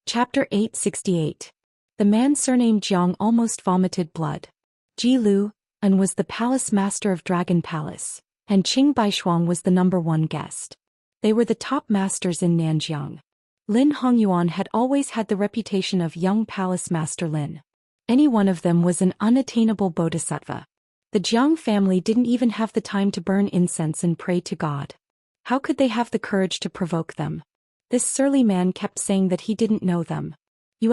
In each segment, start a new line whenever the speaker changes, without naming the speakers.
Chapter 868. The man surnamed Jiang almost vomited blood. Ji Lu and was the palace master of Dragon Palace, and Qing Baishuang was the #1 guest. They were the top masters in Nanjiang. Lin Hongyuan had always had the reputation of young palace master Lin. Any one of them was an unattainable bodhisattva. The Jiang family didn't even have the time to burn incense and pray to God. How could they have the courage to provoke them? This surly man kept saying that he didn't know them. You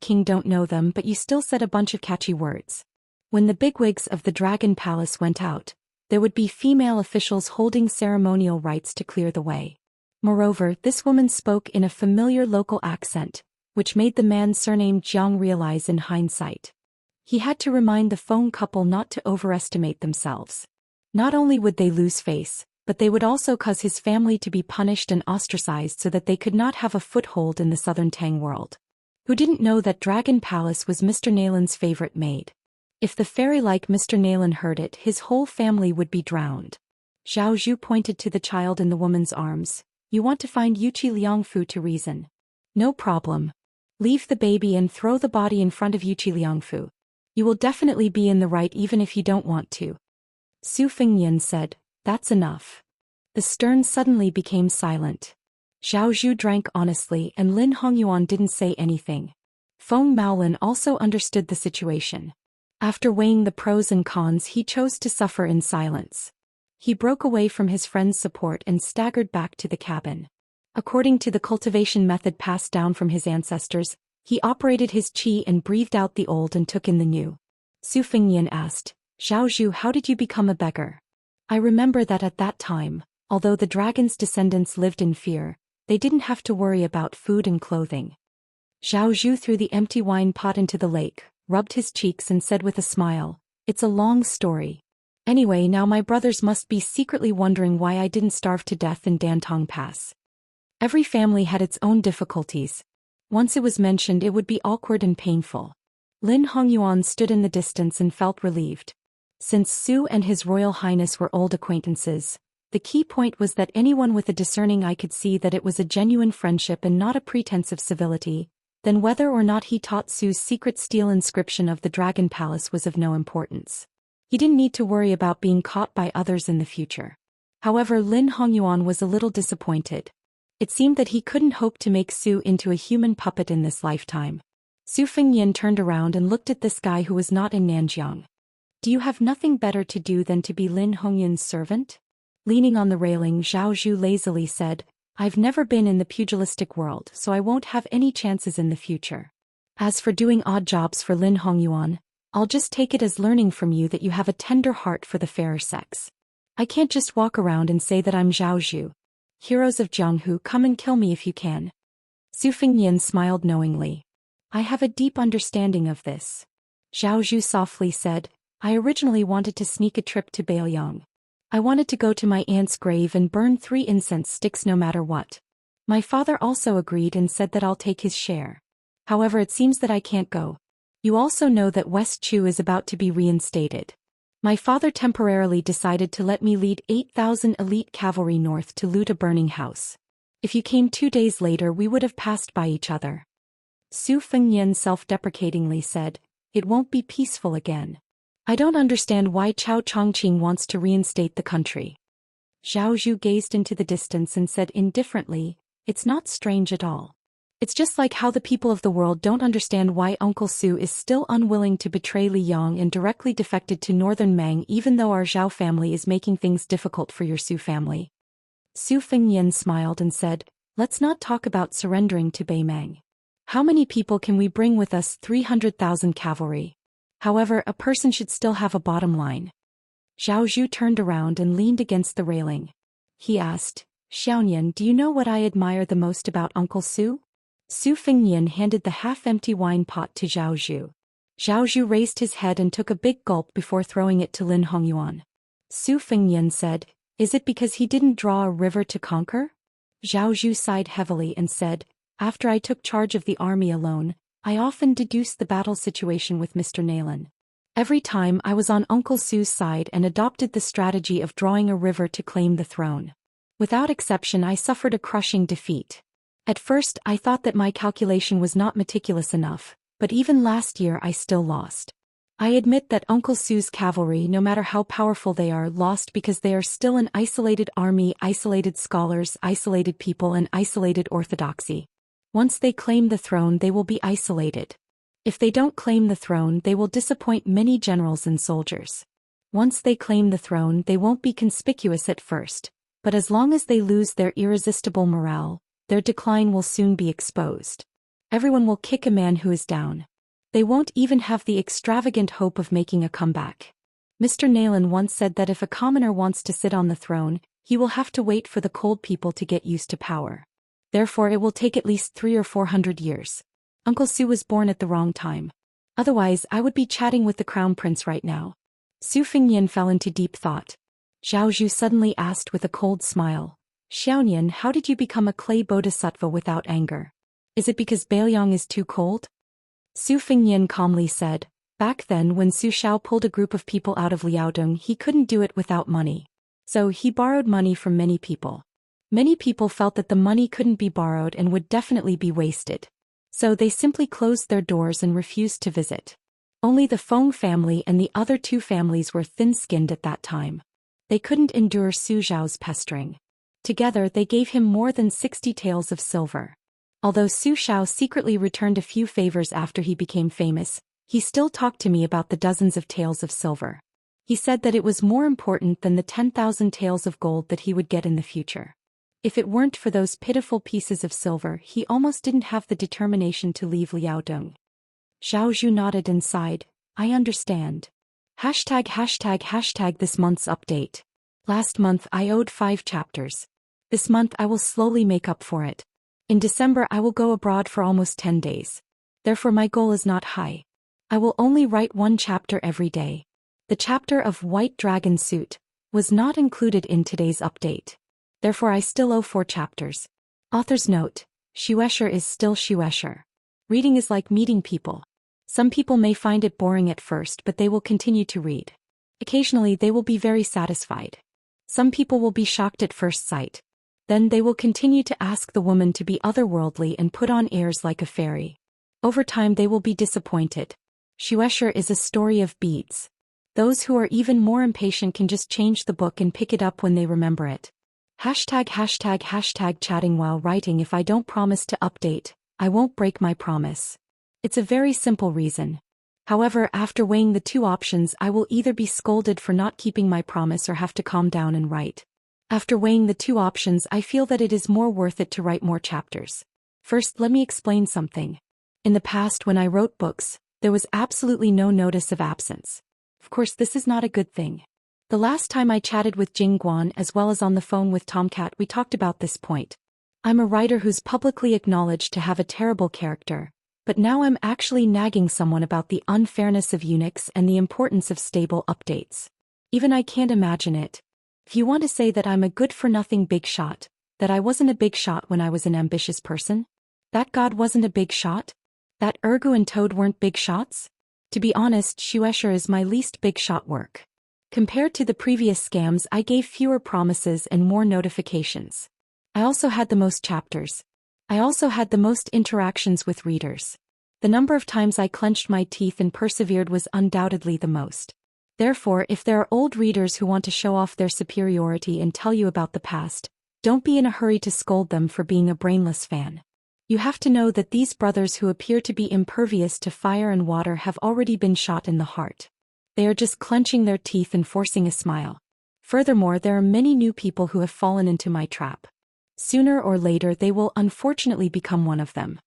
King don't know them, but you still said a bunch of catchy words. When the bigwigs of the Dragon Palace went out, there would be female officials holding ceremonial rites to clear the way. Moreover, this woman spoke in a familiar local accent, which made the man surnamed Jiang realize in hindsight. He had to remind the Feng couple not to overestimate themselves. Not only would they lose face, but they would also cause his family to be punished and ostracized so that they could not have a foothold in the southern Tang world. Who didn't know that Dragon Palace was Mr. Nalin's favorite maid? If the fairy-like Mr. Nalin heard it, his whole family would be drowned. Zhao Zhu pointed to the child in the woman's arms. You want to find Yuqi Liangfu to reason. No problem. Leave the baby and throw the body in front of Yuqi Liangfu. You will definitely be in the right even if you don't want to. Su Fengyan said, That's enough. The stern suddenly became silent. Zhao Zhu drank honestly and Lin Hongyuan didn't say anything. Feng Maolin also understood the situation. After weighing the pros and cons, he chose to suffer in silence. He broke away from his friend's support and staggered back to the cabin. According to the cultivation method passed down from his ancestors, he operated his qi and breathed out the old and took in the new. Su Fengyan asked, Zhao Zhu, how did you become a beggar? I remember that at that time, although the dragon's descendants lived in fear, they didn't have to worry about food and clothing. Zhao Zhu threw the empty wine pot into the lake, rubbed his cheeks and said with a smile, It's a long story. Anyway, now my brothers must be secretly wondering why I didn't starve to death in Dantong Pass. Every family had its own difficulties. Once it was mentioned, it would be awkward and painful. Lin Hongyuan stood in the distance and felt relieved. Since Su and His Royal Highness were old acquaintances, the key point was that anyone with a discerning eye could see that it was a genuine friendship and not a pretense of civility. Then whether or not he taught Su's secret steel inscription of the Dragon Palace was of no importance. He didn't need to worry about being caught by others in the future. However, Lin Hongyuan was a little disappointed. It seemed that he couldn't hope to make Su into a human puppet in this lifetime. Su Fengyan turned around and looked at this guy who was not in Nanjiang. Do you have nothing better to do than to be Lin Hongyan's servant? Leaning on the railing, Zhao Zhu lazily said, I've never been in the pugilistic world, so I won't have any chances in the future. As for doing odd jobs for Lin Hongyuan, I'll just take it as learning from you that you have a tender heart for the fairer sex. I can't just walk around and say that I'm Zhao Zhu. Heroes of Jianghu, come and kill me if you can. Su Fengyan smiled knowingly. I have a deep understanding of this. Zhao Zhu softly said, I originally wanted to sneak a trip to Baoyang. I wanted to go to my aunt's grave and burn 3 incense sticks no matter what. My father also agreed and said that I'll take his share. However, it seems that I can't go. You also know that West Chu is about to be reinstated. My father temporarily decided to let me lead 8,000 elite cavalry north to loot a burning house. If you came 2 days later, we would have passed by each other. Su Fengyan self-deprecatingly said, It won't be peaceful again. I don't understand why Chao Chongqing wants to reinstate the country. Zhao Zhu gazed into the distance and said indifferently, It's not strange at all. It's just like how the people of the world don't understand why Uncle Su is still unwilling to betray Li Yang and directly defected to Northern Mang even though our Zhao family is making things difficult for your Su family. Su Fengyan smiled and said, Let's not talk about surrendering to Bei Mang. How many people can we bring with us? 300,000 cavalry. However, a person should still have a bottom line. Zhao Zhu turned around and leaned against the railing. He asked, Xiaoyan, do you know what I admire the most about Uncle Su? Su Fengyan handed the half-empty wine pot to Zhao Zhu. Zhao Zhu raised his head and took a big gulp before throwing it to Lin Hongyuan. Su Fengyan said, Is it because he didn't draw a river to conquer? Zhao Zhu sighed heavily and said, After I took charge of the army alone, I often deduced the battle situation with Mr. Nalin. Every time I was on Uncle Su's side and adopted the strategy of drawing a river to claim the throne. Without exception, I suffered a crushing defeat. At first, I thought that my calculation was not meticulous enough, but even last year I still lost. I admit that Uncle Su's cavalry, no matter how powerful they are, lost because they are still an isolated army, isolated scholars, isolated people, and isolated orthodoxy. Once they claim the throne, they will be isolated. If they don't claim the throne, they will disappoint many generals and soldiers. Once they claim the throne, they won't be conspicuous at first, but as long as they lose their irresistible morale, their decline will soon be exposed. Everyone will kick a man who is down. They won't even have the extravagant hope of making a comeback. Mr. Nayland once said that if a commoner wants to sit on the throne, he will have to wait for the cold people to get used to power. Therefore it will take at least 300 or 400 years. Uncle Su was born at the wrong time. Otherwise I would be chatting with the crown prince right now. Su Fengnian fell into deep thought. Zhao Zhu suddenly asked with a cold smile, Xiaoyan, how did you become a clay bodhisattva without anger? Is it because Bailiang is too cold? Su Fengnian calmly said, back then when Su Xiao pulled a group of people out of Liaodong, he couldn't do it without money. So he borrowed money from many people. Many people felt that the money couldn't be borrowed and would definitely be wasted. So they simply closed their doors and refused to visit. Only the Feng family and the other two families were thin-skinned at that time. They couldn't endure Su Xiao's pestering. Together they gave him more than 60 taels of silver. Although Su Xiao secretly returned a few favors after he became famous, he still talked to me about the dozens of taels of silver. He said that it was more important than the 10,000 taels of gold that he would get in the future. If it weren't for those pitiful pieces of silver, he almost didn't have the determination to leave Liaodong. Zhao Zhu nodded and sighed, I understand. This month's update. Last month I owed 5 chapters. This month I will slowly make up for it. In December I will go abroad for almost 10 days. Therefore my goal is not high. I will only write 1 chapter every day. The chapter of White Dragon Suit was not included in today's update. Therefore I still owe 4 chapters. Author's note, Xuesher is still Xuesher. Reading is like meeting people. Some people may find it boring at first, but they will continue to read. Occasionally they will be very satisfied. Some people will be shocked at first sight. Then they will continue to ask the woman to be otherworldly and put on airs like a fairy. Over time they will be disappointed. Xuesher is a story of beads. Those who are even more impatient can just change the book and pick it up when they remember it. Chatting while writing. If I don't promise to update, I won't break my promise. It's a very simple reason. However, after weighing the 2 options, I will either be scolded for not keeping my promise or have to calm down and write. After weighing the 2 options, I feel that it is more worth it to write more chapters. First, let me explain something. In the past, when I wrote books, there was absolutely no notice of absence. Of course, this is not a good thing. The last time I chatted with Jing Guan as well as on the phone with Tomcat, we talked about this point. I'm a writer who's publicly acknowledged to have a terrible character, but now I'm actually nagging someone about the unfairness of Unix and the importance of stable updates. Even I can't imagine it. If you want to say that I'm a good-for-nothing big shot, that I wasn't a big shot when I was an ambitious person? That God wasn't a big shot? That Ergu and Toad weren't big shots? To be honest, Xuesher is my least big shot work. Compared to the previous scams, I gave fewer promises and more notifications. I also had the most chapters. I also had the most interactions with readers. The number of times I clenched my teeth and persevered was undoubtedly the most. Therefore, if there are old readers who want to show off their superiority and tell you about the past, don't be in a hurry to scold them for being a brainless fan. You have to know that these brothers who appear to be impervious to fire and water have already been shot in the heart. They are just clenching their teeth and forcing a smile. Furthermore, there are many new people who have fallen into my trap. Sooner or later they will unfortunately become one of them.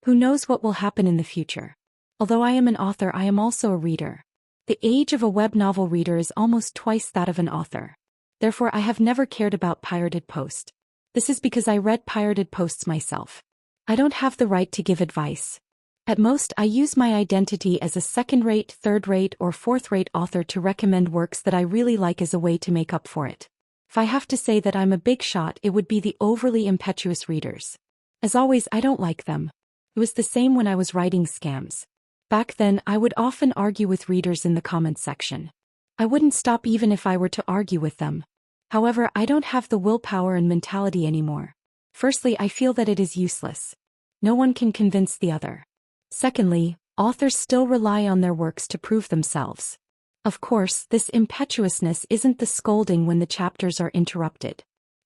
Who knows what will happen in the future? Although I am an author, I am also a reader. The age of a web novel reader is almost twice that of an author. Therefore I have never cared about pirated posts. This is because I read pirated posts myself. I don't have the right to give advice. At most, I use my identity as a second-rate, third-rate, or fourth-rate author to recommend works that I really like as a way to make up for it. If I have to say that I'm a big shot, it would be the overly impetuous readers. As always, I don't like them. It was the same when I was writing scams. Back then, I would often argue with readers in the comments section. I wouldn't stop even if I were to argue with them. However, I don't have the willpower and mentality anymore. Firstly, I feel that it is useless. No one can convince the other. Secondly, authors still rely on their works to prove themselves. Of course, this impetuousness isn't the scolding when the chapters are interrupted.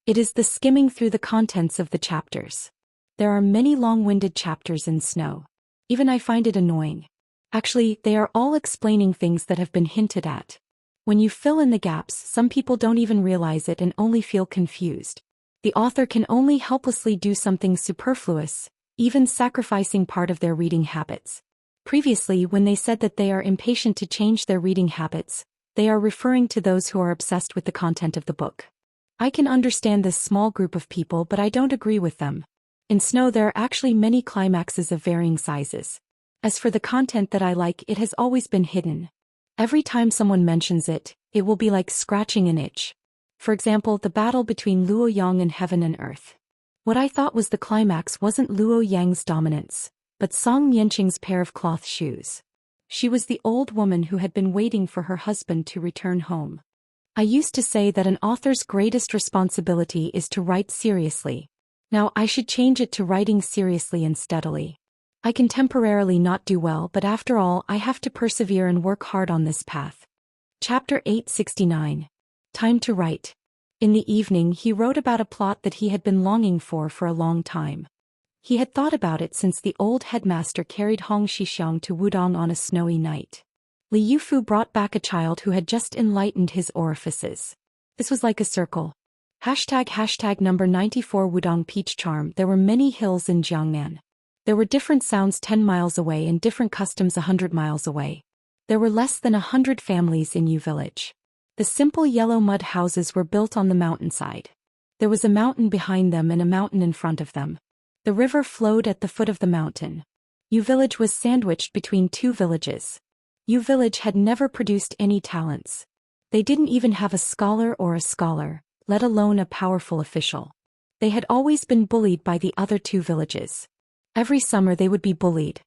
It is the skimming through the contents of the chapters. There are many long-winded chapters in Snow. Even I find it annoying. Actually, they are all explaining things that have been hinted at. When you fill in the gaps, some people don't even realize it and only feel confused. The author can only helplessly do something superfluous, even sacrificing part of their reading habits. Previously, when they said that they are impatient to change their reading habits, they are referring to those who are obsessed with the content of the book. I can understand this small group of people, but I don't agree with them. In Snow there are actually many climaxes of varying sizes. As for the content that I like, it has always been hidden. Every time someone mentions it, it will be like scratching an itch. For example, the battle between Luo Yang and Heaven and Earth. What I thought was the climax wasn't Luo Yang's dominance, but Song Mianqing's pair of cloth shoes. She was the old woman who had been waiting for her husband to return home. I used to say that an author's greatest responsibility is to write seriously. Now I should change it to writing seriously and steadily. I can temporarily not do well, but after all I have to persevere and work hard on this path. Chapter 869. Time to write. In the evening he wrote about a plot that he had been longing for a long time. He had thought about it since the old headmaster carried Hong Shixiang to Wudong on a snowy night. Li Yufu brought back a child who had just enlightened his orifices. This was like a circle. ## number 94 Wudong Peach Charm. There were many hills in Jiangnan. There were different sounds 10 miles away and different customs 100 miles away. There were less than 100 families in Yu village. The simple yellow mud houses were built on the mountainside. There was a mountain behind them and a mountain in front of them. The river flowed at the foot of the mountain. Yu village was sandwiched between two villages. Yu village had never produced any talents. They didn't even have a scholar, let alone a powerful official. They had always been bullied by the other two villages. Every summer they would be bullied.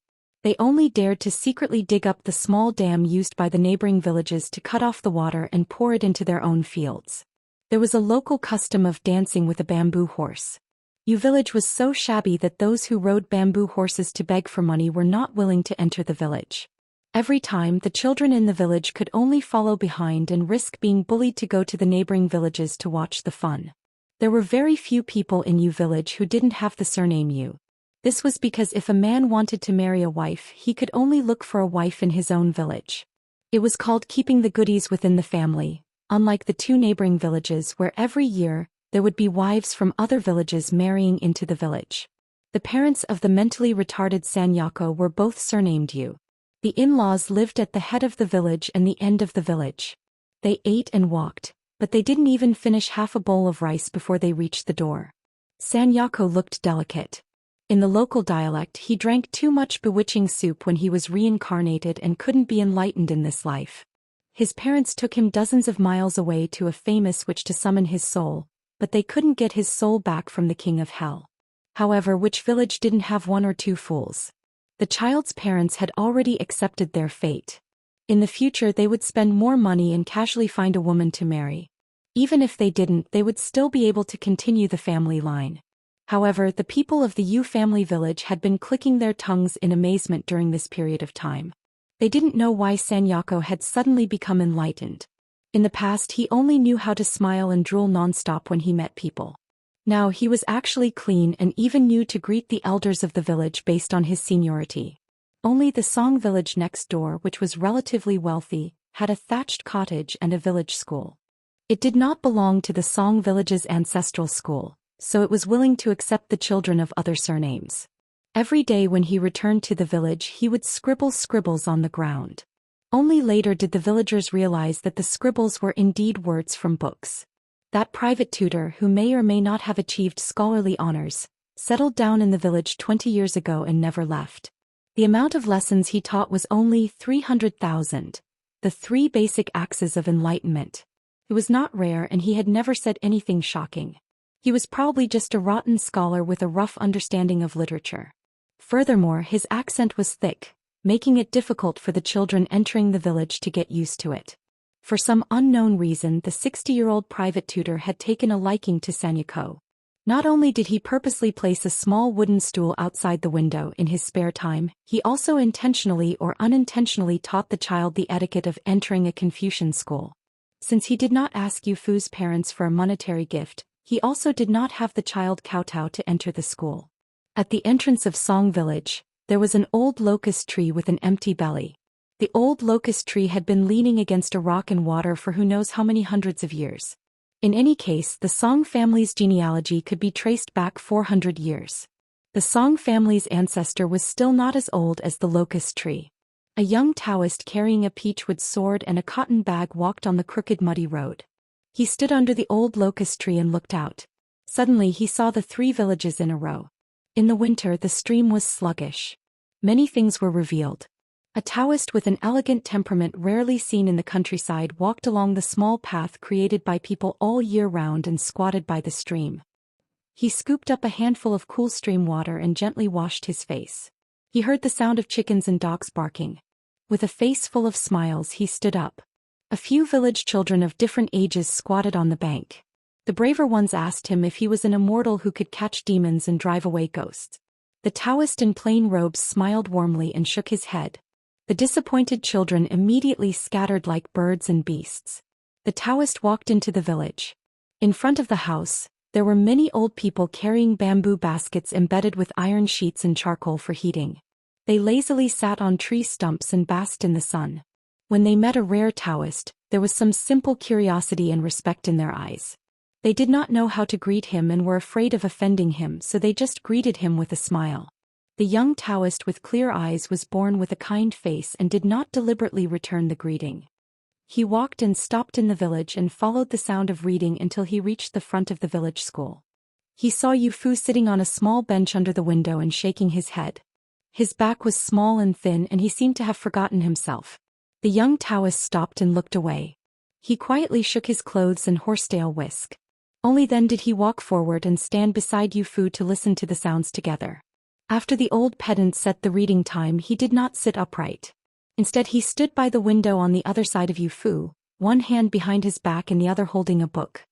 They only dared to secretly dig up the small dam used by the neighboring villages to cut off the water and pour it into their own fields. There was a local custom of dancing with a bamboo horse. Yu village was so shabby that those who rode bamboo horses to beg for money were not willing to enter the village. Every time, the children in the village could only follow behind and risk being bullied to go to the neighboring villages to watch the fun. There were very few people in Yu village who didn't have the surname Yu. This was because if a man wanted to marry a wife, he could only look for a wife in his own village. It was called keeping the goodies within the family, unlike the two neighboring villages where every year, there would be wives from other villages marrying into the village. The parents of the mentally retarded Sanyako were both surnamed Yu. The in-laws lived at the head of the village and the end of the village. They ate and walked, but they didn't even finish half a bowl of rice before they reached the door. Sanyako looked delicate. In the local dialect, he drank too much bewitching soup when he was reincarnated and couldn't be enlightened in this life. His parents took him dozens of miles away to a famous witch to summon his soul, but they couldn't get his soul back from the king of hell. However, which village didn't have one or two fools? The child's parents had already accepted their fate. In the future they would spend more money and casually find a woman to marry. Even if they didn't, they would still be able to continue the family line. However, the people of the Yu family village had been clicking their tongues in amazement during this period of time. They didn't know why Sanyako had suddenly become enlightened. In the past he only knew how to smile and drool non-stop when he met people. Now he was actually clean and even knew to greet the elders of the village based on his seniority. Only the Song village next door, which was relatively wealthy, had a thatched cottage and a village school. It did not belong to the Song village's ancestral school, so it was willing to accept the children of other surnames. Every day when he returned to the village he would scribble scribbles on the ground. Only later did the villagers realize that the scribbles were indeed words from books. That private tutor, who may or may not have achieved scholarly honors, settled down in the village 20 years ago and never left. The amount of lessons he taught was only 300,000, the 3 basic axes of enlightenment. It was not rare and he had never said anything shocking. He was probably just a rotten scholar with a rough understanding of literature. Furthermore, his accent was thick, making it difficult for the children entering the village to get used to it. For some unknown reason, the 60-year-old private tutor had taken a liking to Sanyako. Not only did he purposely place a small wooden stool outside the window in his spare time, he also intentionally or unintentionally taught the child the etiquette of entering a Confucian school. Since he did not ask Yu Fu's parents for a monetary gift, he also did not have the child kowtow to enter the school. At the entrance of Song village, there was an old locust tree with an empty belly. The old locust tree had been leaning against a rock in water for who knows how many hundreds of years. In any case, the Song family's genealogy could be traced back 400 years. The Song family's ancestor was still not as old as the locust tree. A young Taoist carrying a peachwood sword and a cotton bag walked on the crooked muddy road. He stood under the old locust tree and looked out. Suddenly he saw the 3 villages in a row. In the winter the stream was sluggish. Many things were revealed. A Taoist with an elegant temperament rarely seen in the countryside walked along the small path created by people all year round and squatted by the stream. He scooped up a handful of cool stream water and gently washed his face. He heard the sound of chickens and dogs barking. With a face full of smiles he stood up. A few village children of different ages squatted on the bank. The braver ones asked him if he was an immortal who could catch demons and drive away ghosts. The Taoist in plain robes smiled warmly and shook his head. The disappointed children immediately scattered like birds and beasts. The Taoist walked into the village. In front of the house, there were many old people carrying bamboo baskets embedded with iron sheets and charcoal for heating. They lazily sat on tree stumps and basked in the sun. When they met a rare Taoist, there was some simple curiosity and respect in their eyes. They did not know how to greet him and were afraid of offending him, so they just greeted him with a smile. The young Taoist with clear eyes was born with a kind face and did not deliberately return the greeting. He walked and stopped in the village and followed the sound of reading until he reached the front of the village school. He saw Yu Fu sitting on a small bench under the window and shaking his head. His back was small and thin and he seemed to have forgotten himself. The young Taoist stopped and looked away. He quietly shook his clothes and horsetail whisk. Only then did he walk forward and stand beside Yu Fu to listen to the sounds together. After the old pedant set the reading time, he did not sit upright. Instead he stood by the window on the other side of Yu Fu, one hand behind his back and the other holding a book.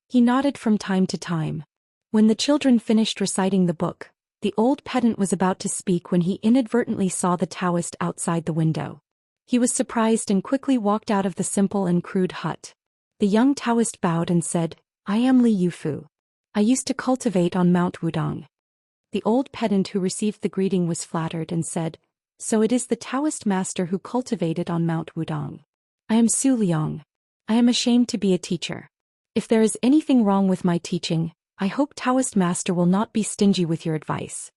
He nodded from time to time. When the children finished reciting the book, the old pedant was about to speak when he inadvertently saw the Taoist outside the window. He was surprised and quickly walked out of the simple and crude hut. The young Taoist bowed and said, "I am Li Yu Fu. I used to cultivate on Mount Wudong." The old pedant who received the greeting was flattered and said, "So it is the Taoist master who cultivated on Mount Wudong. I am Su Liang. I am ashamed to be a teacher. If there is anything wrong with my teaching, I hope Taoist master will not be stingy with your advice."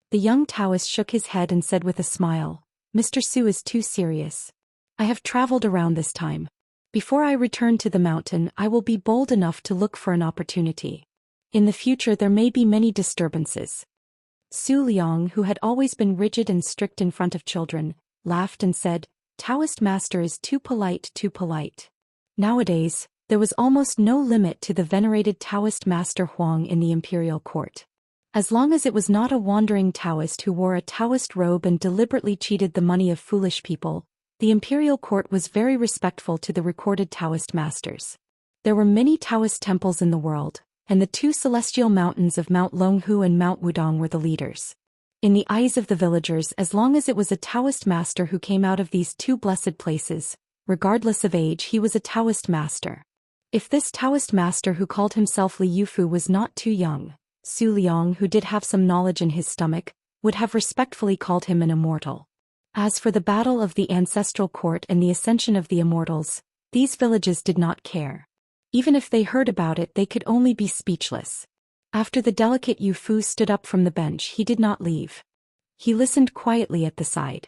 The young Taoist shook his head and said with a smile, "Mr. Su is too serious. I have traveled around this time. Before I return to the mountain, I will be bold enough to look for an opportunity. In the future there may be many disturbances." Su Liang, who had always been rigid and strict in front of children, laughed and said, "Taoist master is too polite, too polite." Nowadays, there was almost no limit to the venerated Taoist master Huang in the imperial court. As long as it was not a wandering Taoist who wore a Taoist robe and deliberately cheated the money of foolish people, the imperial court was very respectful to the recorded Taoist masters. There were many Taoist temples in the world, and the 2 celestial mountains of Mount Longhu and Mount Wudong were the leaders. In the eyes of the villagers, as long as it was a Taoist master who came out of these 2 blessed places, regardless of age, he was a Taoist master. If this Taoist master who called himself Li Yufu was not too young, Su Liang, who did have some knowledge in his stomach, would have respectfully called him an immortal. As for the battle of the ancestral court and the ascension of the immortals, these villages did not care. Even if they heard about it, they could only be speechless. After the delicate Yu Fu stood up from the bench, he did not leave. He listened quietly at the side.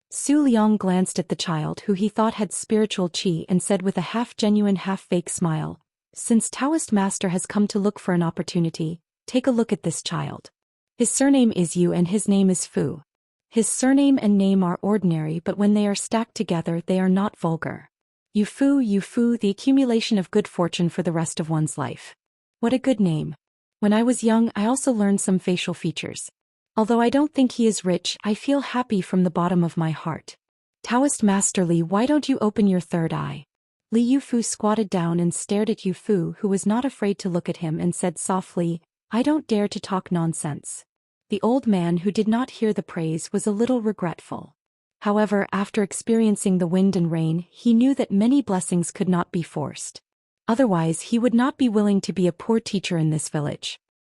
Su Liang glanced at the child who he thought had spiritual qi and said with a half-genuine half-fake smile, "Since Taoist master has come to look for an opportunity, take a look at this child. His surname is Yu and his name is Fu. His surname and name are ordinary, but when they are stacked together they are not vulgar. Yu Fu, the accumulation of good fortune for the rest of one's life. What a good name. When I was young I also learned some facial features. Although I don't think he is rich, I feel happy from the bottom of my heart. Taoist Master Li, why don't you open your third eye?" Li Yufu squatted down and stared at Yu Fu, who was not afraid to look at him, and said softly, I don't dare to talk nonsense. The old man who did not hear the praise was a little regretful. However, after experiencing the wind and rain, he knew that many blessings could not be forced. Otherwise, he would not be willing to be a poor teacher in this village.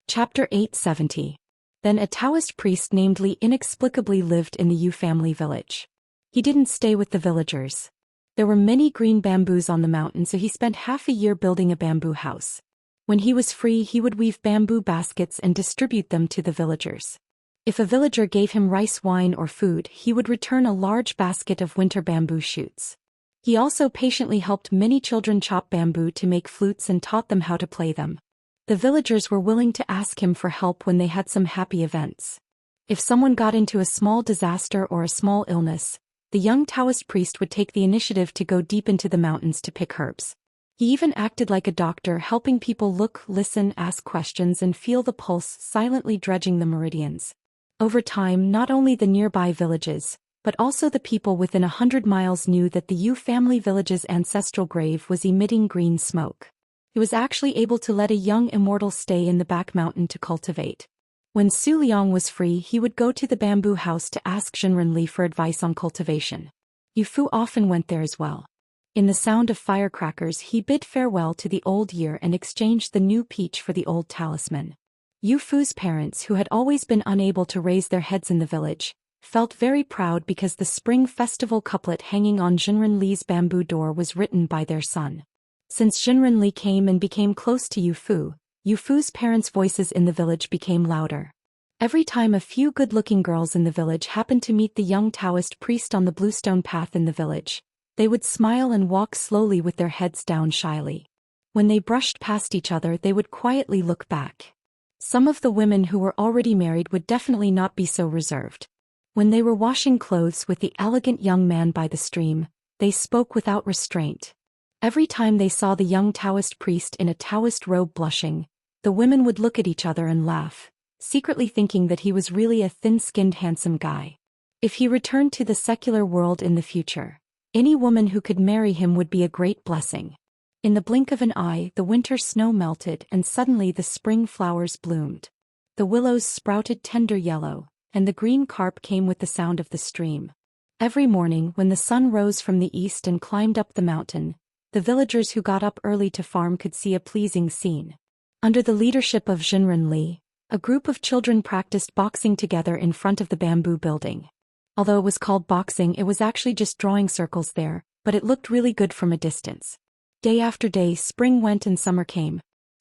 Chapter 870. Then a Taoist priest named Li inexplicably lived in the Yu family village. He didn't stay with the villagers. There were many green bamboos on the mountain, so he spent half a year building a bamboo house. When he was free, he would weave bamboo baskets and distribute them to the villagers. If a villager gave him rice, wine, or food, he would return a large basket of winter bamboo shoots. He also patiently helped many children chop bamboo to make flutes and taught them how to play them. The villagers were willing to ask him for help when they had some happy events. If someone got into a small disaster or a small illness, the young Taoist priest would take the initiative to go deep into the mountains to pick herbs. He even acted like a doctor, helping people look, listen, ask questions, and feel the pulse, silently dredging the meridians. Over time, not only the nearby villages, but also the people within 100 miles knew that the Yu family village's ancestral grave was emitting green smoke. He was actually able to let a young immortal stay in the back mountain to cultivate. When Su Liang was free, he would go to the bamboo house to ask Jinren Li for advice on cultivation. Yu Fu often went there as well. In the sound of firecrackers, he bid farewell to the old year and exchanged the new peach for the old talisman. Yu Fu's parents, who had always been unable to raise their heads in the village, felt very proud because the spring festival couplet hanging on Jinren Li's bamboo door was written by their son. Since Jinren Li came and became close to Yu Fu's parents' voices in the village became louder. Every time a few good-looking girls in the village happened to meet the young Taoist priest on the bluestone path in the village, they would smile and walk slowly with their heads down shyly. When they brushed past each other, they would quietly look back. Some of the women who were already married would definitely not be so reserved. When they were washing clothes with the elegant young man by the stream, they spoke without restraint. Every time they saw the young Taoist priest in a Taoist robe blushing, the women would look at each other and laugh, secretly thinking that he was really a thin-skinned handsome guy. If he returned to the secular world in the future, any woman who could marry him would be a great blessing. In the blink of an eye, the winter snow melted and suddenly the spring flowers bloomed. The willows sprouted tender yellow, and the green carp came with the sound of the stream. Every morning, when the sun rose from the east and climbed up the mountain, the villagers who got up early to farm could see a pleasing scene. Under the leadership of Jinren Li, a group of children practiced boxing together in front of the bamboo building. Although it was called boxing, it was actually just drawing circles there, but it looked really good from a distance. Day after day, spring went and summer came.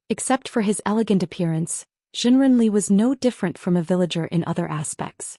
Except for his elegant appearance, Jinren Li was no different from a villager in other aspects.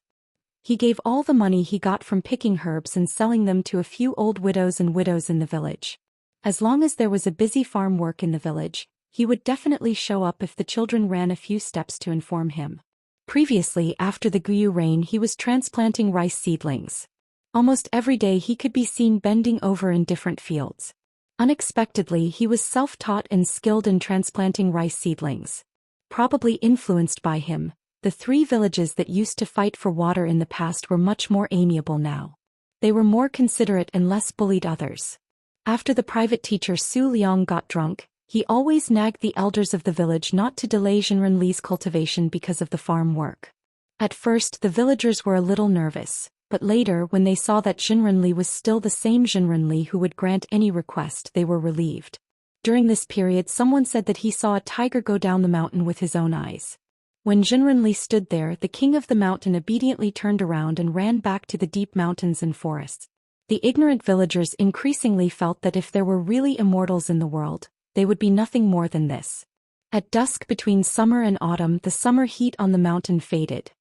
He gave all the money he got from picking herbs and selling them to a few old widows and widows in the village. As long as there was a busy farm work in the village, he would definitely show up if the children ran a few steps to inform him. Previously, after the Guyu rain, he was transplanting rice seedlings. Almost every day he could be seen bending over in different fields. Unexpectedly, he was self-taught and skilled in transplanting rice seedlings. Probably influenced by him, the 3 villages that used to fight for water in the past were much more amiable now. They were more considerate and less bullied others. After the private teacher Su Liang got drunk, he always nagged the elders of the village not to delay Jinren Li's cultivation because of the farm work. At first, the villagers were a little nervous, but later, when they saw that Jinren Li was still the same Jinren Li who would grant any request, they were relieved. During this period, someone said that he saw a tiger go down the mountain with his own eyes. When Jinren Li stood there, the king of the mountain obediently turned around and ran back to the deep mountains and forests. The ignorant villagers increasingly felt that if there were really immortals in the world, they would be nothing more than this. At dusk between summer and autumn, the summer heat on the mountain faded.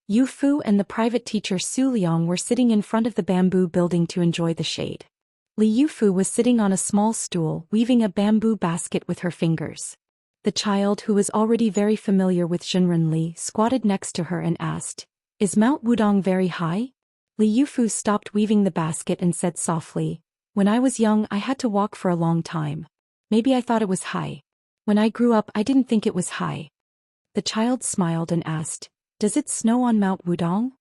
Yu Fu and the private teacher Su Liang were sitting in front of the bamboo building to enjoy the shade. Li Yufu was sitting on a small stool, weaving a bamboo basket with her fingers. The child, who was already very familiar with Jinren Li, squatted next to her and asked, "Is Mount Wudong very high?" Li Yufu stopped weaving the basket and said softly, "When I was young, I had to walk for a long time. Maybe I thought it was high. When I grew up, I didn't think it was high." The child smiled and asked, "Does it snow on Mount Wudong?"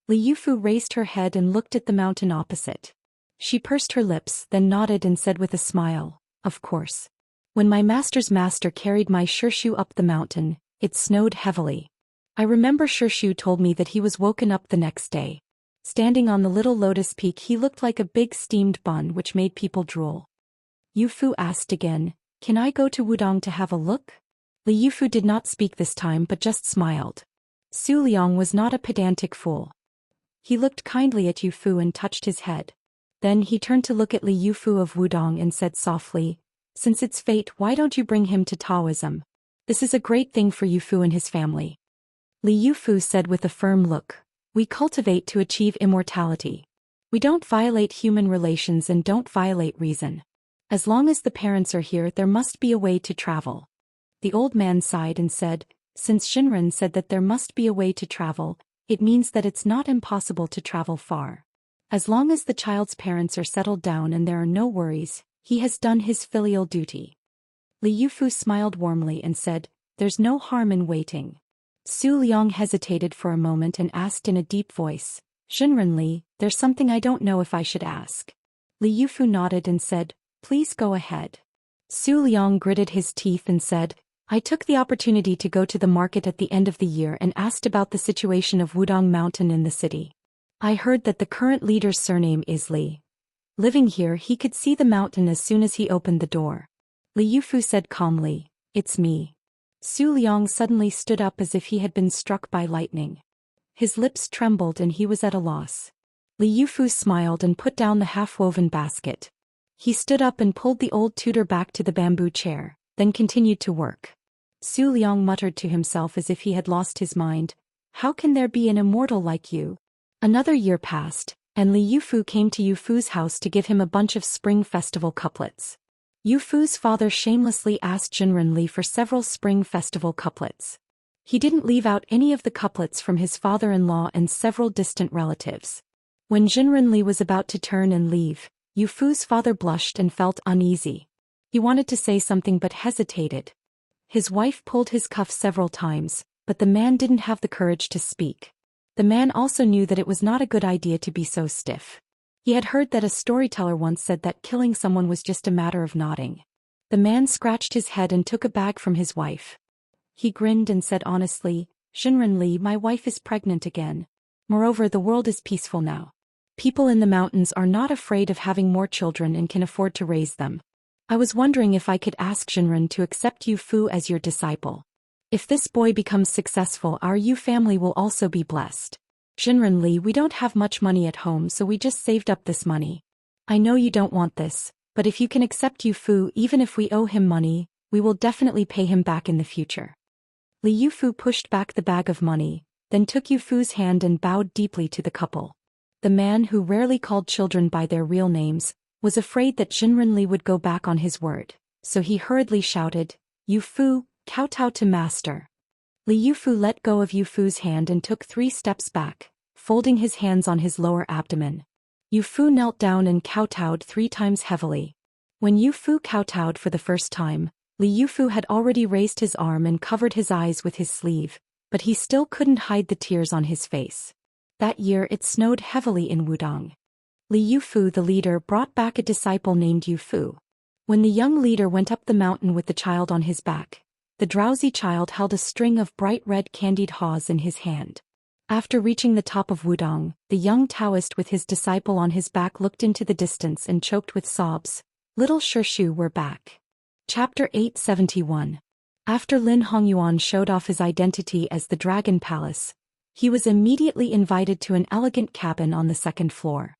Li Yufu raised her head and looked at the mountain opposite. She pursed her lips, then nodded and said with a smile, "Of course. When my master's master carried my shirshu up the mountain, it snowed heavily. I remember Xirshu told me that he was woken up the next day. Standing on the little lotus peak, he looked like a big steamed bun which made people drool. Yu Fu asked again, "Can I go to Wudong to have a look?" Li Yufu did not speak this time but just smiled. Su Liang was not a pedantic fool. He looked kindly at Yu Fu and touched his head. Then he turned to look at Li Yufu of Wudong and said softly, "Since it's fate, why don't you bring him to Taoism? This is a great thing for Yu Fu and his family." Li Yufu said with a firm look, "We cultivate to achieve immortality. We don't violate human relations and don't violate reason. As long as the parents are here, there must be a way to travel." The old man sighed and said, "Since Shinran said that there must be a way to travel, it means that it's not impossible to travel far. As long as the child's parents are settled down and there are no worries, he has done his filial duty." Li Yufu smiled warmly and said, "There's no harm in waiting." Su Liang hesitated for a moment and asked in a deep voice, "Shinran Li, there's something I don't know if I should ask." Li Yufu nodded and said, "Please go ahead." Su Liang gritted his teeth and said, "I took the opportunity to go to the market at the end of the year and asked about the situation of Wudong Mountain in the city. I heard that the current leader's surname is Li. Living here, he could see the mountain as soon as he opened the door." Li Yufu said calmly, "It's me." Su Liang suddenly stood up as if he had been struck by lightning. His lips trembled and he was at a loss. Li Yufu smiled and put down the half-woven basket. He stood up and pulled the old tutor back to the bamboo chair, then continued to work. Su Liang muttered to himself as if he had lost his mind, "How can there be an immortal like you?" Another year passed, and Li Yufu came to Yu Fu's house to give him a bunch of Spring Festival couplets. Yu Fu's father shamelessly asked Jinren Li for several Spring Festival couplets. He didn't leave out any of the couplets from his father-in-law and several distant relatives. When Jinren Li was about to turn and leave, Yu Fu's father blushed and felt uneasy. He wanted to say something but hesitated. His wife pulled his cuff several times, but the man didn't have the courage to speak. The man also knew that it was not a good idea to be so stiff. He had heard that a storyteller once said that killing someone was just a matter of nodding. The man scratched his head and took a bag from his wife. He grinned and said honestly, "Shinran Li, my wife is pregnant again. Moreover, the world is peaceful now. People in the mountains are not afraid of having more children and can afford to raise them. I was wondering if I could ask Shinran to accept Yu Fu as your disciple. If this boy becomes successful, our Yu family will also be blessed. Shinran Li, we don't have much money at home, so we just saved up this money. I know you don't want this, but if you can accept Yu Fu, even if we owe him money, we will definitely pay him back in the future." Li Yufu pushed back the bag of money, then took Yu Fu's hand and bowed deeply to the couple. The man, who rarely called children by their real names, was afraid that Jinren Li would go back on his word, so he hurriedly shouted, "Yu Fu, kowtow to master." Li Yufu let go of Yu Fu's hand and took 3 steps back, folding his hands on his lower abdomen. Yu Fu knelt down and kowtowed 3 times heavily. When Yu Fu kowtowed for the first time, Li Yufu had already raised his arm and covered his eyes with his sleeve, but he still couldn't hide the tears on his face. That year it snowed heavily in Wudong. Li Yufu, the leader, brought back a disciple named Yu Fu. When the young leader went up the mountain with the child on his back, the drowsy child held a string of bright red candied haws in his hand. After reaching the top of Wudong, the young Taoist with his disciple on his back looked into the distance and choked with sobs. Little Shirshu, we're back. Chapter 871. After Lin Hongyuan showed off his identity as the Dragon Palace, he was immediately invited to an elegant cabin on the 2nd floor.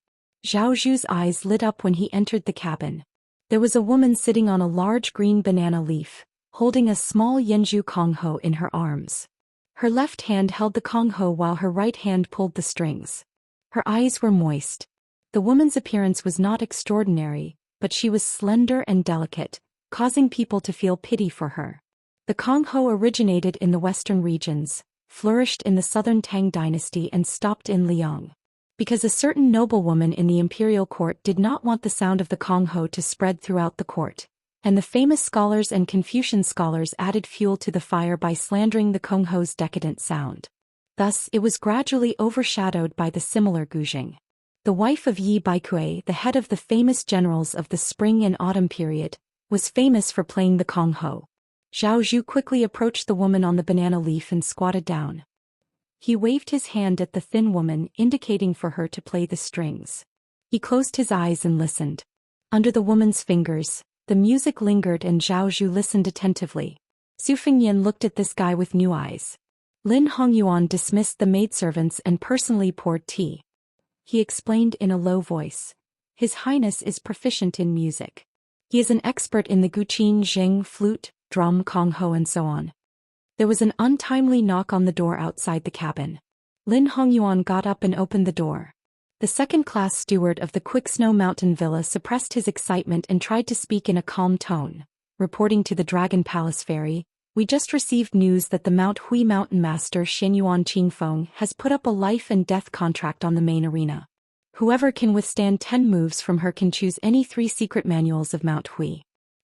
Zhao Zhu's eyes lit up when he entered the cabin. There was a woman sitting on a large green banana leaf, holding a small Yenju Kongho in her arms. Her left hand held the Kongho while her right hand pulled the strings. Her eyes were moist. The woman's appearance was not extraordinary, but she was slender and delicate, causing people to feel pity for her. The Kongho originated in the western regions, flourished in the southern Tang dynasty and stopped in Liang. Because a certain noblewoman in the imperial court did not want the sound of the Kongho to spread throughout the court, and the famous scholars and Confucian scholars added fuel to the fire by slandering the Kongho's decadent sound. Thus, it was gradually overshadowed by the similar Guzheng. The wife of Yi Baikue, the head of the famous generals of the spring and autumn period, was famous for playing the Kongho. Zhao Zhu quickly approached the woman on the banana leaf and squatted down. He waved his hand at the thin woman, indicating for her to play the strings. He closed his eyes and listened. Under the woman's fingers, the music lingered and Zhao Zhu listened attentively. Su Fengyan looked at this guy with new eyes. Lin Hongyuan dismissed the maidservants and personally poured tea. He explained in a low voice. His Highness is proficient in music. He is an expert in the guqin, zheng, flute, drum, kongho and so on. There was an untimely knock on the door outside the cabin. Lin Hongyuan got up and opened the door. The second-class steward of the Quick Snow Mountain Villa suppressed his excitement and tried to speak in a calm tone. Reporting to the Dragon Palace Ferry, we just received news that the Mount Hui Mountain Master Xianyuan Qingfeng has put up a life and death contract on the main arena. Whoever can withstand 10 moves from her can choose any 3 secret manuals of Mount Hui.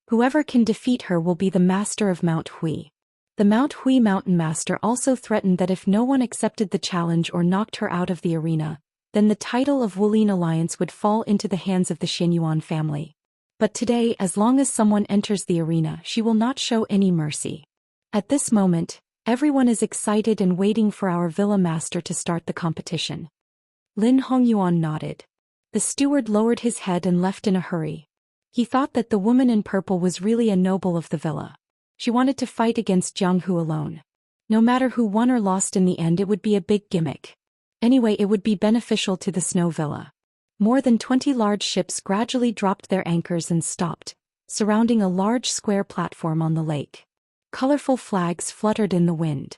Whoever can defeat her will be the master of Mount Hui. The Mount Hui Mountain Master also threatened that if no one accepted the challenge or knocked her out of the arena, then the title of Wulin Alliance would fall into the hands of the Xianyuan family. But today, as long as someone enters the arena, she will not show any mercy. At this moment, everyone is excited and waiting for our villa master to start the competition. Lin Hongyuan nodded. The steward lowered his head and left in a hurry. He thought that the woman in purple was really a noble of the villa. She wanted to fight against Jiang Hu alone. No matter who won or lost in the end, it would be a big gimmick. Anyway, it would be beneficial to the snow villa. More than 20 large ships gradually dropped their anchors and stopped, surrounding a large square platform on the lake. Colorful flags fluttered in the wind.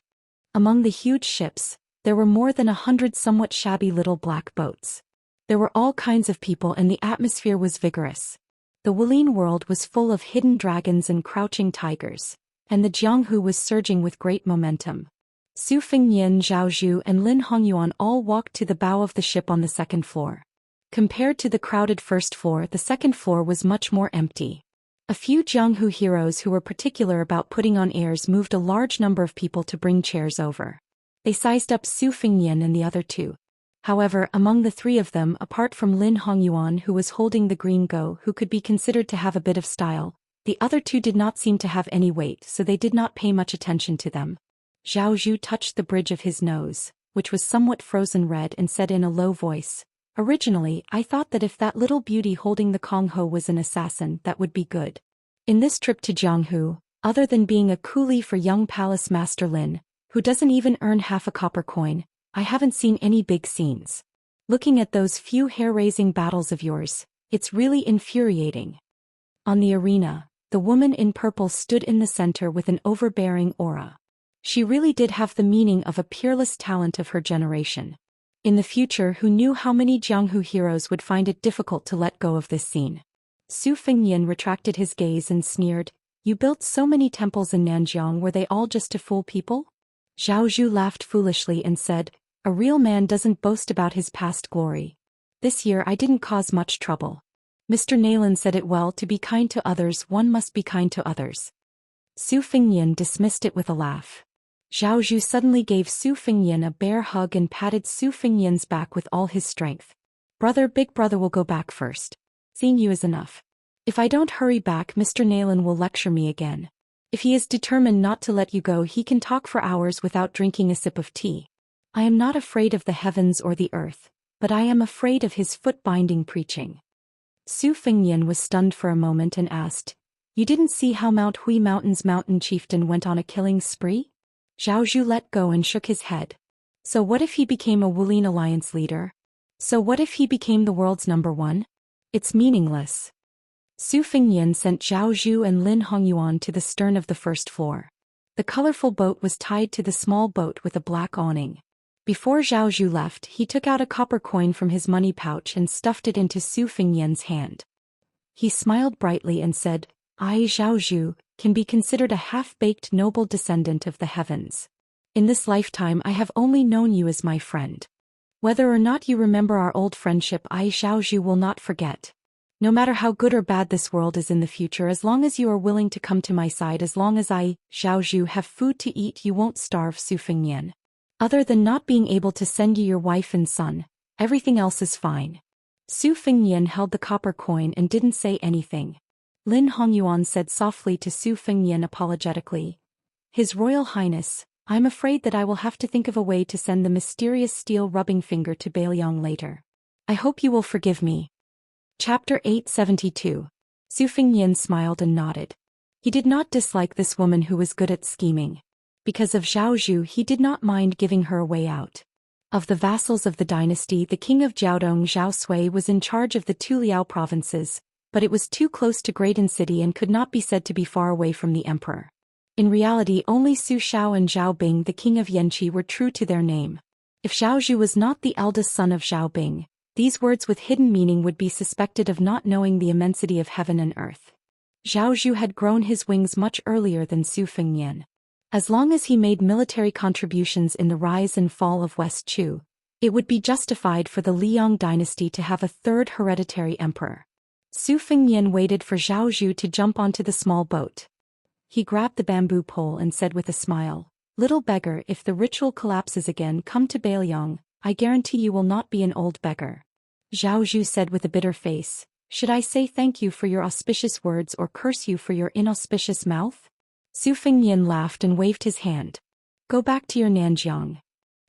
Among the huge ships, there were more than 100 somewhat shabby little black boats. There were all kinds of people and the atmosphere was vigorous. The Wulin world was full of hidden dragons and crouching tigers, and the Jianghu was surging with great momentum. Su Fengyan, Zhao Zhu and Lin Hongyuan all walked to the bow of the ship on the second floor. Compared to the crowded first floor, the second floor was much more empty. A few Jianghu heroes who were particular about putting on airs moved a large number of people to bring chairs over. They sized up Su Fengyan and the other 2. However, among the 3 of them, apart from Lin Hongyuan who was holding the green go who could be considered to have a bit of style, the other 2 did not seem to have any weight, so they did not pay much attention to them. Zhao Zhu touched the bridge of his nose, which was somewhat frozen red, and said in a low voice, "Originally, I thought that if that little beauty holding the Kongho was an assassin, that would be good. In this trip to Jianghu, other than being a coolie for young Palace Master Lin, who doesn't even earn half a copper coin, I haven't seen any big scenes. Looking at those few hair-raising battles of yours, it's really infuriating." On the arena, the woman in purple stood in the center with an overbearing aura. She really did have the meaning of a peerless talent of her generation. In the future, who knew how many Jianghu heroes would find it difficult to let go of this scene? Su Fengyan retracted his gaze and sneered, "You built so many temples in Nanjiang, were they all just to fool people?" Zhao Zhu laughed foolishly and said, "A real man doesn't boast about his past glory. This year I didn't cause much trouble. Mr. Nayland said it well, to be kind to others one must be kind to others." Su Fengyan dismissed it with a laugh. Zhao Zhu suddenly gave Su Fengyan a bear hug and patted Su Fengyan's back with all his strength. "Brother, big brother will go back first. Seeing you is enough. If I don't hurry back, Mr. Nayland will lecture me again. If he is determined not to let you go, he can talk for hours without drinking a sip of tea. I am not afraid of the heavens or the earth, but I am afraid of his foot-binding preaching." Su Fengyan was stunned for a moment and asked, "You didn't see how Mount Hui Mountain's mountain chieftain went on a killing spree?" Zhao Zhu let go and shook his head. "So what if he became a Wulin Alliance leader? So what if he became the world's #1? It's meaningless." Su Fengyan sent Zhao Zhu and Lin Hongyuan to the stern of the first floor. The colorful boat was tied to the small boat with a black awning. Before Zhao Zhu left, he took out a copper coin from his money pouch and stuffed it into Su Fengyan's hand. He smiled brightly and said, "I, Zhao Zhu, can be considered a half-baked noble descendant of the heavens. In this lifetime I have only known you as my friend. Whether or not you remember our old friendship, I, Zhao Zhu, will not forget. No matter how good or bad this world is in the future, as long as you are willing to come to my side, as long as I, Zhao Zhu, have food to eat, you won't starve, Su Fengyan. Other than not being able to send you your wife and son, everything else is fine." Su Fengyan held the copper coin and didn't say anything. Lin Hongyuan said softly to Su Fengyan apologetically. His Royal Highness, I'm afraid that I will have to think of a way to send the mysterious steel rubbing finger to Bailiang later. I hope you will forgive me. Chapter 872. Su Fengyan smiled and nodded. He did not dislike this woman who was good at scheming. Because of Zhao Zhu, he did not mind giving her a way out. Of the vassals of the dynasty, the king of Jiaodong, Zhao Sui, was in charge of the two Liao provinces, but it was too close to Graydon City and could not be said to be far away from the emperor. In reality, only Su Xiao and Zhao Bing, the king of Yanqi, were true to their name. If Zhao Zhu was not the eldest son of Zhao Bing, these words with hidden meaning would be suspected of not knowing the immensity of heaven and earth. Zhao Zhu had grown his wings much earlier than Su Fengyan. As long as he made military contributions in the rise and fall of West Chu, it would be justified for the Liang dynasty to have a third hereditary emperor. Su Fengyan waited for Zhao Zhu to jump onto the small boat. He grabbed the bamboo pole and said with a smile, "Little beggar, if the ritual collapses again, come to Bailiang. I guarantee you will not be an old beggar." Zhao Zhu said with a bitter face, "Should I say thank you for your auspicious words or curse you for your inauspicious mouth?" Su Fengyan laughed and waved his hand. "Go back to your Nanjiang."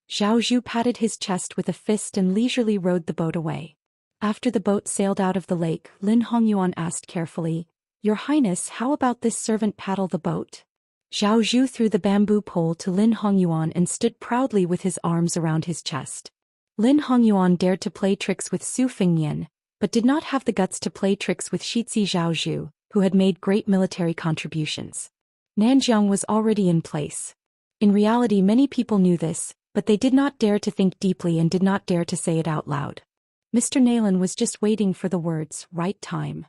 Zhao Zhu patted his chest with a fist and leisurely rowed the boat away. After the boat sailed out of the lake, Lin Hongyuan asked carefully, "Your Highness, how about this servant paddle the boat?" Zhao Zhu threw the bamboo pole to Lin Hongyuan and stood proudly with his arms around his chest. Lin Hongyuan dared to play tricks with Su Fengyan, but did not have the guts to play tricks with Shitzi Zhao Zhu, who had made great military contributions. Nanjiang was already in place. In reality, many people knew this, but they did not dare to think deeply and did not dare to say it out loud. Mr. Naylan was just waiting for the words, "right time."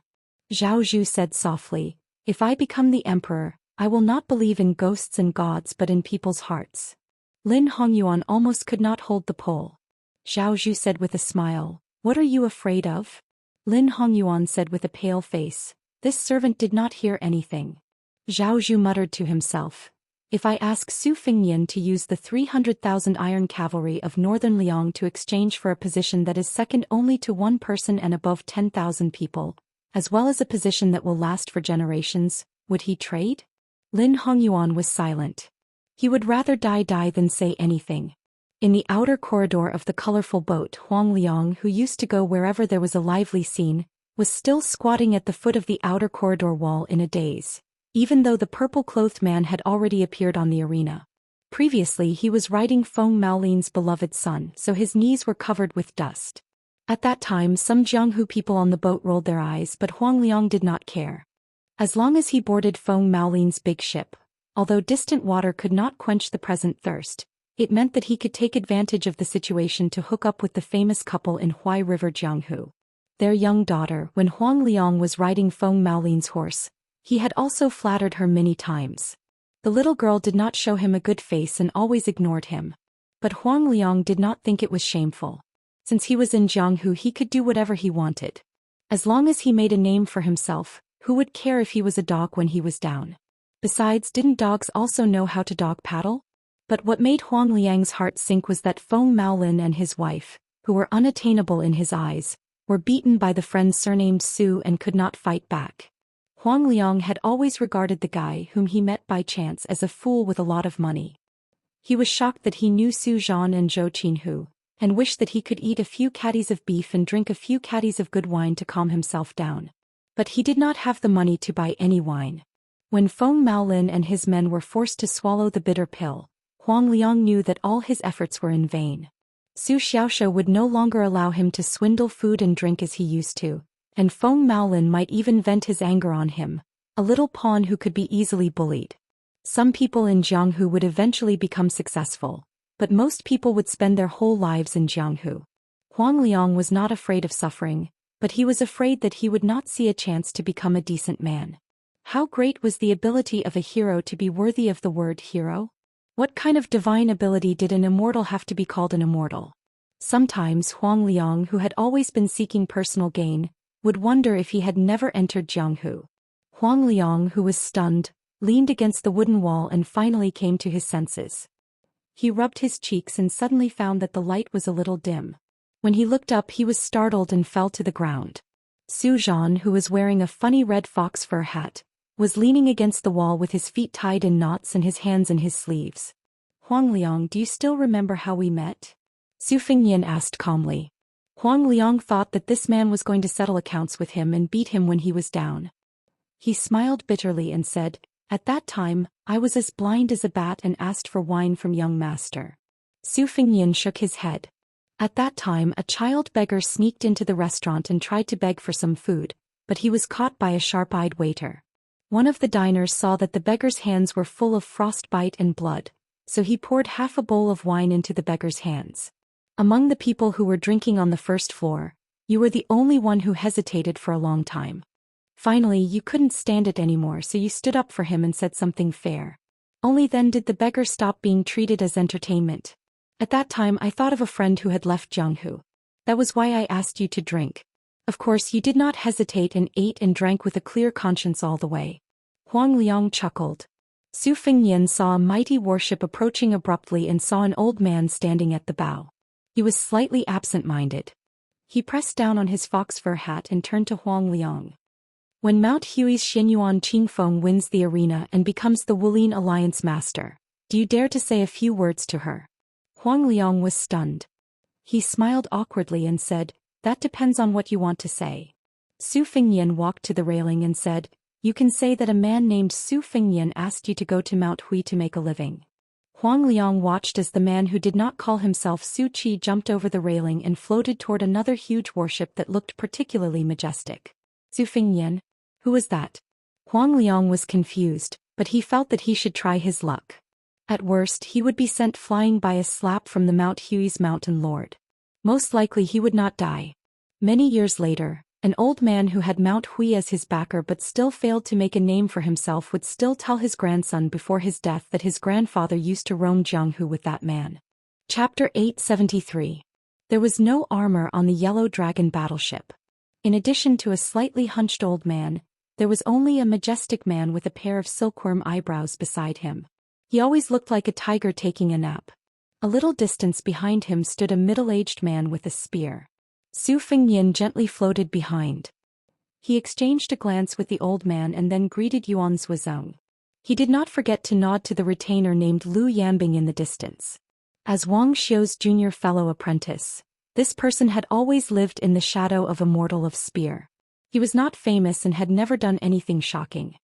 Zhao Zhu said softly, "If I become the emperor, I will not believe in ghosts and gods but in people's hearts." Lin Hongyuan almost could not hold the pole. Zhao Zhu said with a smile, "What are you afraid of?" Lin Hongyuan said with a pale face, "This servant did not hear anything." Zhao Zhu muttered to himself, "If I ask Su Fengyan to use the 300,000 iron cavalry of northern Liang to exchange for a position that is second only to one person and above 10,000 people, as well as a position that will last for generations, would he trade?" Lin Hongyuan was silent. He would rather die than say anything. In the outer corridor of the colorful boat, Huang Liang, who used to go wherever there was a lively scene, was still squatting at the foot of the outer corridor wall in a daze, even though the purple-clothed man had already appeared on the arena. Previously he was riding Feng Maolin's beloved son, so his knees were covered with dust. At that time some Jianghu people on the boat rolled their eyes, but Huang Liang did not care. As long as he boarded Feng Maolin's big ship, although distant water could not quench the present thirst, it meant that he could take advantage of the situation to hook up with the famous couple in Huai River Jianghu. Their young daughter, when Huang Liang was riding Feng Maolin's horse, he had also flattered her many times. The little girl did not show him a good face and always ignored him. But Huang Liang did not think it was shameful. Since he was in Jianghu, he could do whatever he wanted. As long as he made a name for himself, who would care if he was a dog when he was down? Besides, didn't dogs also know how to dog paddle? But what made Huang Liang's heart sink was that Feng Maolin and his wife, who were unattainable in his eyes, were beaten by the friend surnamed Su and could not fight back. Huang Liang had always regarded the guy whom he met by chance as a fool with a lot of money. He was shocked that he knew Su Zhan and Zhou Qinhu, and wished that he could eat a few caddies of beef and drink a few caddies of good wine to calm himself down. But he did not have the money to buy any wine. When Feng Maolin and his men were forced to swallow the bitter pill, Huang Liang knew that all his efforts were in vain. Su Xiaoxia would no longer allow him to swindle food and drink as he used to, and Feng Maolin might even vent his anger on him, a little pawn who could be easily bullied. Some people in Jianghu would eventually become successful, but most people would spend their whole lives in Jianghu. Huang Liang was not afraid of suffering, but he was afraid that he would not see a chance to become a decent man. How great was the ability of a hero to be worthy of the word hero? What kind of divine ability did an immortal have to be called an immortal? Sometimes Huang Liang, who had always been seeking personal gain, would wonder if he had never entered Jianghu. Huang Liang, who was stunned, leaned against the wooden wall and finally came to his senses. He rubbed his cheeks and suddenly found that the light was a little dim. When he looked up, he was startled and fell to the ground. Zhou Xian, who was wearing a funny red fox fur hat, was leaning against the wall with his feet tied in knots and his hands in his sleeves. Huang Liang, do you still remember how we met? Su Fengnian asked calmly. Huang Liang thought that this man was going to settle accounts with him and beat him when he was down. He smiled bitterly and said, "At that time, I was as blind as a bat and asked for wine from young master." Su Fengnian shook his head. At that time, a child beggar sneaked into the restaurant and tried to beg for some food, but he was caught by a sharp-eyed waiter. One of the diners saw that the beggar's hands were full of frostbite and blood, so he poured half a bowl of wine into the beggar's hands. Among the people who were drinking on the first floor, you were the only one who hesitated for a long time. Finally, you couldn't stand it anymore, so you stood up for him and said something fair. Only then did the beggar stop being treated as entertainment. At that time, I thought of a friend who had left Jianghu. That was why I asked you to drink. Of course, you did not hesitate and ate and drank with a clear conscience all the way. Huang Liang chuckled. Su Fengnian saw a mighty warship approaching abruptly and saw an old man standing at the bow. He was slightly absent-minded. He pressed down on his fox fur hat and turned to Huang Liang. When Mount Hui's Xianyuan Qingfeng wins the arena and becomes the Wulin Alliance Master, do you dare to say a few words to her? Huang Liang was stunned. He smiled awkwardly and said, "That depends on what you want to say." Su Fengnian walked to the railing and said, "You can say that a man named Su Fengnian asked you to go to Mount Hui to make a living." Huang Liang watched as the man who did not call himself Su Qi jumped over the railing and floated toward another huge warship that looked particularly majestic. Su Fengnian? Who was that? Huang Liang was confused, but he felt that he should try his luck. At worst, he would be sent flying by a slap from the Mount Hui's mountain lord. Most likely he would not die. Many years later, an old man who had Mount Hui as his backer but still failed to make a name for himself would still tell his grandson before his death that his grandfather used to roam Jianghu with that man. Chapter 873. There was no armor on the Yellow Dragon battleship. In addition to a slightly hunched old man, there was only a majestic man with a pair of silkworm eyebrows beside him. He always looked like a tiger taking a nap. A little distance behind him stood a middle-aged man with a spear. Su Fengnian gently floated behind. He exchanged a glance with the old man and then greeted Yuan Zhuozong. He did not forget to nod to the retainer named Lu Yanbing in the distance. As Wang Xiu's junior fellow apprentice, this person had always lived in the shadow of Immortal of Spear. He was not famous and had never done anything shocking.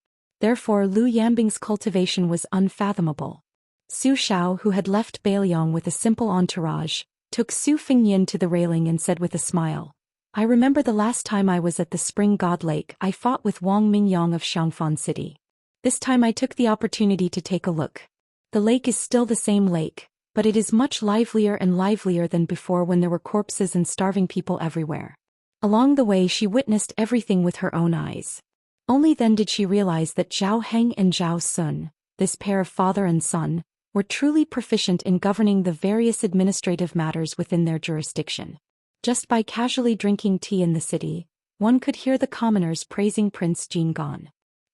Therefore, Lu Yanbing's cultivation was unfathomable. Su Xiao, who had left Bailiang with a simple entourage, took Su Fengnian to the railing and said with a smile, "I remember the last time I was at the Spring God Lake, I fought with Wang Mingyang of Xiangfan City. This time I took the opportunity to take a look. The lake is still the same lake, but it is much livelier and livelier than before when there were corpses and starving people everywhere." Along the way she witnessed everything with her own eyes. Only then did she realize that Zhao Heng and Zhao Sun, this pair of father and son, were truly proficient in governing the various administrative matters within their jurisdiction. Just by casually drinking tea in the city, one could hear the commoners praising Prince Jingan.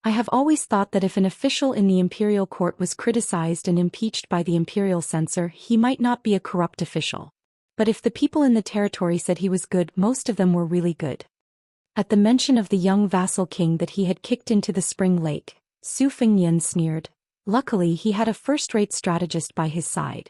I have always thought that if an official in the imperial court was criticized and impeached by the imperial censor, he might not be a corrupt official. But if the people in the territory said he was good, most of them were really good. At the mention of the young vassal king that he had kicked into the spring lake, Su Fengnian sneered. Luckily he had a first-rate strategist by his side.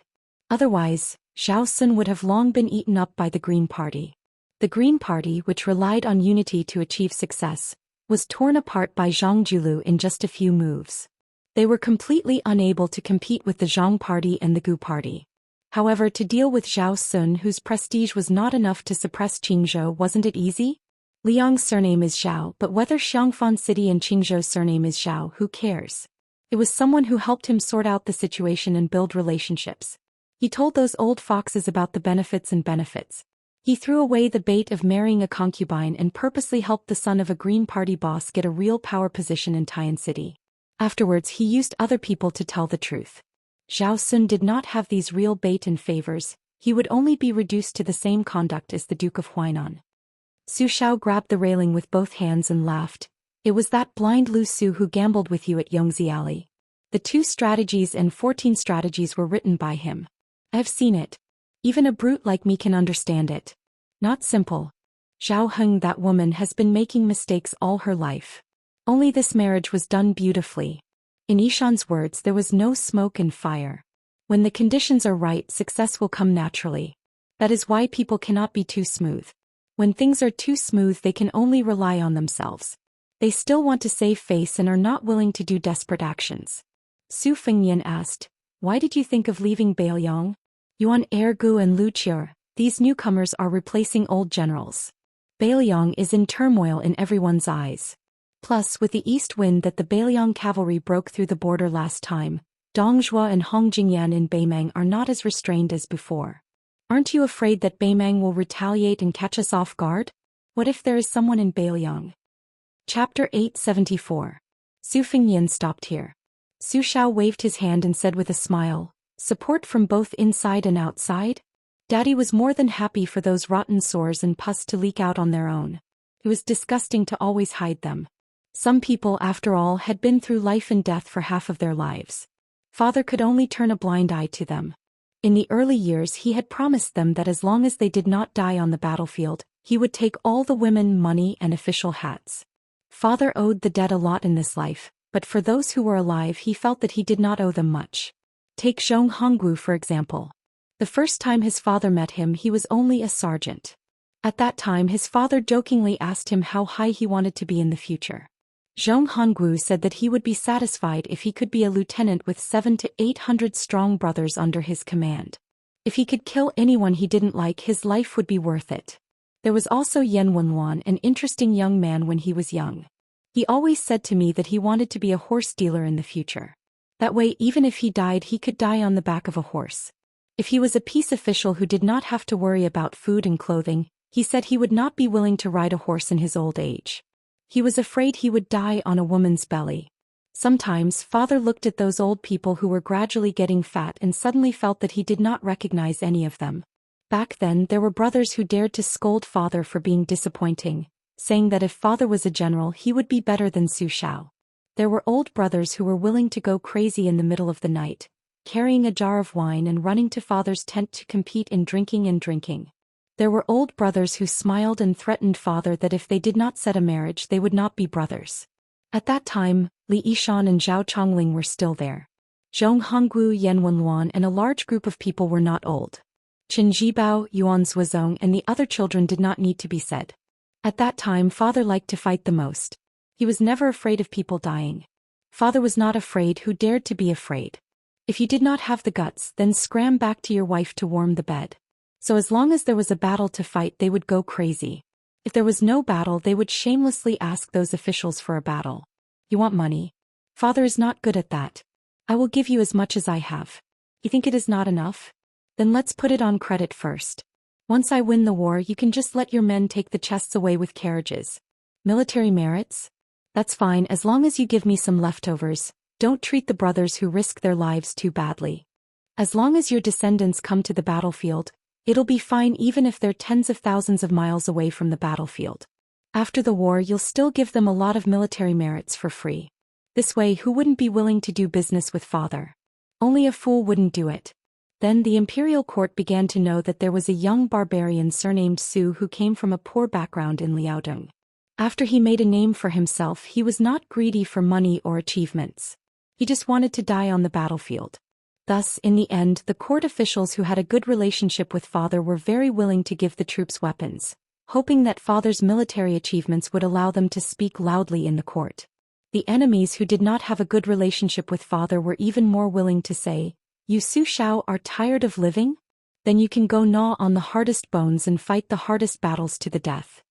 Otherwise, Zhao Sun would have long been eaten up by the Green Party. The Green Party, which relied on unity to achieve success, was torn apart by Zhang Julu in just a few moves. They were completely unable to compete with the Zhang Party and the Gu Party. However, to deal with Zhao Sun, whose prestige was not enough to suppress Qingzhou, wasn't it easy? Liang's surname is Zhao, but whether Xiangfan City and Qingzhou's surname is Zhao, who cares? It was someone who helped him sort out the situation and build relationships. He told those old foxes about the benefits. He threw away the bait of marrying a concubine and purposely helped the son of a Green Party boss get a real power position in Tian City. Afterwards he used other people to tell the truth. Zhao Sun did not have these real bait and favors, he would only be reduced to the same conduct as the Duke of Huainan. Su Xiao grabbed the railing with both hands and laughed. It was that blind Lu Su who gambled with you at Yongzi Alley. The 2 strategies and 14 strategies were written by him. I have seen it. Even a brute like me can understand it. Not simple. Zhao Heng, that woman has been making mistakes all her life. Only this marriage was done beautifully. In Ishan's words, there was no smoke and fire. When the conditions are right, success will come naturally. That is why people cannot be too smooth. When things are too smooth, they can only rely on themselves. They still want to save face and are not willing to do desperate actions. Su Fengnian asked, "Why did you think of leaving Baoyang? Yuan Ergu and Lu Qiu, these newcomers are replacing old generals. Baoyang is in turmoil in everyone's eyes. Plus, with the east wind that the Baoyang cavalry broke through the border last time, Dongzhua and Hongjingyan in Beimang are not as restrained as before. Aren't you afraid that Beimang will retaliate and catch us off guard? What if there is someone in Baoyang?" Chapter 874. Su Fengnian stopped here. Su Xiao waved his hand and said with a smile, "Support from both inside and outside?" Daddy was more than happy for those rotten sores and pus to leak out on their own. It was disgusting to always hide them. Some people, after all, had been through life and death for half of their lives. Father could only turn a blind eye to them. In the early years, he had promised them that as long as they did not die on the battlefield, he would take all the women, money, and official hats. Father owed the dead a lot in this life, but for those who were alive, he felt that he did not owe them much. Take Zhong Honggu, for example. The first time his father met him, he was only a sergeant. At that time, his father jokingly asked him how high he wanted to be in the future. Zhong Honggu said that he would be satisfied if he could be a lieutenant with 700 to 800 strong brothers under his command. If he could kill anyone he didn't like, his life would be worth it. There was also Yan Wenluan, an interesting young man when he was young. He always said to me that he wanted to be a horse dealer in the future. That way, even if he died, he could die on the back of a horse. If he was a peace official who did not have to worry about food and clothing, he said he would not be willing to ride a horse in his old age. He was afraid he would die on a woman's belly. Sometimes, Father looked at those old people who were gradually getting fat and suddenly felt that he did not recognize any of them. Back then, there were brothers who dared to scold Father for being disappointing, saying that if Father was a general, he would be better than Su Xiao. There were old brothers who were willing to go crazy in the middle of the night, carrying a jar of wine and running to Father's tent to compete in drinking and drinking. There were old brothers who smiled and threatened Father that if they did not set a marriage, they would not be brothers. At that time, Li Yishan and Zhao Chongling were still there. Zhong Honggu, Yan Wenluan, and a large group of people were not old. Qin Zhibao, Yuan Zuozong, and the other children did not need to be said. At that time, Father liked to fight the most. He was never afraid of people dying. Father was not afraid. Who dared to be afraid? If you did not have the guts, then scram back to your wife to warm the bed. So as long as there was a battle to fight, they would go crazy. If there was no battle, they would shamelessly ask those officials for a battle. You want money? Father is not good at that. I will give you as much as I have. You think it is not enough? Then let's put it on credit first. Once I win the war, you can just let your men take the chests away with carriages. Military merits? That's fine as long as you give me some leftovers. Don't treat the brothers who risk their lives too badly. As long as your descendants come to the battlefield, it'll be fine even if they're tens of thousands of miles away from the battlefield. After the war, you'll still give them a lot of military merits for free. This way, who wouldn't be willing to do business with Father? Only a fool wouldn't do it. Then the imperial court began to know that there was a young barbarian surnamed Su who came from a poor background in Liaodong. After he made a name for himself, he was not greedy for money or achievements. He just wanted to die on the battlefield. Thus, in the end, the court officials who had a good relationship with Father were very willing to give the troops weapons, hoping that Father's military achievements would allow them to speak loudly in the court. The enemies who did not have a good relationship with Father were even more willing to say, "You Su Xiao are tired of living? Then you can go gnaw on the hardest bones and fight the hardest battles to the death."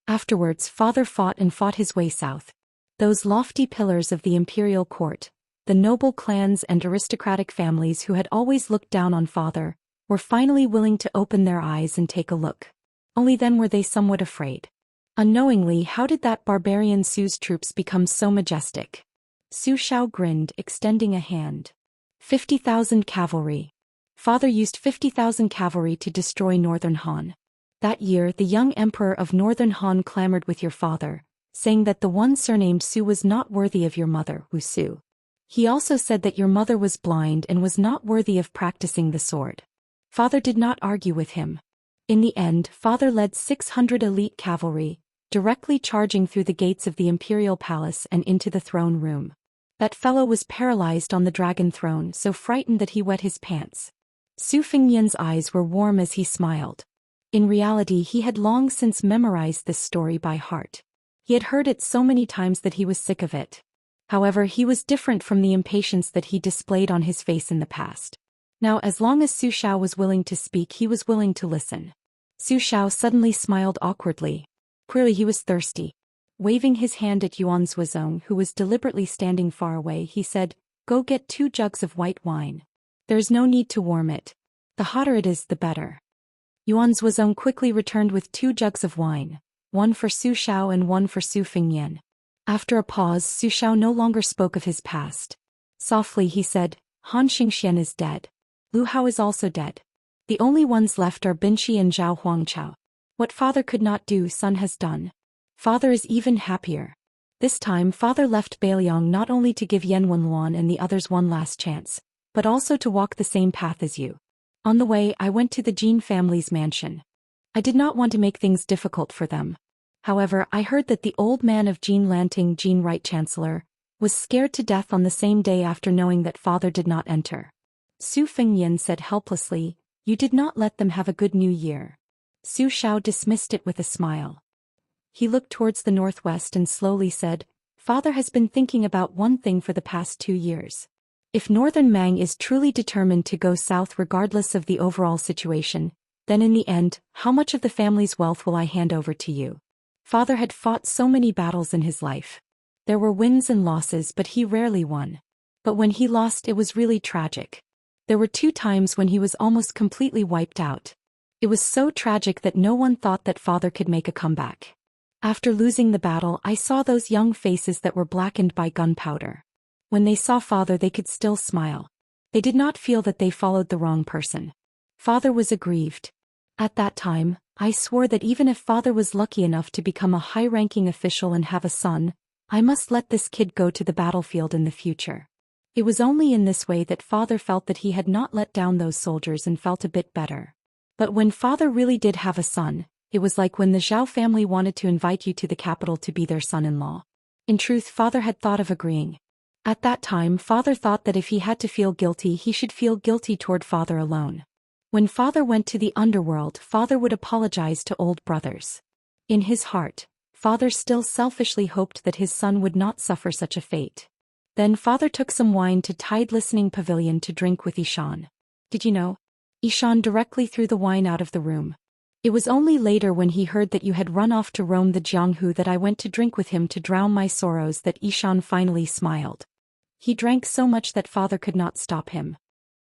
Afterwards, Father fought and fought his way south. Those lofty pillars of the imperial court, the noble clans and aristocratic families who had always looked down on Father, were finally willing to open their eyes and take a look. Only then were they somewhat afraid. Unknowingly, how did that barbarian Su's troops become so majestic? Su Xiao grinned, extending a hand. 50,000 cavalry. Father used 50,000 cavalry to destroy northern Han. That year, the young emperor of northern Han clamored with your father, saying that the one surnamed Su was not worthy of your mother, Wu Su. He also said that your mother was blind and was not worthy of practicing the sword. Father did not argue with him. In the end, father led 600 elite cavalry, directly charging through the gates of the imperial palace and into the throne room. That fellow was paralyzed on the dragon throne, so frightened that he wet his pants. Su Fengnian's eyes were warm as he smiled. In reality, he had long since memorized this story by heart. He had heard it so many times that he was sick of it. However, he was different from the impatience that he displayed on his face in the past. Now, as long as Su Xiao was willing to speak, he was willing to listen. Su Xiao suddenly smiled awkwardly. Clearly he was thirsty. Waving his hand at Yuan Zuozong, who was deliberately standing far away, he said, "Go get 2 jugs of white wine. There's no need to warm it. The hotter it is, the better." Yuan Zuozong quickly returned with 2 jugs of wine, one for Su Xiao and one for Su Fengnian. After a pause, Su Xiao no longer spoke of his past. Softly he said, "Han Xianxia is dead. Lu Hao is also dead. The only ones left are Binshi and Zhao Huangchao. What father could not do, son has done. Father is even happier. This time father left Beiliang not only to give Yan Wenluan and the others one last chance, but also to walk the same path as you. On the way, I went to the Jin family's mansion. I did not want to make things difficult for them. However, I heard that the old man of Jin Lanting, Jin Right Chancellor, was scared to death on the same day after knowing that father did not enter." Su Fengnian said helplessly, "You did not let them have a good new year." Su Xiao dismissed it with a smile. He looked towards the northwest and slowly said, "Father has been thinking about one thing for the past 2 years. If Northern Mang is truly determined to go south regardless of the overall situation, then in the end, how much of the family's wealth will I hand over to you?" Father had fought so many battles in his life. There were wins and losses, but he rarely won. But when he lost, it was really tragic. There were 2 times when he was almost completely wiped out. It was so tragic that no one thought that father could make a comeback. After losing the battle, I saw those young faces that were blackened by gunpowder. When they saw father, they could still smile. They did not feel that they followed the wrong person. Father was aggrieved. At that time, I swore that even if father was lucky enough to become a high-ranking official and have a son, I must let this kid go to the battlefield in the future. It was only in this way that father felt that he had not let down those soldiers and felt a bit better. But when father really did have a son, it was like when the Zhao family wanted to invite you to the capital to be their son-in-law. In truth, father had thought of agreeing. At that time, father thought that if he had to feel guilty, he should feel guilty toward father alone. When father went to the underworld, father would apologize to old brothers. In his heart, father still selfishly hoped that his son would not suffer such a fate. Then father took some wine to Tide Listening Pavilion to drink with Ishan. Did you know? Ishan directly threw the wine out of the room. It was only later when he heard that you had run off to roam the Jianghu that I went to drink with him to drown my sorrows that Ishan finally smiled. He drank so much that father could not stop him.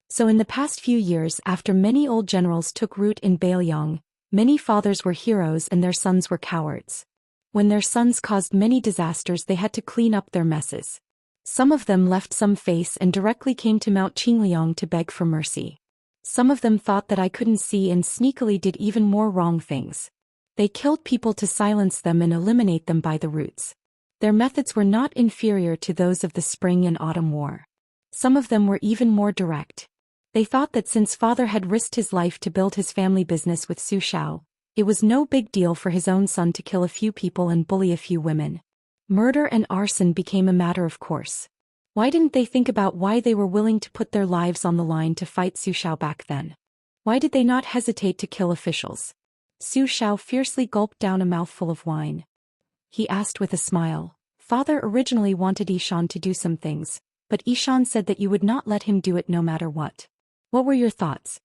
So in the past few years, after many old generals took root in Beiliang, many fathers were heroes and their sons were cowards. When their sons caused many disasters, they had to clean up their messes. Some of them left some face and directly came to Mount Qingliang to beg for mercy. Some of them thought that I couldn't see and sneakily did even more wrong things. They killed people to silence them and eliminate them by the roots. Their methods were not inferior to those of the Spring and Autumn War. Some of them were even more direct. They thought that since father had risked his life to build his family business with Su Xiao, it was no big deal for his own son to kill a few people and bully a few women. Murder and arson became a matter of course. Why didn't they think about why they were willing to put their lives on the line to fight Su Xiao back then? Why did they not hesitate to kill officials? Su Xiao fiercely gulped down a mouthful of wine. He asked with a smile, "Father originally wanted Ishan to do some things, but Ishan said that you would not let him do it no matter what. What were your thoughts?"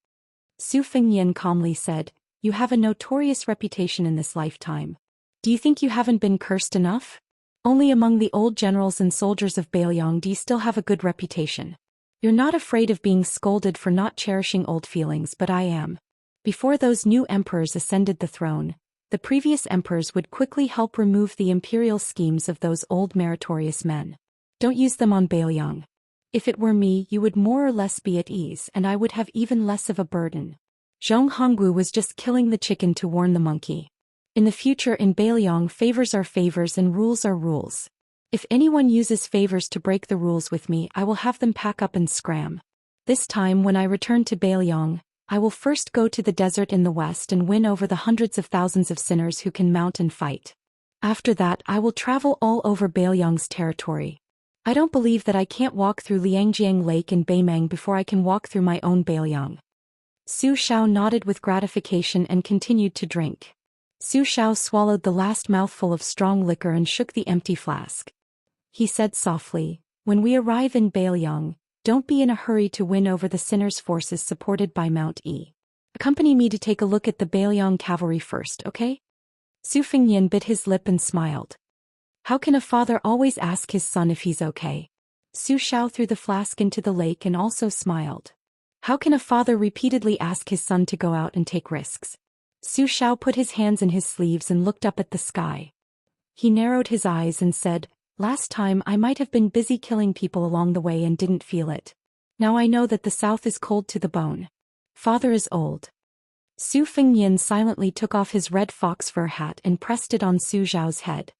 Su Fengnian calmly said, "You have a notorious reputation in this lifetime. Do you think you haven't been cursed enough? Only among the old generals and soldiers of Beiliang do you still have a good reputation. You're not afraid of being scolded for not cherishing old feelings, but I am." Before those new emperors ascended the throne, the previous emperors would quickly help remove the imperial schemes of those old meritorious men. Don't use them on Beiliang. If it were me, you would more or less be at ease and I would have even less of a burden. Zhong Honggu was just killing the chicken to warn the monkey. In the future in Beiliang, favors are favors and rules are rules. If anyone uses favors to break the rules with me, I will have them pack up and scram. This time when I return to Beiliang, I will first go to the desert in the west and win over the hundreds of thousands of sinners who can mount and fight. After that I will travel all over Bailiang's territory. I don't believe that I can't walk through Liangjiang Lake in Beimang before I can walk through my own Bailiang. Su Xiao nodded with gratification and continued to drink. Su Xiao swallowed the last mouthful of strong liquor and shook the empty flask. He said softly, "When we arrive in Bailiang, don't be in a hurry to win over the sinners' forces supported by Mount E. Accompany me to take a look at the Bailiang cavalry first, okay?" Su Fengnian bit his lip and smiled. How can a father always ask his son if he's okay? Su Xiao threw the flask into the lake and also smiled. How can a father repeatedly ask his son to go out and take risks? Su Xiao put his hands in his sleeves and looked up at the sky. He narrowed his eyes and said, "Last time I might have been busy killing people along the way and didn't feel it. Now I know that the south is cold to the bone. Father is old." Su Fengnian silently took off his red fox fur hat and pressed it on Su Xiao's head.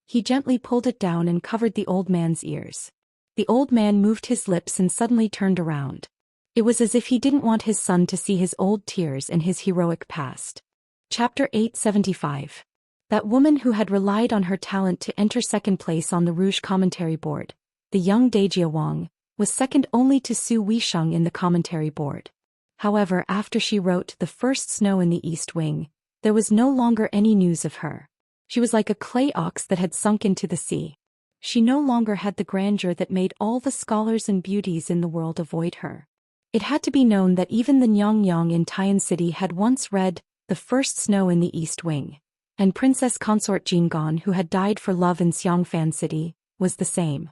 He gently pulled it down and covered the old man's ears. The old man moved his lips and suddenly turned around. It was as if he didn't want his son to see his old tears and his heroic past. Chapter 875. That woman who had relied on her talent to enter second place on the Rouge commentary board, the young Dejia Wang, was second only to Su Weisheng in the commentary board. However, after she wrote The First Snow in the East Wing, there was no longer any news of her. She was like a clay ox that had sunk into the sea. She no longer had the grandeur that made all the scholars and beauties in the world avoid her. It had to be known that even the Nyang in Tian City had once read The First Snow in the East Wing, and Princess Consort Jingon, who had died for love in Xiangfan City, was the same.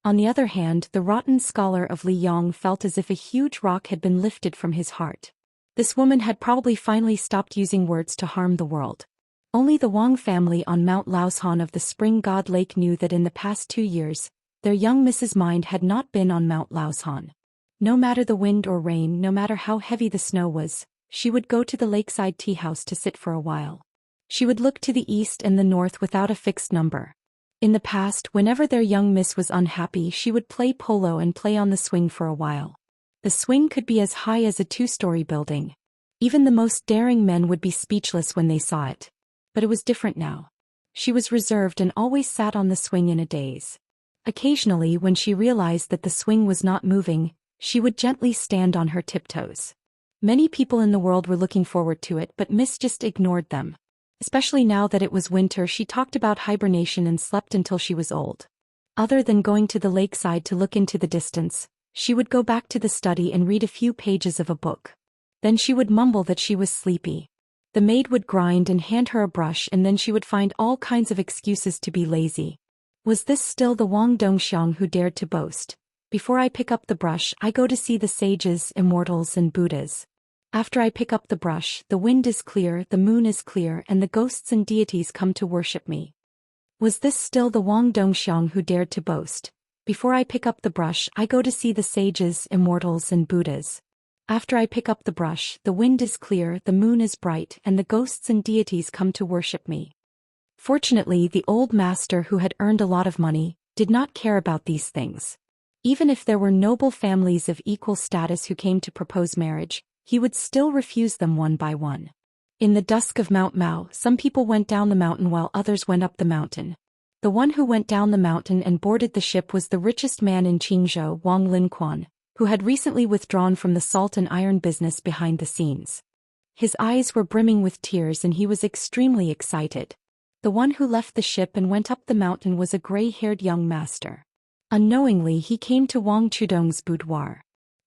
On the other hand, the rotten scholar of Liyang felt as if a huge rock had been lifted from his heart. This woman had probably finally stopped using words to harm the world. Only the Wang family on Mount Laoshan of the Spring God Lake knew that in the past 2 years, their young Mrs. Mind had not been on Mount Laoshan. No matter the wind or rain, no matter how heavy the snow was, she would go to the lakeside tea house to sit for a while. She would look to the east and the north without a fixed number. In the past, whenever their young miss was unhappy, she would play polo and play on the swing for a while. The swing could be as high as a 2-story building. Even the most daring men would be speechless when they saw it. But it was different now. She was reserved and always sat on the swing in a daze. Occasionally, when she realized that the swing was not moving, she would gently stand on her tiptoes. Many people in the world were looking forward to it, but Miss just ignored them. Especially now that it was winter, she talked about hibernation and slept until she was old. Other than going to the lakeside to look into the distance, she would go back to the study and read a few pages of a book. Then she would mumble that she was sleepy. The maid would grind and hand her a brush, and then she would find all kinds of excuses to be lazy. Was this still the Wang Dongxiang who dared to boast? Before I pick up the brush, I go to see the sages, immortals and Buddhas. After I pick up the brush, the wind is clear, the moon is clear, and the ghosts and deities come to worship me. Was this still the Wang Dongxiang who dared to boast? Before I pick up the brush, I go to see the sages, immortals and Buddhas. After I pick up the brush, the wind is clear, the moon is bright, and the ghosts and deities come to worship me. Fortunately, the old master, who had earned a lot of money, did not care about these things. Even if there were noble families of equal status who came to propose marriage, he would still refuse them one by one. In the dusk of Mount Mao, some people went down the mountain while others went up the mountain. The one who went down the mountain and boarded the ship was the richest man in Qingzhou, Wang Linquan, who had recently withdrawn from the salt and iron business behind the scenes. His eyes were brimming with tears and he was extremely excited. The one who left the ship and went up the mountain was a gray-haired young master. Unknowingly, he came to Wang Chudong's boudoir.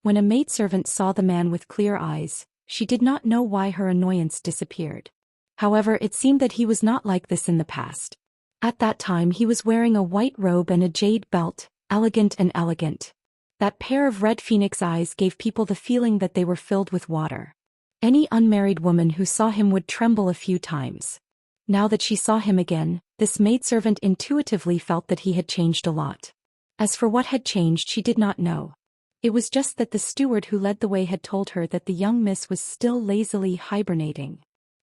When a maidservant saw the man with clear eyes, she did not know why her annoyance disappeared. However, it seemed that he was not like this in the past. At that time he was wearing a white robe and a jade belt, elegant and elegant. That pair of red phoenix eyes gave people the feeling that they were filled with water. Any unmarried woman who saw him would tremble a few times. Now that she saw him again, this maidservant intuitively felt that he had changed a lot. As for what had changed, she did not know. It was just that the steward who led the way had told her that the young miss was still lazily hibernating.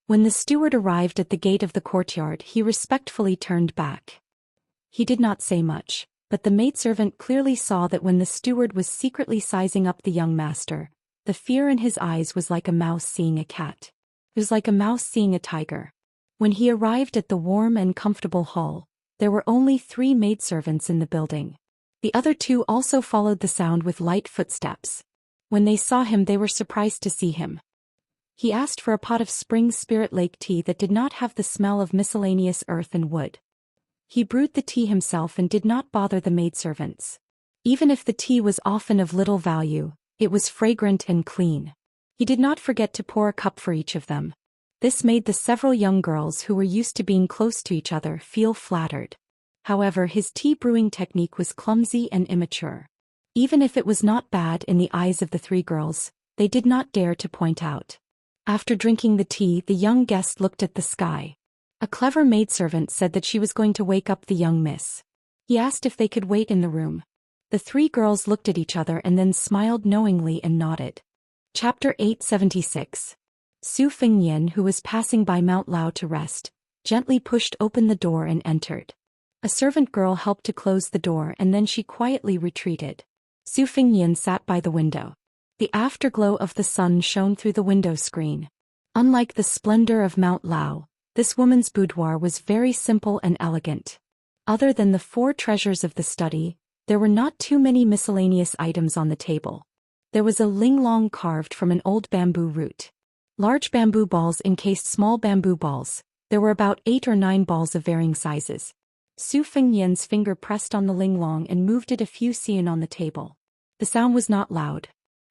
When the steward arrived at the gate of the courtyard, he respectfully turned back. He did not say much, but the maidservant clearly saw that when the steward was secretly sizing up the young master, The fear in his eyes was like a mouse seeing a cat. It was like a mouse seeing a tiger. When he arrived at the warm and comfortable hall, there were only 3 maidservants in the building. The other 2 also followed the sound with light footsteps. When they saw him, they were surprised to see him. He asked for a pot of spring spirit lake tea that did not have the smell of miscellaneous earth and wood. He brewed the tea himself and did not bother the maidservants. Even if the tea was often of little value, it was fragrant and clean. He did not forget to pour a cup for each of them. This made the several young girls who were used to being close to each other feel flattered. However, his tea brewing technique was clumsy and immature. Even if it was not bad in the eyes of the 3 girls, they did not dare to point out. After drinking the tea, the young guest looked at the sky. A clever maidservant said that she was going to wake up the young miss. He asked if they could wait in the room. The 3 girls looked at each other and then smiled knowingly and nodded. Chapter 876. Su Fengnian, who was passing by Mount Lao to rest, gently pushed open the door and entered. A servant girl helped to close the door and then she quietly retreated. Su Fengnian sat by the window. The afterglow of the sun shone through the window screen. Unlike the splendor of Mount Lao, this woman's boudoir was very simple and elegant. Other than the 4 treasures of the study, there were not too many miscellaneous items on the table. There was a linglong carved from an old bamboo root. Large bamboo balls encased small bamboo balls. There were about 8 or 9 balls of varying sizes. Su Fengnian's finger pressed on the linglong and moved it a few cien on the table. The sound was not loud.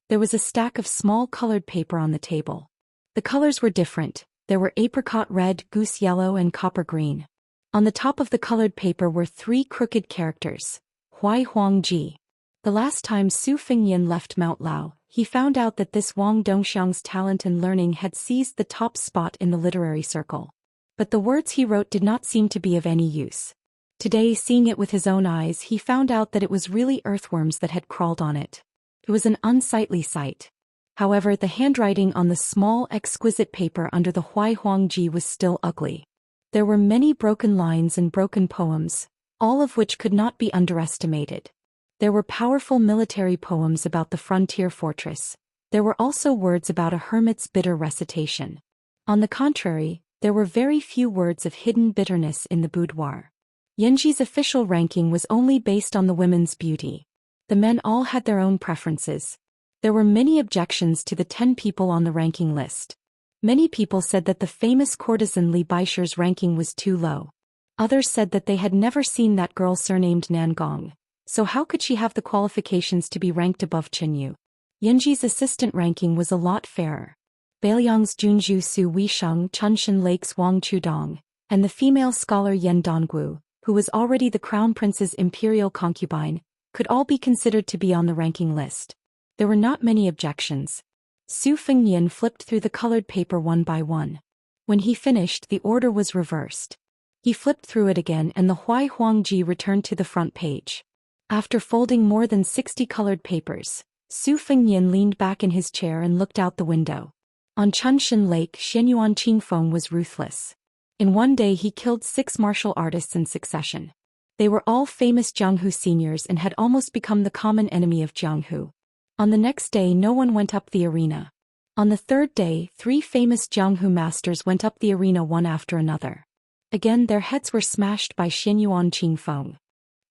There was a stack of small colored paper on the table. The colors were different. There were apricot red, goose yellow, and copper green. On the top of the colored paper were 3 crooked characters. Huai Huang Ji. The last time Su Fengnian left Mount Lao, he found out that this Wang Dongxiang's talent and learning had seized the top spot in the literary circle. But the words he wrote did not seem to be of any use. Today, seeing it with his own eyes, he found out that it was really earthworms that had crawled on it. It was an unsightly sight. However, the handwriting on the small, exquisite paper under the Huai Huang Ji was still ugly. There were many broken lines and broken poems, all of which could not be underestimated. There were powerful military poems about the frontier fortress. There were also words about a hermit's bitter recitation. On the contrary, there were very few words of hidden bitterness in the boudoir. Yanji's official ranking was only based on the women's beauty. The men all had their own preferences. There were many objections to the 10 people on the ranking list. Many people said that the famous courtesan Li Baisher's ranking was too low. Others said that they had never seen that girl surnamed Nangong, so how could she have the qualifications to be ranked above Chenyu? Yanji's assistant ranking was a lot fairer. Beiliang's Junju Su Weisheng, Chunshan Lake's Wang Chudong, and the female scholar Yen Donggu, who was already the crown prince's imperial concubine, could all be considered to be on the ranking list. There were not many objections. Su Fengnian flipped through the colored paper one by one. When he finished, the order was reversed. He flipped through it again and the Huai Huang Ji returned to the front page. After folding more than 60 colored papers, Su Fengnian leaned back in his chair and looked out the window. On Chunshan Lake, Xianyuan Qingfeng was ruthless. In one day he killed 6 martial artists in succession. They were all famous Jianghu seniors and had almost become the common enemy of Jianghu. On the next day no one went up the arena. On the 3rd day, 3 famous Jianghu masters went up the arena one after another. Again their heads were smashed by Xianyuan Qingfeng.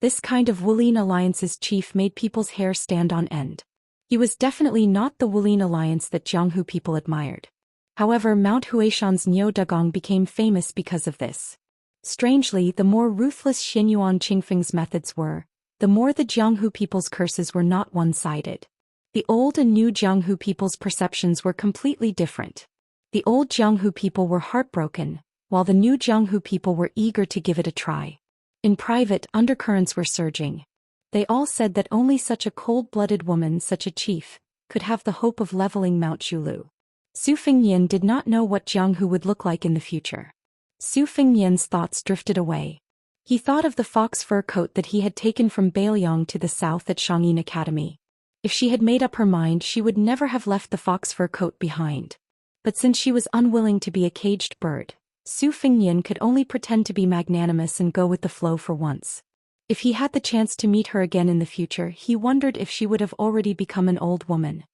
This kind of Wulin Alliance's chief made people's hair stand on end. He was definitely not the Wulin Alliance that Jianghu people admired. However, Mount Huishan's Niu Dagong became famous because of this. Strangely, the more ruthless Xianyuan Qingfeng's methods were, the more the Jianghu people's curses were not one-sided. The old and new Jianghu people's perceptions were completely different. The old Jianghu people were heartbroken, while the new Jianghu people were eager to give it a try. In private, undercurrents were surging. They all said that only such a cold-blooded woman, such a chief, could have the hope of leveling Mount Chulu. Su Fengnian did not know what Jianghu would look like in the future. Su Fengnian's thoughts drifted away. He thought of the fox fur coat that he had taken from Beiliang to the south at Shangyin Academy. If she had made up her mind, she would never have left the fox fur coat behind. But since she was unwilling to be a caged bird, Su Fengnian could only pretend to be magnanimous and go with the flow for once. If he had the chance to meet her again in the future, he wondered if she would have already become an old woman.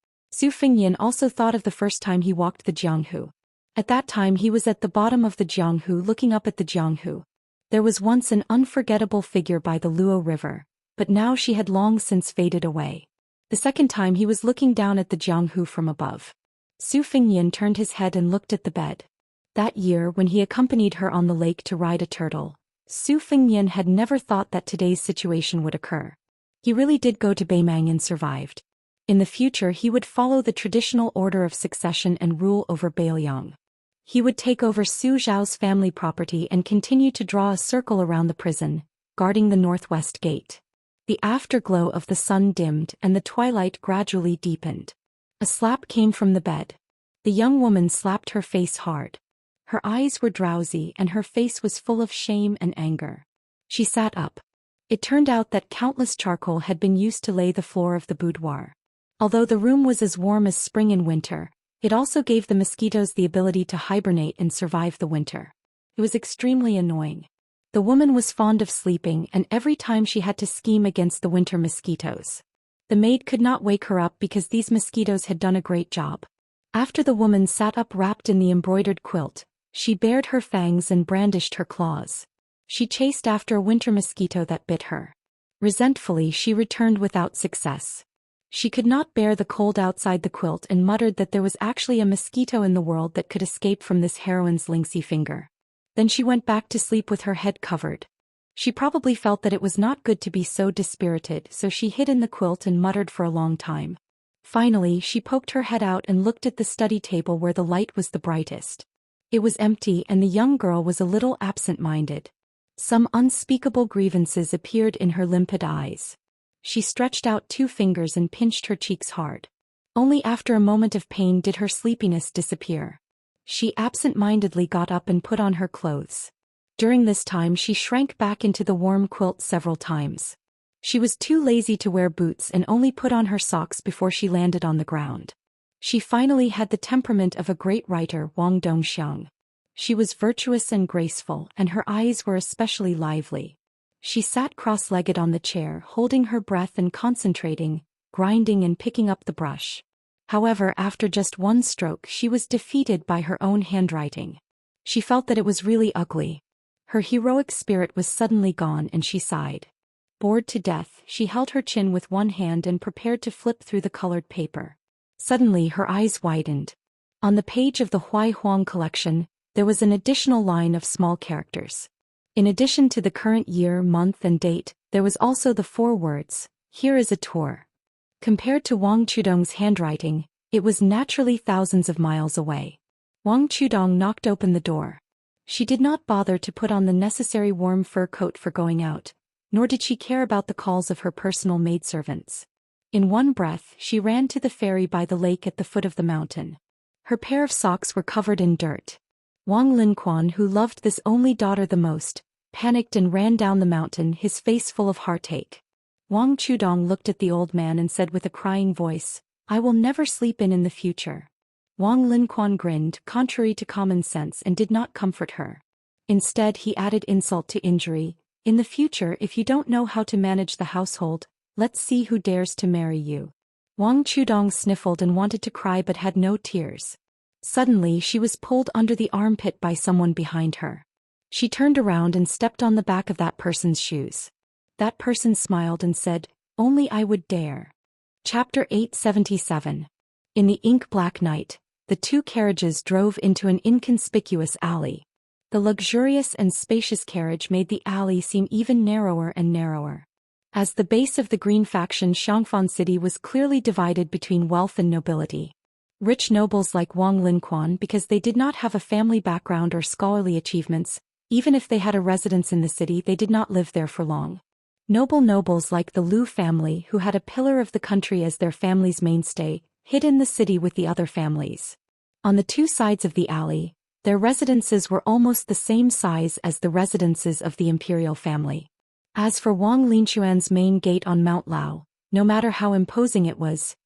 Su Fengyan also thought of the first time he walked the Jianghu. At that time he was at the bottom of the Jianghu looking up at the Jianghu. There was once an unforgettable figure by the Luo River, but now she had long since faded away. The second time he was looking down at the Jianghu from above. Su Fengyan turned his head and looked at the bed. That year when he accompanied her on the lake to ride a turtle, Su Fengyan had never thought that today's situation would occur. He really did go to Beimang and survived. In the future he would follow the traditional order of succession and rule over Beiliang. He would take over Su Zhao's family property and continue to draw a circle around the prison, guarding the northwest gate. The afterglow of the sun dimmed and the twilight gradually deepened. A slap came from the bed. The young woman slapped her face hard. Her eyes were drowsy and her face was full of shame and anger. She sat up. It turned out that countless charcoal had been used to lay the floor of the boudoir. Although the room was as warm as spring in winter, it also gave the mosquitoes the ability to hibernate and survive the winter. It was extremely annoying. The woman was fond of sleeping and every time she had to scheme against the winter mosquitoes. The maid could not wake her up because these mosquitoes had done a great job. After the woman sat up wrapped in the embroidered quilt, she bared her fangs and brandished her claws. She chased after a winter mosquito that bit her. Resentfully she returned without success. She could not bear the cold outside the quilt and muttered that there was actually a mosquito in the world that could escape from this heroine's lynxy finger. Then she went back to sleep with her head covered. She probably felt that it was not good to be so dispirited, so she hid in the quilt and muttered for a long time. Finally she poked her head out and looked at the study table where the light was the brightest. It was empty and the young girl was a little absent-minded. Some unspeakable grievances appeared in her limpid eyes. She stretched out 2 fingers and pinched her cheeks hard. Only after a moment of pain did her sleepiness disappear. She absent-mindedly got up and put on her clothes. During this time she shrank back into the warm quilt several times. She was too lazy to wear boots and only put on her socks before she landed on the ground. She finally had the temperament of a great writer, Wang Dongxiang. She was virtuous and graceful, and her eyes were especially lively. She sat cross-legged on the chair, holding her breath and concentrating, grinding and picking up the brush. However, after just one stroke she was defeated by her own handwriting. She felt that it was really ugly. Her heroic spirit was suddenly gone and she sighed. Bored to death, she held her chin with one hand and prepared to flip through the colored paper. Suddenly her eyes widened. On the page of the Huai Huang collection, there was an additional line of small characters. In addition to the current year, month and date, there was also the 4 words, "Here is a tour." Compared to Wang Chudong's handwriting, it was naturally thousands of miles away. Wang Chudong knocked open the door. She did not bother to put on the necessary warm fur coat for going out, nor did she care about the calls of her personal maidservants. In one breath, she ran to the ferry by the lake at the foot of the mountain. Her pair of socks were covered in dirt. Wang Linquan, who loved this only daughter the most, panicked and ran down the mountain, his face full of heartache. Wang Chudong looked at the old man and said with a crying voice, "I will never sleep in the future." Wang Linquan grinned, contrary to common sense, and did not comfort her. Instead he added insult to injury, "In the future, if you don't know how to manage the household, let's see who dares to marry you." Wang Chudong sniffled and wanted to cry but had no tears. Suddenly she was pulled under the armpit by someone behind her. She turned around and stepped on the back of that person's shoes. That person smiled and said, "Only I would dare." Chapter 877. In the ink-black night, the 2 carriages drove into an inconspicuous alley. The luxurious and spacious carriage made the alley seem even narrower and narrower. As the base of the Green faction, Xiangfan City was clearly divided between wealth and nobility. Rich nobles like Wang Linquan, because they did not have a family background or scholarly achievements, even if they had a residence in the city, they did not live there for long. Noble nobles like the Lu family, who had a pillar of the country as their family's mainstay, hid in the city with the other families. On the 2 sides of the alley, their residences were almost the same size as the residences of the imperial family. As for Wang Linquan's main gate on Mount Lao, no matter how imposing it was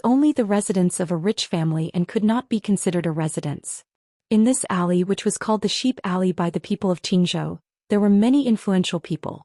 only the residence of a rich family and could not be considered a residence. In this alley, which was called the Sheep Alley by the people of Qingzhou, there were many influential people.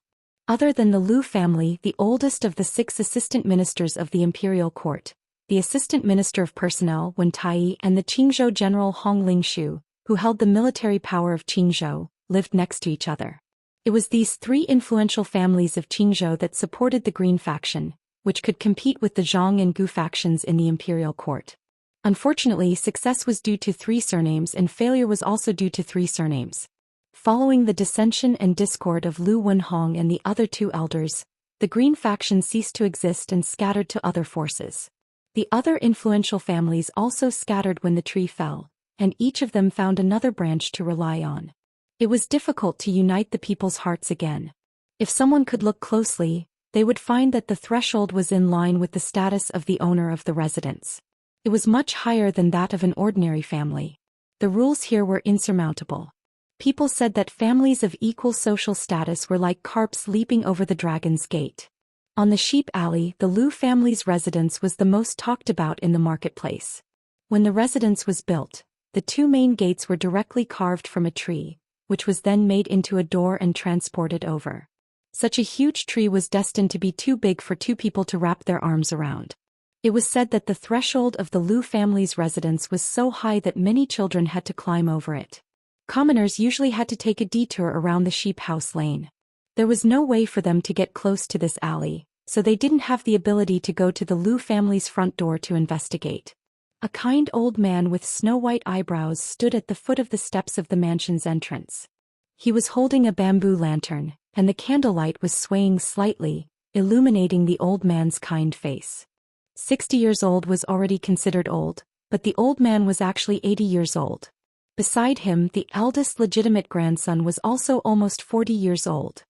Other than the Lu family, the oldest of the 6 assistant ministers of the imperial court, the assistant minister of personnel Wen Tai, and the Qingzhou general Hong Lingshu, who held the military power of Qingzhou, lived next to each other. It was these three influential families of Qingzhou that supported the Green faction, which could compete with the Zhang and Gu factions in the imperial court. Unfortunately, success was due to three surnames and failure was also due to three surnames. Following the dissension and discord of Lu Wenhong and the other two elders, the Green faction ceased to exist and scattered to other forces. The other influential families also scattered when the tree fell, and each of them found another branch to rely on. It was difficult to unite the people's hearts again. If someone could look closely, they would find that the threshold was in line with the status of the owner of the residence. It was much higher than that of an ordinary family. The rules here were insurmountable. People said that families of equal social status were like carps leaping over the dragon's gate. On the sheep alley, the Lu family's residence was the most talked about in the marketplace. When the residence was built, the two main gates were directly carved from a tree, which was then made into a door and transported over. Such a huge tree was destined to be too big for two people to wrap their arms around. It was said that the threshold of the Lu family's residence was so high that many children had to climb over it. Commoners usually had to take a detour around the sheep house lane. There was no way for them to get close to this alley, so they didn't have the ability to go to the Lu family's front door to investigate. A kind old man with snow-white eyebrows stood at the foot of the steps of the mansion's entrance. He was holding a bamboo lantern, and the candlelight was swaying slightly, illuminating the old man's kind face. 60 years old was already considered old, but the old man was actually 80 years old. Beside him, the eldest legitimate grandson was also almost 40 years old.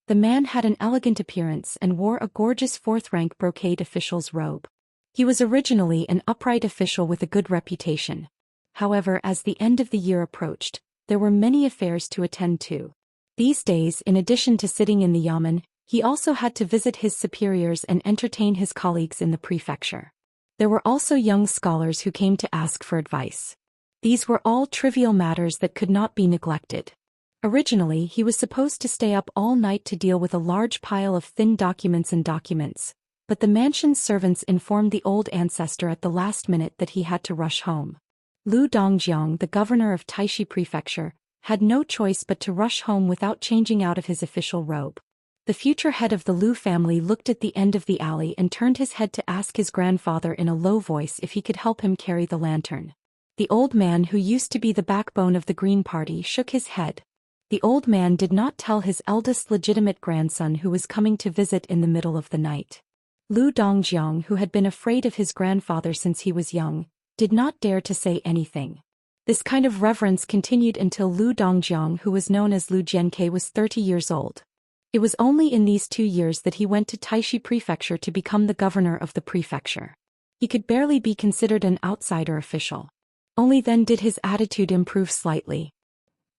The man had an elegant appearance and wore a gorgeous fourth-rank brocade official's robe. He was originally an upright official with a good reputation. However, as the end of the year approached, there were many affairs to attend to. These days, in addition to sitting in the yamen, he also had to visit his superiors and entertain his colleagues in the prefecture. There were also young scholars who came to ask for advice. These were all trivial matters that could not be neglected. Originally, he was supposed to stay up all night to deal with a large pile of thin documents, but the mansion's servants informed the old ancestor at the last minute that he had to rush home. Lu Dongjiang, the governor of Taishi Prefecture, had no choice but to rush home without changing out of his official robe. The future head of the Lu family looked at the end of the alley and turned his head to ask his grandfather in a low voice if he could help him carry the lantern. The old man, who used to be the backbone of the Green Party, shook his head. The old man did not tell his eldest legitimate grandson who was coming to visit in the middle of the night. Lu Dongjiang, who had been afraid of his grandfather since he was young, did not dare to say anything. This kind of reverence continued until Lu Dongjiang, who was known as Lu Jianke, was 30 years old. It was only in these 2 years that he went to Taishi Prefecture to become the governor of the prefecture. He could barely be considered an outsider official. Only then did his attitude improve slightly.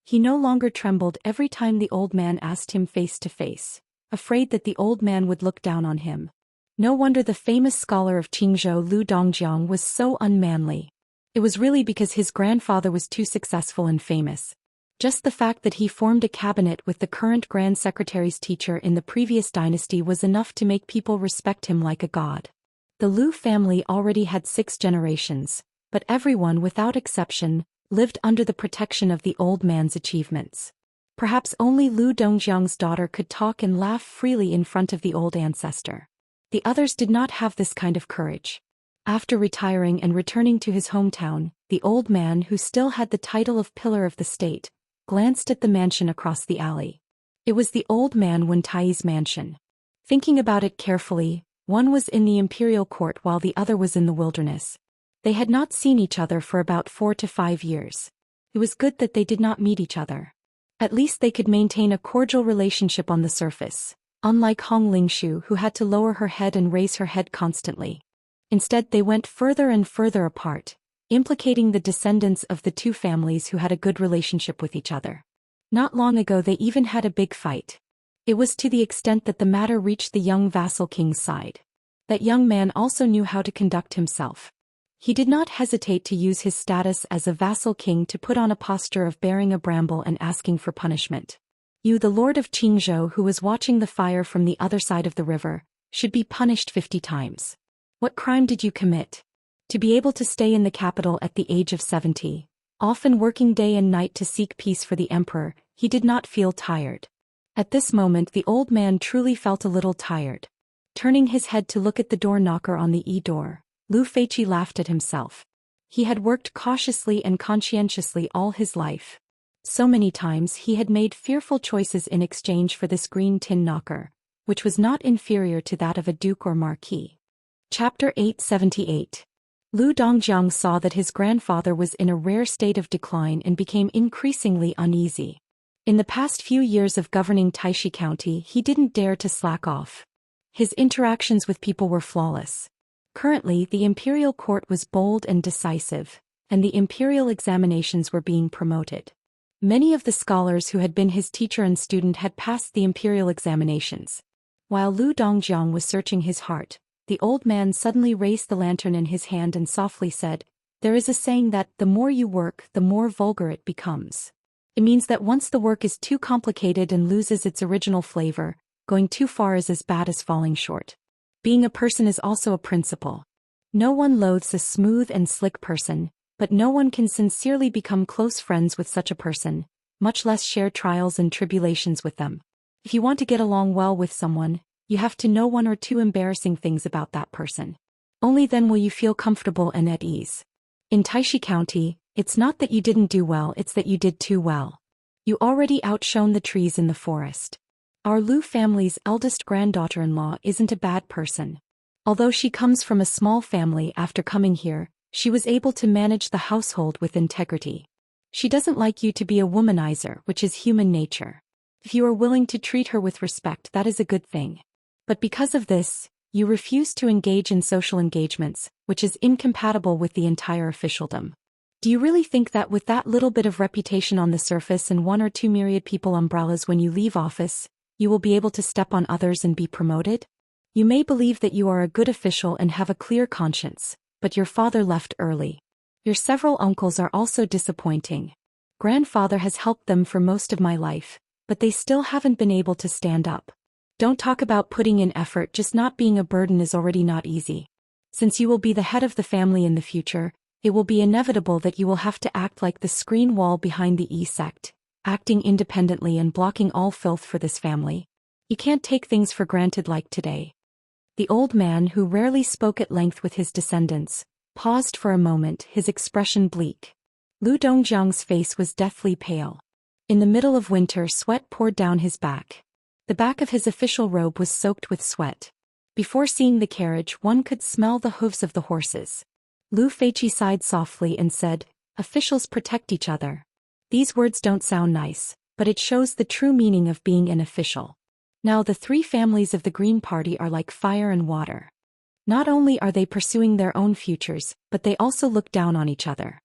He no longer trembled every time the old man asked him face to face, afraid that the old man would look down on him. No wonder the famous scholar of Qingzhou Lu Dongjiang was so unmanly. It was really because his grandfather was too successful and famous. Just the fact that he formed a cabinet with the current Grand Secretary's teacher in the previous dynasty was enough to make people respect him like a god. The Lu family already had 6 generations, but everyone without exception lived under the protection of the old man's achievements. Perhaps only Lu Dongjiang's daughter could talk and laugh freely in front of the old ancestor. The others did not have this kind of courage. After retiring and returning to his hometown, the old man, who still had the title of pillar of the state, glanced at the mansion across the alley. It was the old man Wen Tai's mansion. Thinking about it carefully, one was in the imperial court while the other was in the wilderness. They had not seen each other for about 4 to 5 years. It was good that they did not meet each other. At least they could maintain a cordial relationship on the surface, unlike Hong Lingshu, who had to lower her head and raise her head constantly. Instead, they went further and further apart, implicating the descendants of the two families who had a good relationship with each other. Not long ago they even had a big fight. It was to the extent that the matter reached the young vassal king's side. That young man also knew how to conduct himself. He did not hesitate to use his status as a vassal king to put on a posture of bearing a bramble and asking for punishment. You, the lord of Qingzhou, who was watching the fire from the other side of the river, should be punished 50 times. What crime did you commit? To be able to stay in the capital at the age of 70, often working day and night to seek peace for the emperor, he did not feel tired. At this moment the old man truly felt a little tired. Turning his head to look at the door knocker on the door, Lu Feiqi laughed at himself. He had worked cautiously and conscientiously all his life. So many times he had made fearful choices in exchange for this green tin knocker, which was not inferior to that of a duke or marquis. Chapter 878. Lu Dongjiang saw that his grandfather was in a rare state of decline and became increasingly uneasy. In the past few years of governing Taishi County, he didn't dare to slack off. His interactions with people were flawless. Currently, the imperial court was bold and decisive, and the imperial examinations were being promoted. Many of the scholars who had been his teacher and student had passed the imperial examinations. While Lu Dongjiang was searching his heart, the old man suddenly raised the lantern in his hand and softly said, "There is a saying that the more you work, the more vulgar it becomes. It means that once the work is too complicated and loses its original flavor, going too far is as bad as falling short. Being a person is also a principle. No one loathes a smooth and slick person, but no one can sincerely become close friends with such a person, much less share trials and tribulations with them. If you want to get along well with someone, you have to know one or two embarrassing things about that person. Only then will you feel comfortable and at ease. In Taishi County, it's not that you didn't do well, it's that you did too well. You already outshone the trees in the forest. Our Lu family's eldest granddaughter-in-law isn't a bad person. Although she comes from a small family, after coming here, she was able to manage the household with integrity. She doesn't like you to be a womanizer, which is human nature. If you are willing to treat her with respect, that is a good thing. But because of this, you refuse to engage in social engagements, which is incompatible with the entire officialdom. Do you really think that with that little bit of reputation on the surface and one or two myriad people umbrellas when you leave office, you will be able to step on others and be promoted? You may believe that you are a good official and have a clear conscience, but your father left early. Your several uncles are also disappointing. Grandfather has helped them for most of my life, but they still haven't been able to stand up. Don't talk about putting in effort, just not being a burden is already not easy. Since you will be the head of the family in the future, it will be inevitable that you will have to act like the screen wall behind the E-sect, acting independently and blocking all filth for this family. You can't take things for granted like today." The old man, who rarely spoke at length with his descendants, paused for a moment, his expression bleak. Lu Dongjiang's face was deathly pale. In the middle of winter, sweat poured down his back. The back of his official robe was soaked with sweat. Before seeing the carriage, one could smell the hooves of the horses. Lu Feiqi sighed softly and said, "Officials protect each other." These words don't sound nice, but it shows the true meaning of being an official. Now the three families of the Green Party are like fire and water. Not only are they pursuing their own futures, but they also look down on each other.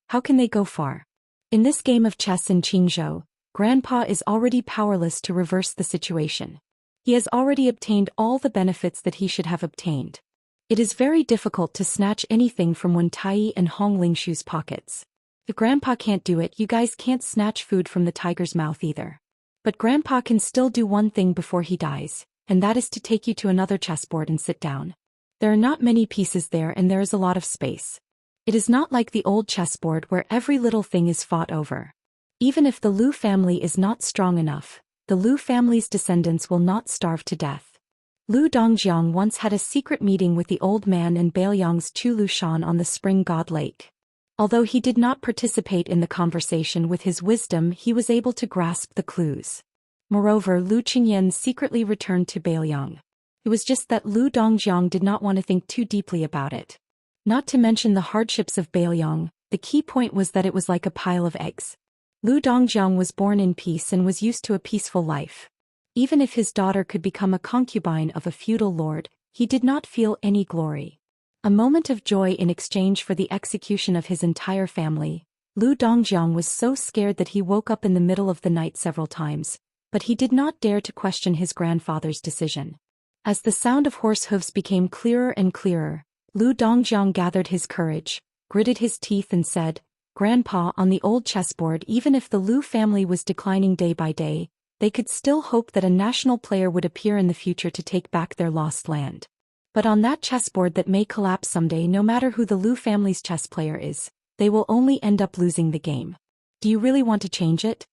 How can they go far? In this game of chess in Qingzhou, Grandpa is already powerless to reverse the situation. He has already obtained all the benefits that he should have obtained. It is very difficult to snatch anything from Wen Tai and Hong Lingshu's pockets. If Grandpa can't do it, you guys can't snatch food from the tiger's mouth either. But Grandpa can still do one thing before he dies, and that is to take you to another chessboard and sit down. There are not many pieces there and there is a lot of space. It is not like the old chessboard where every little thing is fought over. Even if the Lu family is not strong enough, the Lu family's descendants will not starve to death. Lu Dongjiang once had a secret meeting with the old man and Bailiang's Chu Lushan on the Spring God Lake. Although he did not participate in the conversation, with his wisdom he was able to grasp the clues. Moreover, Lu Qingyan secretly returned to Bailiang. It was just that Lu Dongjiang did not want to think too deeply about it. Not to mention the hardships of Bailiang, the key point was that it was like a pile of eggs. Lu Dongjiang was born in peace and was used to a peaceful life. Even if his daughter could become a concubine of a feudal lord, he did not feel any glory. A moment of joy in exchange for the execution of his entire family. Lu Dongjiang was so scared that he woke up in the middle of the night several times, but he did not dare to question his grandfather's decision. As the sound of horse hooves became clearer and clearer, Lu Dongjiang gathered his courage, gritted his teeth and said, "Grandpa, on the old chessboard, even if the Lu family was declining day by day, they could still hope that a national player would appear in the future to take back their lost land. But on that chessboard that may collapse someday, no matter who the Lu family's chess player is, they will only end up losing the game. Do you really want to change it?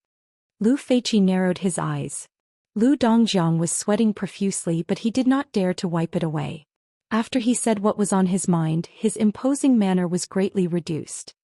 Lu Feiqi narrowed his eyes. Lu Dongjiang was sweating profusely, but he did not dare to wipe it away. After he said what was on his mind, his imposing manner was greatly reduced.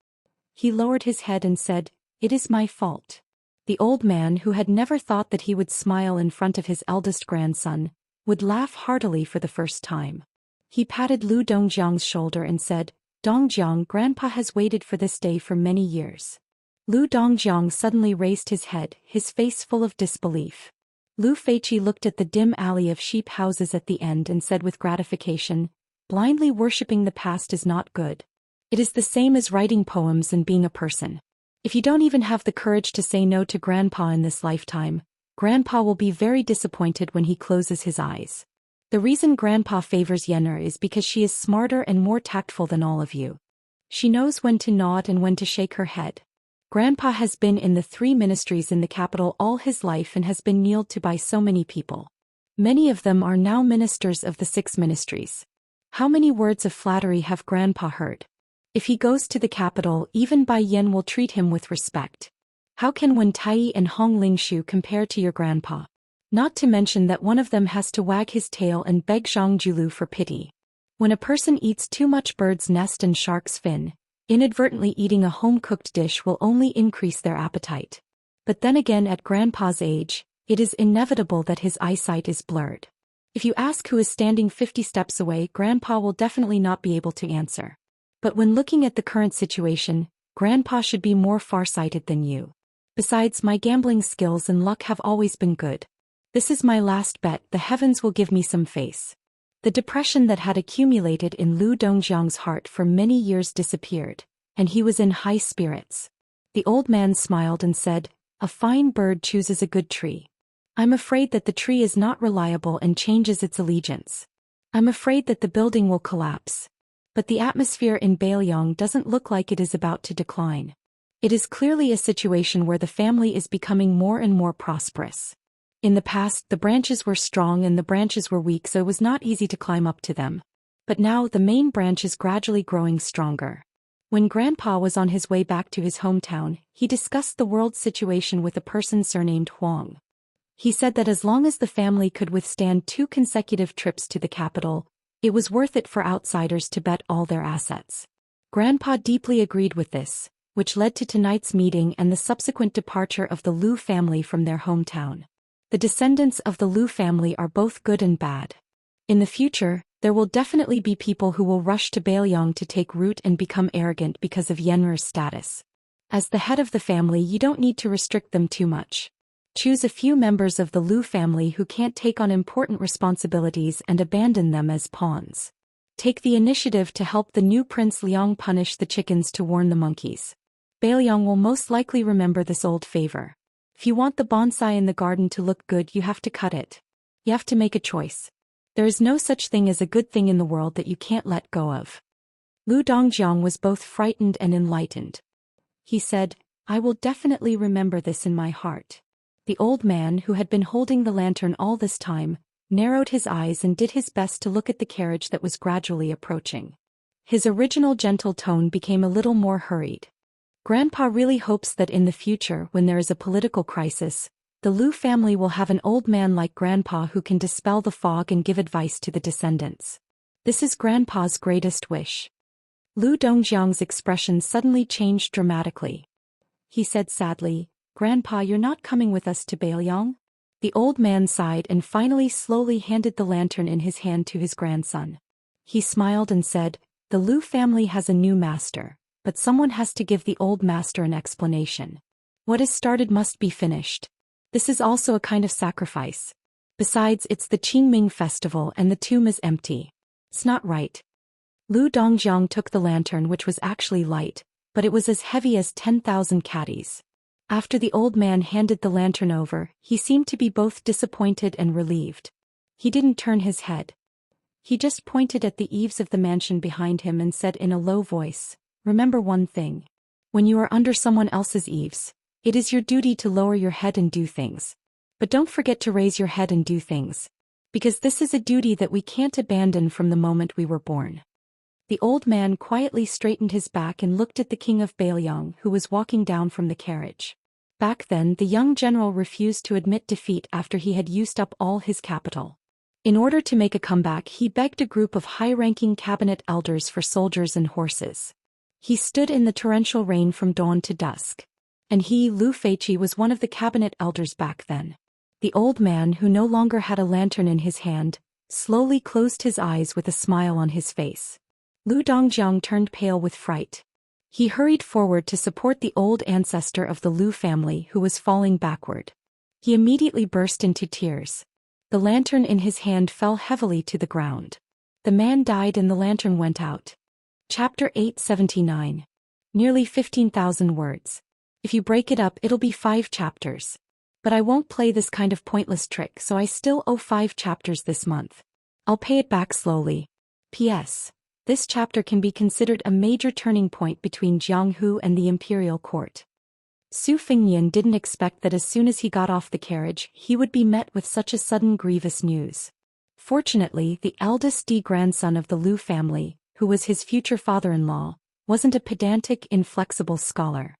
He lowered his head and said, "It is my fault." The old man, who had never thought that he would smile in front of his eldest grandson, would laugh heartily for the first time. He patted Lu Dongjiang's shoulder and said, "Dongjiang, Grandpa has waited for this day for many years." Lu Dongjiang suddenly raised his head, his face full of disbelief. Lu Feiqi looked at the dim alley of sheep houses at the end and said with gratification, "Blindly worshipping the past is not good. It is the same as writing poems and being a person. If you don't even have the courage to say no to Grandpa in this lifetime, Grandpa will be very disappointed when he closes his eyes. The reason Grandpa favors Yen'er is because she is smarter and more tactful than all of you. She knows when to nod and when to shake her head. Grandpa has been in the 3 ministries in the capital all his life and has been kneeled to by so many people. Many of them are now ministers of the 6 ministries. How many words of flattery have Grandpa heard? If he goes to the capital, even Bai Yan will treat him with respect. How can Wen Tai and Hong Lingshu compare to your grandpa? Not to mention that one of them has to wag his tail and beg Zhang Julu for pity. When a person eats too much bird's nest and shark's fin, inadvertently eating a home-cooked dish will only increase their appetite. But then again, at Grandpa's age, it is inevitable that his eyesight is blurred. If you ask who is standing 50 steps away, Grandpa will definitely not be able to answer. But when looking at the current situation, Grandpa should be more far-sighted than you. Besides, my gambling skills and luck have always been good. This is my last bet, the heavens will give me some face. The depression that had accumulated in Lu Dongjiang's heart for many years disappeared, and he was in high spirits. The old man smiled and said, "A fine bird chooses a good tree. I'm afraid that the tree is not reliable and changes its allegiance. I'm afraid that the building will collapse. But the atmosphere in Bailiang doesn't look like it is about to decline. It is clearly a situation where the family is becoming more and more prosperous. In the past, the branches were strong and the branches were weak, so it was not easy to climb up to them. But now the main branch is gradually growing stronger." When Grandpa was on his way back to his hometown, he discussed the world's situation with a person surnamed Huang. He said that as long as the family could withstand 2 consecutive trips to the capital, it was worth it for outsiders to bet all their assets. Grandpa deeply agreed with this, which led to tonight's meeting and the subsequent departure of the Lu family from their hometown. The descendants of the Lu family are both good and bad. In the future, there will definitely be people who will rush to Bailiang to take root and become arrogant because of Yen'er's status. As the head of the family, you don't need to restrict them too much. Choose a few members of the Lu family who can't take on important responsibilities and abandon them as pawns. Take the initiative to help the new Prince Liang punish the chickens to warn the monkeys. Bailiang will most likely remember this old favor. If you want the bonsai in the garden to look good, you have to cut it. You have to make a choice. There is no such thing as a good thing in the world that you can't let go of. Lu Dongjiang was both frightened and enlightened. He said, "I will definitely remember this in my heart." The old man, who had been holding the lantern all this time, narrowed his eyes and did his best to look at the carriage that was gradually approaching. His original gentle tone became a little more hurried. Grandpa really hopes that in the future, when there is a political crisis, the Lu family will have an old man like Grandpa who can dispel the fog and give advice to the descendants. This is Grandpa's greatest wish. Lu Dongjiang's expression suddenly changed dramatically. He said sadly, "Grandpa, you're not coming with us to Bailiang?" The old man sighed and finally slowly handed the lantern in his hand to his grandson. He smiled and said, "The Lu family has a new master, but someone has to give the old master an explanation. What is started must be finished. This is also a kind of sacrifice. Besides, it's the Qingming festival and the tomb is empty. It's not right." Lu Dongjiang took the lantern, which was actually light, but it was as heavy as 10,000 caddies. After the old man handed the lantern over, he seemed to be both disappointed and relieved. He didn't turn his head. He just pointed at the eaves of the mansion behind him and said in a low voice, "Remember one thing. When you are under someone else's eaves, it is your duty to lower your head and do things. But don't forget to raise your head and do things. Because this is a duty that we can't abandon from the moment we were born. The old man quietly straightened his back and looked at the king of Bailiang, who was walking down from the carriage. Back then, the young general refused to admit defeat after he had used up all his capital. In order to make a comeback, he begged a group of high-ranking cabinet elders for soldiers and horses. He stood in the torrential rain from dawn to dusk. And he, Lu Feiqi, was one of the cabinet elders back then. The old man, who no longer had a lantern in his hand, slowly closed his eyes with a smile on his face. Lu Dongjiang turned pale with fright. He hurried forward to support the old ancestor of the Lu family who was falling backward. He immediately burst into tears. The lantern in his hand fell heavily to the ground. The man died and the lantern went out. Chapter 879. Nearly 15,000 words. If you break it up, it'll be 5 chapters. But I won't play this kind of pointless trick, so I still owe 5 chapters this month. I'll pay it back slowly. P.S. This chapter can be considered a major turning point between Jianghu and the imperial court. Su Fengnian didn't expect that as soon as he got off the carriage, he would be met with such a sudden grievous news. Fortunately, the eldest grandson of the Lu family, who was his future father-in-law, wasn't a pedantic, inflexible scholar.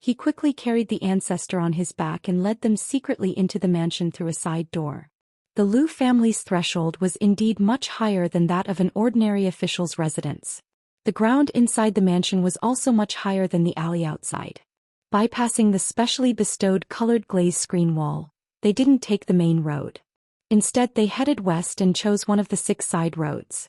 He quickly carried the ancestor on his back and led them secretly into the mansion through a side door. The Lu family's threshold was indeed much higher than that of an ordinary official's residence. The ground inside the mansion was also much higher than the alley outside. Bypassing the specially bestowed colored glazed screen wall, they didn't take the main road. Instead, they headed west and chose one of the 6 side roads.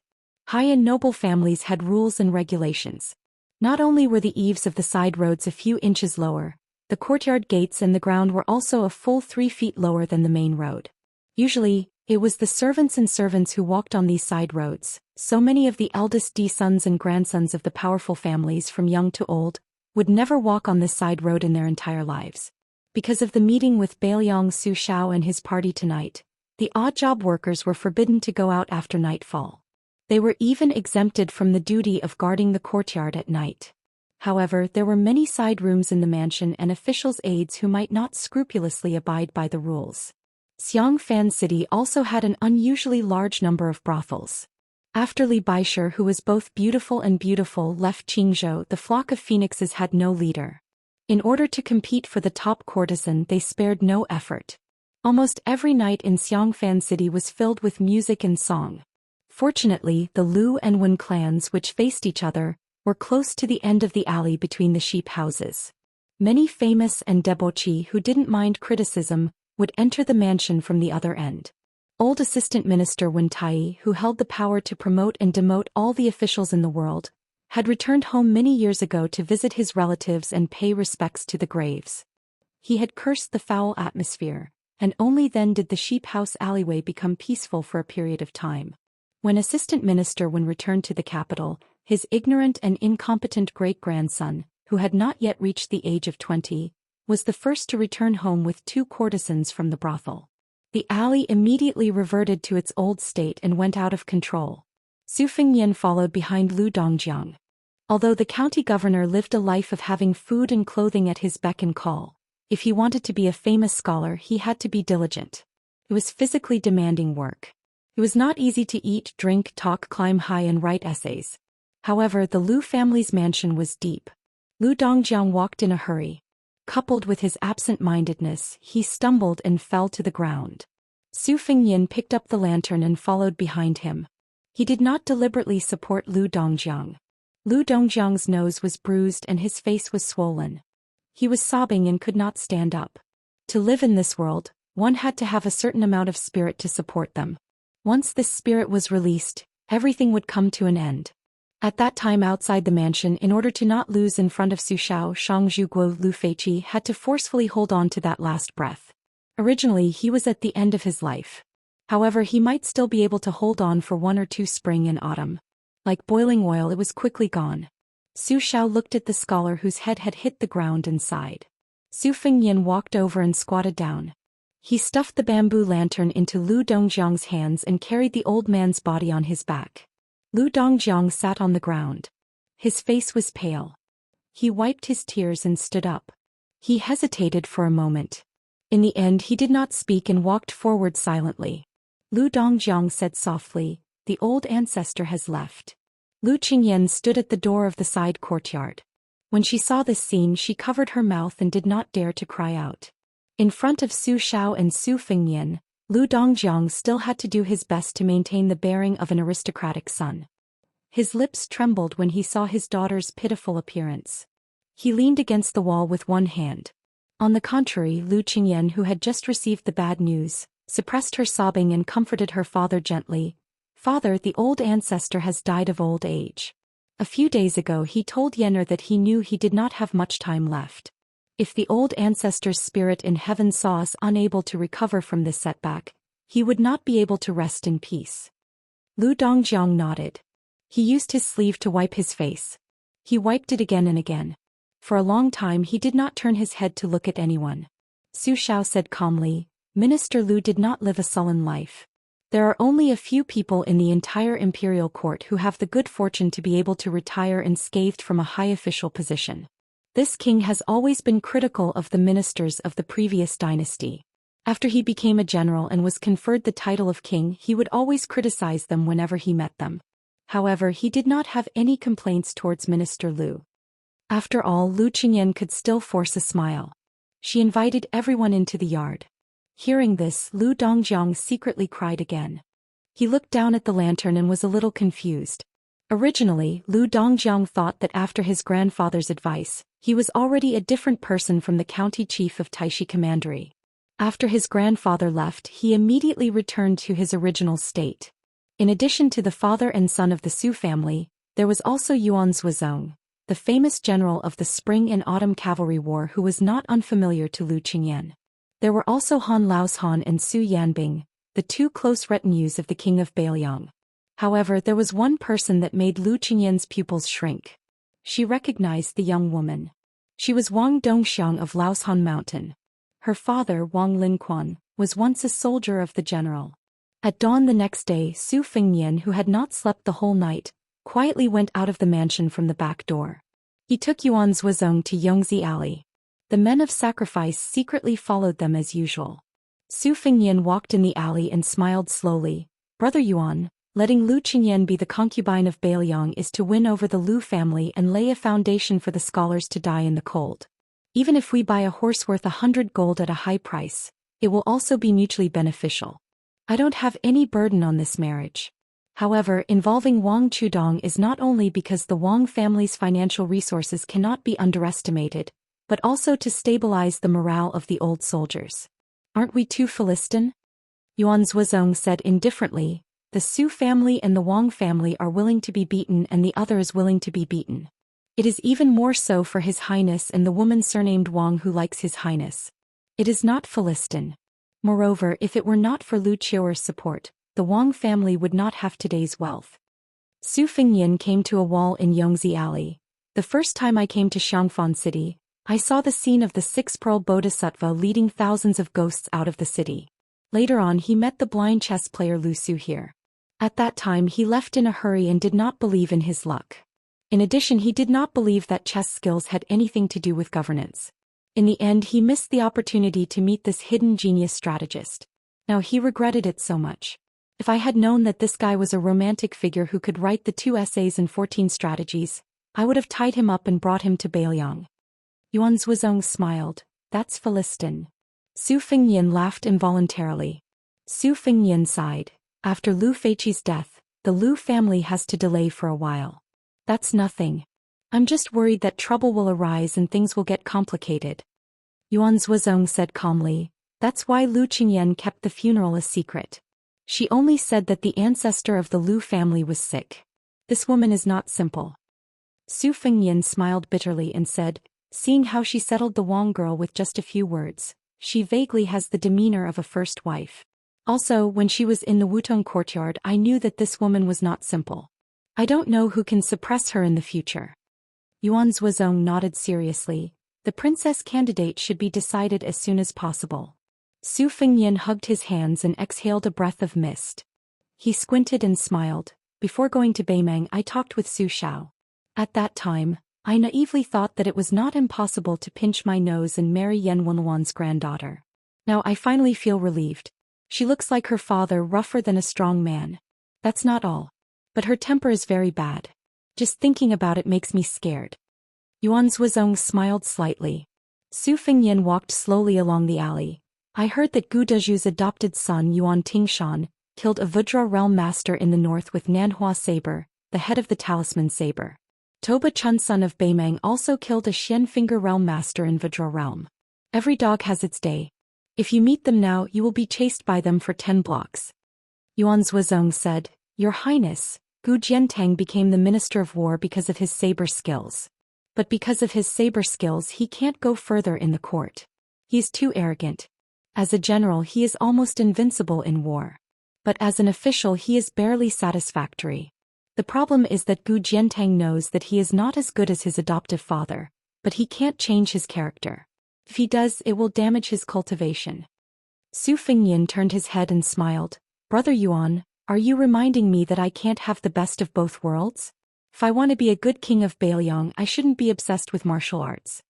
High and noble families had rules and regulations. Not only were the eaves of the side roads a few inches lower, the courtyard gates and the ground were also a full 3 feet lower than the main road. Usually, it was the servants who walked on these side roads. So many of the eldest sons and grandsons of the powerful families from young to old would never walk on this side road in their entire lives. Because of the meeting with Bailiang Su Xiao and his party tonight, the odd job workers were forbidden to go out after nightfall. They were even exempted from the duty of guarding the courtyard at night. However, there were many side rooms in the mansion and officials' aides who might not scrupulously abide by the rules. Xianxia City also had an unusually large number of brothels. After Li Baisher, who was both beautiful and beautiful, left Qingzhou, the flock of phoenixes had no leader. In order to compete for the top courtesan, they spared no effort. Almost every night in Xianxia City was filled with music and song. Fortunately, the Lu and Wen clans, which faced each other, were close to the end of the alley between the sheep houses. Many famous and debauchee who didn't mind criticism would enter the mansion from the other end. Old Assistant Minister Wen Tai, who held the power to promote and demote all the officials in the world, had returned home many years ago to visit his relatives and pay respects to the graves. He had cursed the foul atmosphere, and only then did the sheep house alleyway become peaceful for a period of time. When Assistant Minister Wen returned to the capital, his ignorant and incompetent great-grandson, who had not yet reached the age of 20, was the first to return home with 2 courtesans from the brothel. The alley immediately reverted to its old state and went out of control. Su Fengnian followed behind Lu Dongjiang. Although the county governor lived a life of having food and clothing at his beck and call, if he wanted to be a famous scholar, he had to be diligent. It was physically demanding work. It was not easy to eat, drink, talk, climb high and write essays. However, the Lu family's mansion was deep. Lu Dongjiang walked in a hurry. Coupled with his absent-mindedness, he stumbled and fell to the ground. Su Fengnian picked up the lantern and followed behind him. He did not deliberately support Lu Dongjiang. Lu Dongjiang's nose was bruised and his face was swollen. He was sobbing and could not stand up. To live in this world, one had to have a certain amount of spirit to support them. Once this spirit was released, everything would come to an end. At that time outside the mansion, in order to not lose in front of Su Xiao, Shangzhuguo Lu Feiqi had to forcefully hold on to that last breath. Originally, he was at the end of his life. However, he might still be able to hold on for 1 or 2 spring and autumn. Like boiling oil, it was quickly gone. Su Xiao looked at the scholar whose head had hit the ground and sighed. Su Fengnian walked over and squatted down. He stuffed the bamboo lantern into Lu Dongjiang's hands and carried the old man's body on his back. Lu Dongjiang sat on the ground. His face was pale. He wiped his tears and stood up. He hesitated for a moment. In the end, he did not speak and walked forward silently. Lu Dongjiang said softly, "The old ancestor has left." Lu Qingyan stood at the door of the side courtyard. When she saw this scene, she covered her mouth and did not dare to cry out. In front of Su Xiao and Su Fengnian, Lu Dongjiang still had to do his best to maintain the bearing of an aristocratic son. His lips trembled when he saw his daughter's pitiful appearance. He leaned against the wall with one hand. On the contrary, Lu Qingyan, who had just received the bad news, suppressed her sobbing and comforted her father gently. "Father, the old ancestor has died of old age. A few days ago he told Yenner that he knew he did not have much time left. If the old ancestor's spirit in heaven saw us unable to recover from this setback, he would not be able to rest in peace." Lu Dongjiang nodded. He used his sleeve to wipe his face. He wiped it again and again. For a long time he did not turn his head to look at anyone. Su Xiao said calmly, "Minister Lu did not live a sullen life. There are only a few people in the entire imperial court who have the good fortune to be able to retire unscathed from a high official position. This king has always been critical of the ministers of the previous dynasty. After he became a general and was conferred the title of king, he would always criticize them whenever he met them. However, he did not have any complaints towards Minister Lu." After all, Lu Qingyan could still force a smile. She invited everyone into the yard. Hearing this, Lu Dongjiang secretly cried again. He looked down at the lantern and was a little confused. Originally, Lu Dongjiang thought that after his grandfather's advice, he was already a different person from the county chief of Taishi Commandery. After his grandfather left, he immediately returned to his original state. In addition to the father and son of the Su family, there was also Yuan Zhuozong, the famous general of the Spring and Autumn Cavalry War, who was not unfamiliar to Lu Qingyan. There were also Han Laoshan and Su Yanbing, the two close retinues of the king of Bailiang. However, there was one person that made Lu Qingyan's pupils shrink. She recognized the young woman. She was Wang Dongxiang of Laoshan Mountain. Her father, Wang Linquan, was once a soldier of the general. At dawn the next day, Su Fengnian, who had not slept the whole night, quietly went out of the mansion from the back door. He took Yuan Zhuozong to Yongzi Alley. The men of sacrifice secretly followed them as usual. Su Fengnian walked in the alley and smiled slowly. "Brother Yuan, letting Lu Qingyan be the concubine of Bailiang is to win over the Lu family and lay a foundation for the scholars to die in the cold. Even if we buy a horse worth 100 gold at a high price, it will also be mutually beneficial. I don't have any burden on this marriage. However, involving Wang Chudong is not only because the Wang family's financial resources cannot be underestimated, but also to stabilize the morale of the old soldiers. Aren't we too Philistine?" Yuan Zhuozong said indifferently, "The Su family and the Wang family are willing to be beaten and the other is willing to be beaten. It is even more so for His Highness and the woman surnamed Wang who likes His Highness. It is not Philistine. Moreover, if it were not for Lu Qiuer's support, the Wang family would not have today's wealth." Su Fengnian came to a wall in Yongzi Alley. "The first time I came to Xiangfan City, I saw the scene of the six-pearl bodhisattva leading thousands of ghosts out of the city. Later on he met the blind chess player Lu Su here. At that time he left in a hurry and did not believe in his luck. In addition, he did not believe that chess skills had anything to do with governance. In the end, he missed the opportunity to meet this hidden genius strategist. Now he regretted it so much. If I had known that this guy was a romantic figure who could write the 2 essays and 14 strategies, I would have tied him up and brought him to Bailiang." Yuan Zhuozong smiled. "That's Philistine." Su Fengnian laughed involuntarily. Su Fengnian sighed. "After Lu Feiqi's death, the Lu family has to delay for a while. That's nothing. I'm just worried that trouble will arise and things will get complicated." Yuan Zhuozong said calmly, "That's why Lu Qingyan kept the funeral a secret. She only said that the ancestor of the Lu family was sick. This woman is not simple." Su Fengnian smiled bitterly and said, "Seeing how she settled the Wang girl with just a few words, she vaguely has the demeanor of a first wife. Also, when she was in the Wutong courtyard, I knew that this woman was not simple. I don't know who can suppress her in the future." Yuan Zhuozong nodded seriously. "The princess candidate should be decided as soon as possible." Su Fengnian hugged his hands and exhaled a breath of mist. He squinted and smiled. "Before going to Beimang, I talked with Su Xiao. At that time, I naively thought that it was not impossible to pinch my nose and marry Yan Wenluan's granddaughter. Now I finally feel relieved. She looks like her father, rougher than a strong man. That's not all. But her temper is very bad. Just thinking about it makes me scared. Yuan Zhuozong smiled slightly. Su Fengyan walked slowly along the alley. I heard that Gu Dezhu's adopted son Yuan Tingshan killed a Vajra realm master in the north with Nanhua saber, the head of the talisman saber. Toba Chun, son of Beimang, also killed a Xian finger realm master in Vajra realm. Every dog has its day. If you meet them now, you will be chased by them for 10 blocks. Yuan Zhuozong said, Your Highness, Gu Jiantang became the Minister of War because of his saber skills. But because of his saber skills he can't go further in the court. He is too arrogant. As a general he is almost invincible in war. But as an official he is barely satisfactory. The problem is that Gu Jiantang knows that he is not as good as his adoptive father, but he can't change his character. If he does, it will damage his cultivation. Su Fengyan turned his head and smiled. Brother Yuan, are you reminding me that I can't have the best of both worlds? If I want to be a good king of Bailiang, I shouldn't be obsessed with martial arts.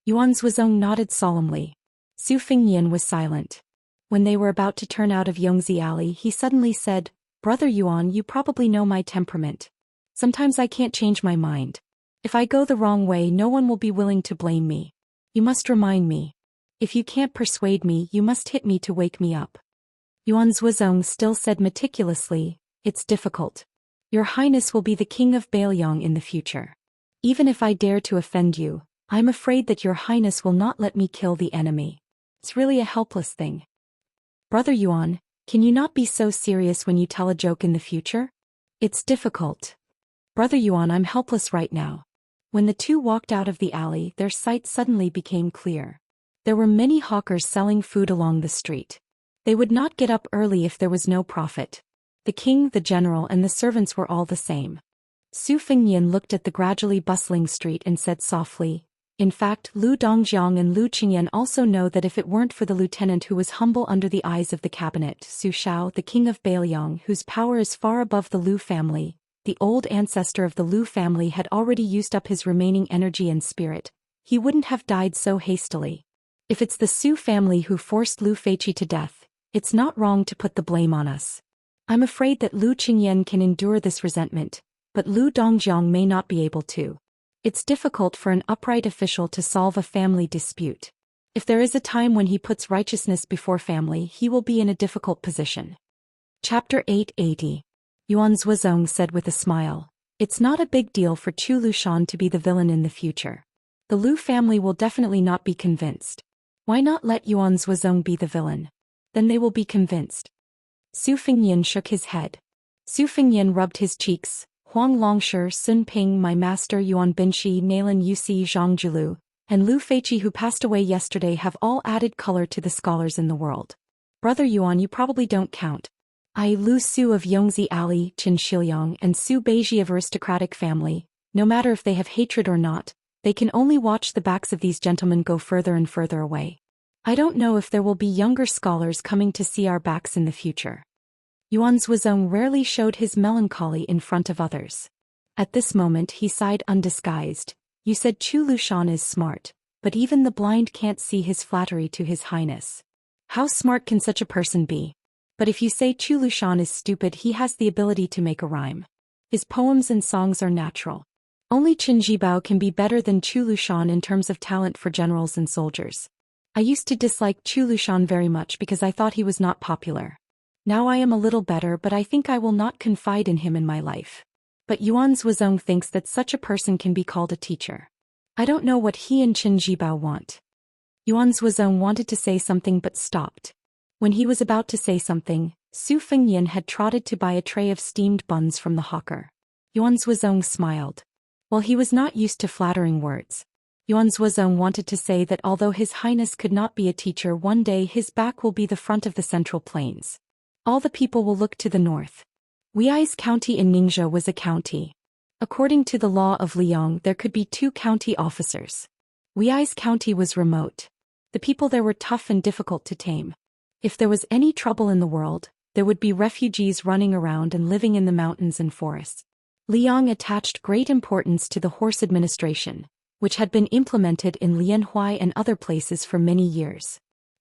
Yuan Zhuozong nodded solemnly. Su Fengyan was silent. When they were about to turn out of Yongzi Alley, he suddenly said, Brother Yuan, you probably know my temperament. Sometimes I can't change my mind. If I go the wrong way, no one will be willing to blame me. You must remind me. If you can't persuade me, you must hit me to wake me up. Yuan Zhuozong still said meticulously, It's difficult. Your Highness will be the king of Bailiang in the future. Even if I dare to offend you, I'm afraid that your Highness will not let me kill the enemy. It's really a helpless thing. Brother Yuan, can you not be so serious when you tell a joke in the future? It's difficult. Brother Yuan, I'm helpless right now. When the two walked out of the alley, their sight suddenly became clear. There were many hawkers selling food along the street. They would not get up early if there was no profit. The king, the general, and the servants were all the same. Su Fengyan looked at the gradually bustling street and said softly, In fact, Lu Dongjiang and Lu Qingyan also know that if it weren't for the lieutenant who was humble under the eyes of the cabinet, Su Shao, the king of Bailiang, whose power is far above the Lu family, the old ancestor of the Lu family had already used up his remaining energy and spirit, he wouldn't have died so hastily. If it's the Su family who forced Lu Feiqi to death, it's not wrong to put the blame on us. I'm afraid that Lu Qingyan can endure this resentment, but Lu Dongjiang may not be able to. It's difficult for an upright official to solve a family dispute. If there is a time when he puts righteousness before family, he will be in a difficult position. Chapter 880. Yuan Zhuozong said with a smile, It's not a big deal for Chu Lushan to be the villain in the future. The Lu family will definitely not be convinced. Why not let Yuan Zhuozong be the villain? Then they will be convinced. Su Fengyan shook his head. Su Fengyan rubbed his cheeks. Huang Longshi, Sun Ping, my master Yuan Binshi, Nalan Yusi, Zhang Julu, and Lu Feiqi, who passed away yesterday, have all added color to the scholars in the world. Brother Yuan, you probably don't count. Lu Su of Yongzi Alley, Qin Shiliang, and Su Beiji of aristocratic family, no matter if they have hatred or not, they can only watch the backs of these gentlemen go further and further away. I don't know if there will be younger scholars coming to see our backs in the future. Yuan Zhuozong rarely showed his melancholy in front of others. At this moment he sighed undisguised. You said Chu Lushan is smart, but even the blind can't see his flattery to his highness. How smart can such a person be? But if you say Chu Lushan is stupid, he has the ability to make a rhyme. His poems and songs are natural. Only Qin Jibao can be better than Chu Lushan in terms of talent for generals and soldiers. I used to dislike Chu Lushan very much because I thought he was not popular. Now I am a little better, but I think I will not confide in him in my life. But Yuan Zhuozong thinks that such a person can be called a teacher. I don't know what he and Qin Jibao want. Yuan Zhuozong wanted to say something but stopped. When he was about to say something, Su Fengyan had trotted to buy a tray of steamed buns from the hawker. Yuan Zhuozong smiled. While he was not used to flattering words, Yuan Zhuozong wanted to say that although His Highness could not be a teacher, one day his back will be the front of the Central Plains. All the people will look to the north. Wuxia's county in Ningxia was a county. According to the law of Liang, there could be 2 county officers. Wuxia's county was remote. The people there were tough and difficult to tame. If there was any trouble in the world, there would be refugees running around and living in the mountains and forests. Liang attached great importance to the horse administration, which had been implemented in Lianhuai and other places for many years.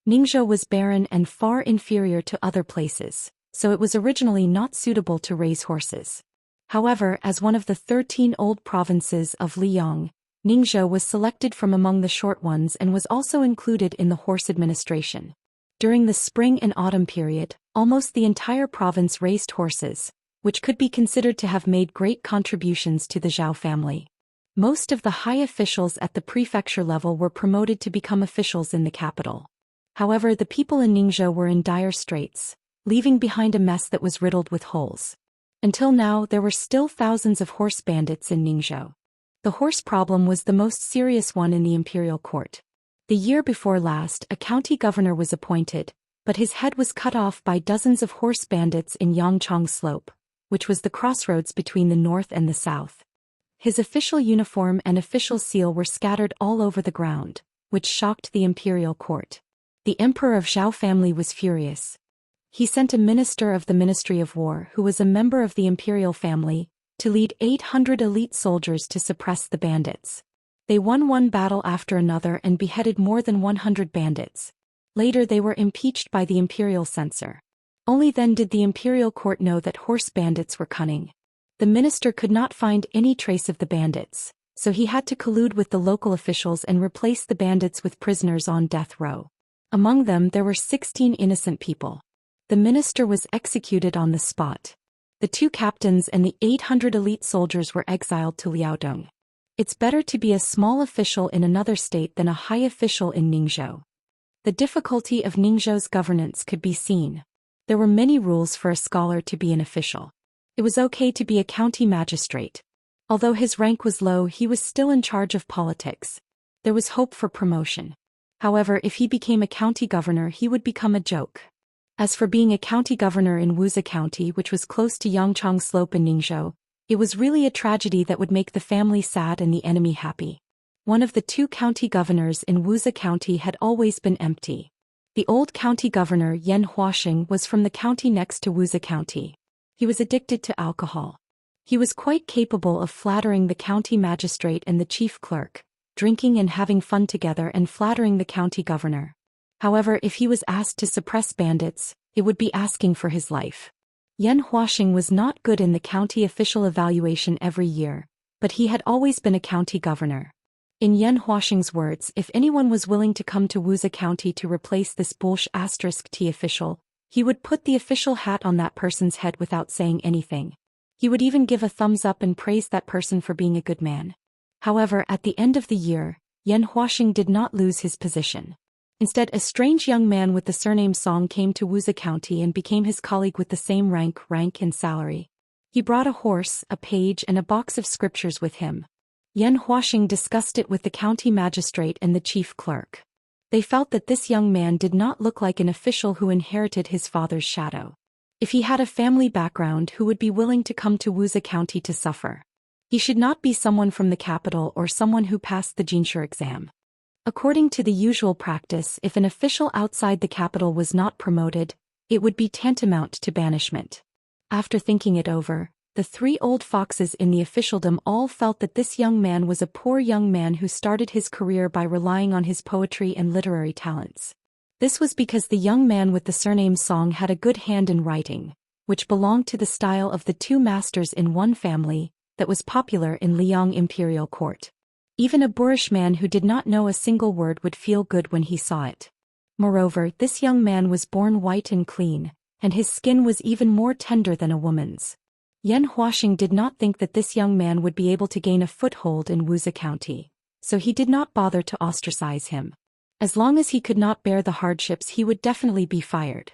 Ningzhou was barren and far inferior to other places, so it was originally not suitable to raise horses. However, as one of the 13 old provinces of Liang, Ningzhou was selected from among the short ones and was also included in the horse administration. During the spring and autumn period, almost the entire province raised horses, which could be considered to have made great contributions to the Zhou family. Most of the high officials at the prefecture level were promoted to become officials in the capital. However, the people in Ningzhou were in dire straits, leaving behind a mess that was riddled with holes. Until now, there were still thousands of horse bandits in Ningzhou. The horse problem was the most serious one in the imperial court. The year before last, a county governor was appointed, but his head was cut off by dozens of horse bandits in Yangchang Slope, which was the crossroads between the north and the south. His official uniform and official seal were scattered all over the ground, which shocked the imperial court. The emperor of Zhou family was furious. He sent a minister of the Ministry of War who was a member of the imperial family, to lead 800 elite soldiers to suppress the bandits. They won one battle after another and beheaded more than 100 bandits. Later they were impeached by the imperial censor. Only then did the imperial court know that horse bandits were cunning. The minister could not find any trace of the bandits, so he had to collude with the local officials and replace the bandits with prisoners on death row. Among them there were 16 innocent people. The minister was executed on the spot. The 2 captains and the 800 elite soldiers were exiled to Liaodong. It's better to be a small official in another state than a high official in Ningzhou. The difficulty of Ningzhou's governance could be seen. There were many rules for a scholar to be an official. It was okay to be a county magistrate. Although his rank was low, he was still in charge of politics. There was hope for promotion. However, if he became a county governor, he would become a joke. As for being a county governor in Wuxia County, which was close to Yangchang Slope in Ningzhou, it was really a tragedy that would make the family sad and the enemy happy. One of the 2 county governors in Wuxia County had always been empty. The old county governor Yan Huaxing was from the county next to Wuxia County. He was addicted to alcohol. He was quite capable of flattering the county magistrate and the chief clerk, drinking and having fun together and flattering the county governor. However, if he was asked to suppress bandits, it would be asking for his life. Yan Huaxing was not good in the county official evaluation every year, but he had always been a county governor. In Yan Huaxing's words, if anyone was willing to come to Wuxia County to replace this *T official, he would put the official hat on that person's head without saying anything. He would even give a thumbs up and praise that person for being a good man. However, at the end of the year, Yan Huaxing did not lose his position. Instead, a strange young man with the surname Song came to Wuxia County and became his colleague with the same rank and salary. He brought a horse, a page and a box of scriptures with him. Yan Huaxing discussed it with the county magistrate and the chief clerk. They felt that this young man did not look like an official who inherited his father's shadow. If he had a family background, who would be willing to come to Wuxia County to suffer? He should not be someone from the capital or someone who passed the Jinshu exam. According to the usual practice, if an official outside the capital was not promoted, it would be tantamount to banishment. After thinking it over, the 3 old foxes in the officialdom all felt that this young man was a poor young man who started his career by relying on his poetry and literary talents. This was because the young man with the surname Song had a good hand in writing, which belonged to the style of the 2 masters in one family, that was popular in Liang imperial court. Even a boorish man who did not know a single word would feel good when he saw it. Moreover, this young man was born white and clean, and his skin was even more tender than a woman's. Yan Huaxing did not think that this young man would be able to gain a foothold in Wuxia County, so he did not bother to ostracize him. As long as he could not bear the hardships, he would definitely be fired.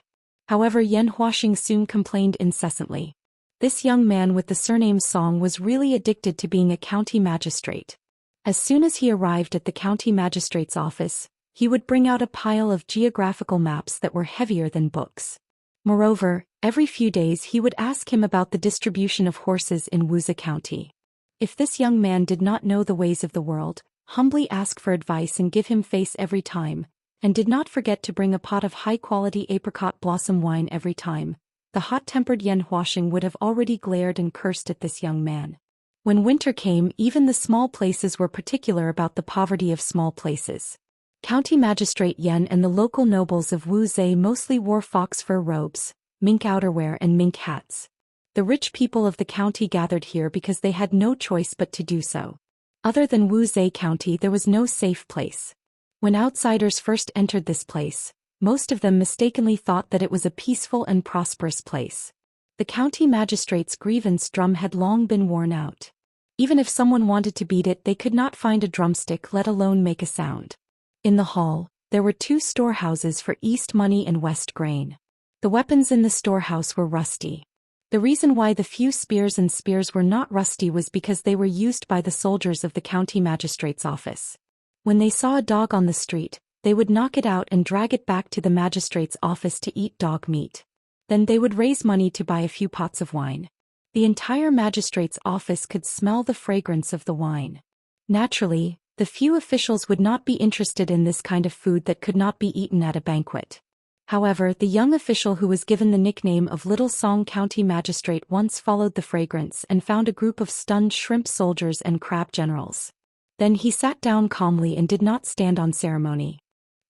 However, Yan Huaxing soon complained incessantly. This young man with the surname Song was really addicted to being a county magistrate. As soon as he arrived at the county magistrate's office, he would bring out a pile of geographical maps that were heavier than books. Moreover, every few days he would ask him about the distribution of horses in Wuxia County. If this young man did not know the ways of the world, humbly ask for advice and give him face every time, and did not forget to bring a pot of high-quality apricot blossom wine every time, the hot-tempered Yan Huaxing would have already glared and cursed at this young man. When winter came, even the small places were particular about the poverty of small places. County Magistrate Yan and the local nobles of Wuxia mostly wore fox fur robes, mink outerwear and mink hats. The rich people of the county gathered here because they had no choice but to do so. Other than Wuxia County, there was no safe place. When outsiders first entered this place, most of them mistakenly thought that it was a peaceful and prosperous place. The county magistrate's grievance drum had long been worn out. Even if someone wanted to beat it, they could not find a drumstick, let alone make a sound. In the hall, there were 2 storehouses for East money and West grain. The weapons in the storehouse were rusty. The reason why the few spears were not rusty was because they were used by the soldiers of the county magistrate's office. When they saw a dog on the street, they would knock it out and drag it back to the magistrate's office to eat dog meat. Then they would raise money to buy a few pots of wine. The entire magistrate's office could smell the fragrance of the wine. Naturally, the few officials would not be interested in this kind of food that could not be eaten at a banquet. However, the young official who was given the nickname of Little Song County Magistrate once followed the fragrance and found a group of stunned shrimp soldiers and crab generals. Then he sat down calmly and did not stand on ceremony.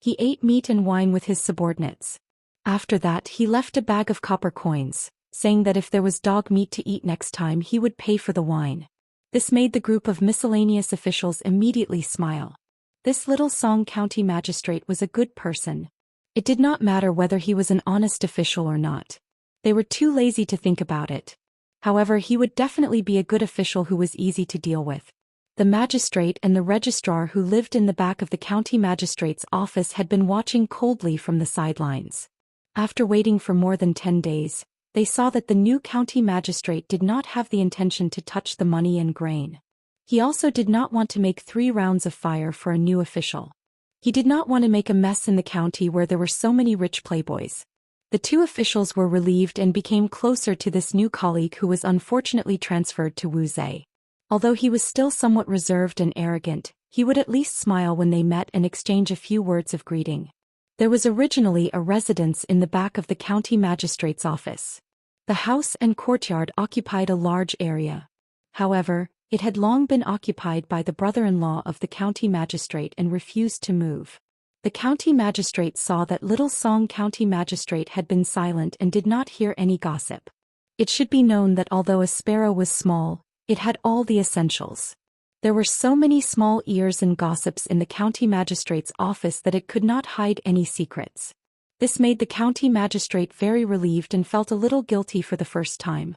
He ate meat and wine with his subordinates. After that, he left a bag of copper coins, saying that if there was dog meat to eat next time, he would pay for the wine. This made the group of miscellaneous officials immediately smile. This Little Song County Magistrate was a good person. It did not matter whether he was an honest official or not. They were too lazy to think about it. However, he would definitely be a good official who was easy to deal with. The magistrate and the registrar who lived in the back of the county magistrate's office had been watching coldly from the sidelines. After waiting for more than 10 days, they saw that the new county magistrate did not have the intention to touch the money and grain. He also did not want to make 3 rounds of fire for a new official. He did not want to make a mess in the county where there were so many rich playboys. The 2 officials were relieved and became closer to this new colleague who was unfortunately transferred to Wuxia. Although he was still somewhat reserved and arrogant, he would at least smile when they met and exchange a few words of greeting. There was originally a residence in the back of the county magistrate's office. The house and courtyard occupied a large area. However, it had long been occupied by the brother-in-law of the county magistrate and refused to move. The county magistrate saw that Little Song County Magistrate had been silent and did not hear any gossip. It should be known that although a sparrow was small, it had all the essentials. There were so many small ears and gossips in the county magistrate's office that it could not hide any secrets. This made the county magistrate very relieved and felt a little guilty for the first time.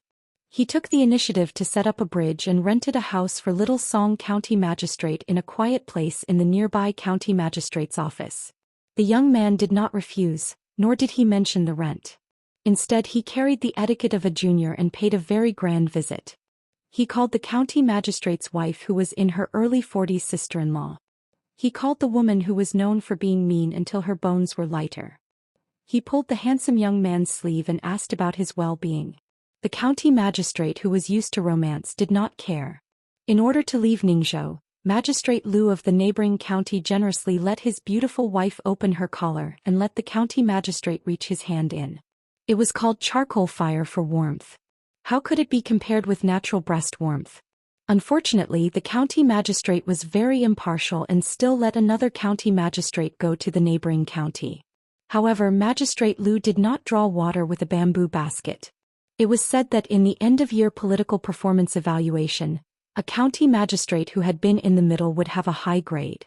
He took the initiative to set up a bridge and rented a house for Little Song County Magistrate in a quiet place in the nearby county magistrate's office. The young man did not refuse, nor did he mention the rent. Instead, he carried the etiquette of a junior and paid a very grand visit. He called the county magistrate's wife, who was in her early 40s, sister-in-law. He called the woman who was known for being mean until her bones were lighter. He pulled the handsome young man's sleeve and asked about his well-being. The county magistrate, who was used to romance, did not care. In order to leave Ningzhou, Magistrate Liu of the neighboring county generously let his beautiful wife open her collar and let the county magistrate reach his hand in. It was called charcoal fire for warmth. How could it be compared with natural breast warmth? Unfortunately, the county magistrate was very impartial and still let another county magistrate go to the neighboring county. However, Magistrate Liu did not draw water with a bamboo basket. It was said that in the end-of-year political performance evaluation, a county magistrate who had been in the middle would have a high grade.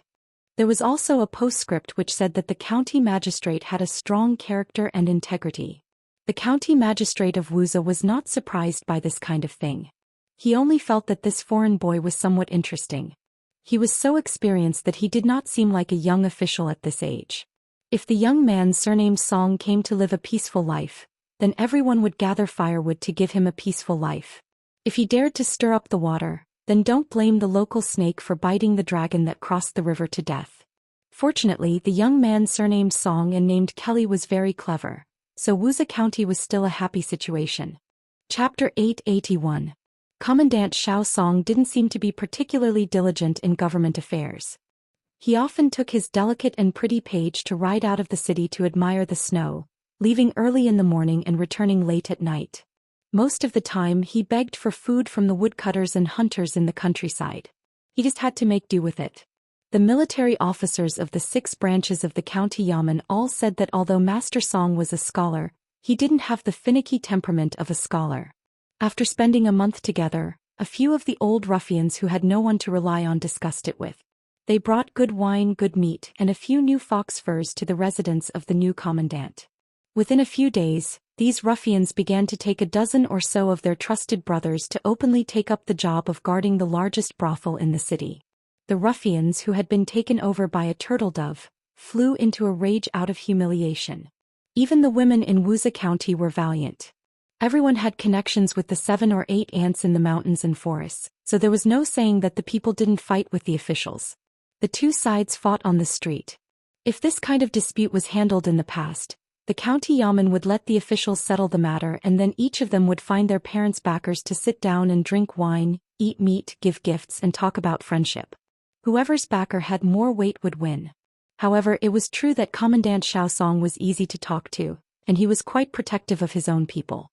There was also a postscript which said that the county magistrate had a strong character and integrity. The county magistrate of Wuxia was not surprised by this kind of thing. He only felt that this foreign boy was somewhat interesting. He was so experienced that he did not seem like a young official at this age. If the young man surnamed Song came to live a peaceful life, then everyone would gather firewood to give him a peaceful life. If he dared to stir up the water, then don't blame the local snake for biting the dragon that crossed the river to death. Fortunately, the young man surnamed Song and named Kelly was very clever, so Wuxia County was still a happy situation. Chapter 881. Commandant Xiao Song didn't seem to be particularly diligent in government affairs. He often took his delicate and pretty page to ride out of the city to admire the snow, leaving early in the morning and returning late at night. Most of the time he begged for food from the woodcutters and hunters in the countryside. He just had to make do with it. The military officers of the 6 branches of the county yamen all said that although Master Song was a scholar, he didn't have the finicky temperament of a scholar. After spending a month together, a few of the old ruffians who had no one to rely on discussed it with. They brought good wine, good meat, and a few new fox furs to the residence of the new commandant. Within a few days, these ruffians began to take a dozen or so of their trusted brothers to openly take up the job of guarding the largest brothel in the city. The ruffians, who had been taken over by a turtle dove, flew into a rage out of humiliation. Even the women in Wuxia County were valiant. Everyone had connections with the 7 or 8 ants in the mountains and forests, so there was no saying that the people didn't fight with the officials. The two sides fought on the street. If this kind of dispute was handled in the past, the county yamen would let the officials settle the matter, and then each of them would find their parents' backers to sit down and drink wine, eat meat, give gifts, and talk about friendship. Whoever's backer had more weight would win. However, it was true that Commandant Xiaosong was easy to talk to, and he was quite protective of his own people.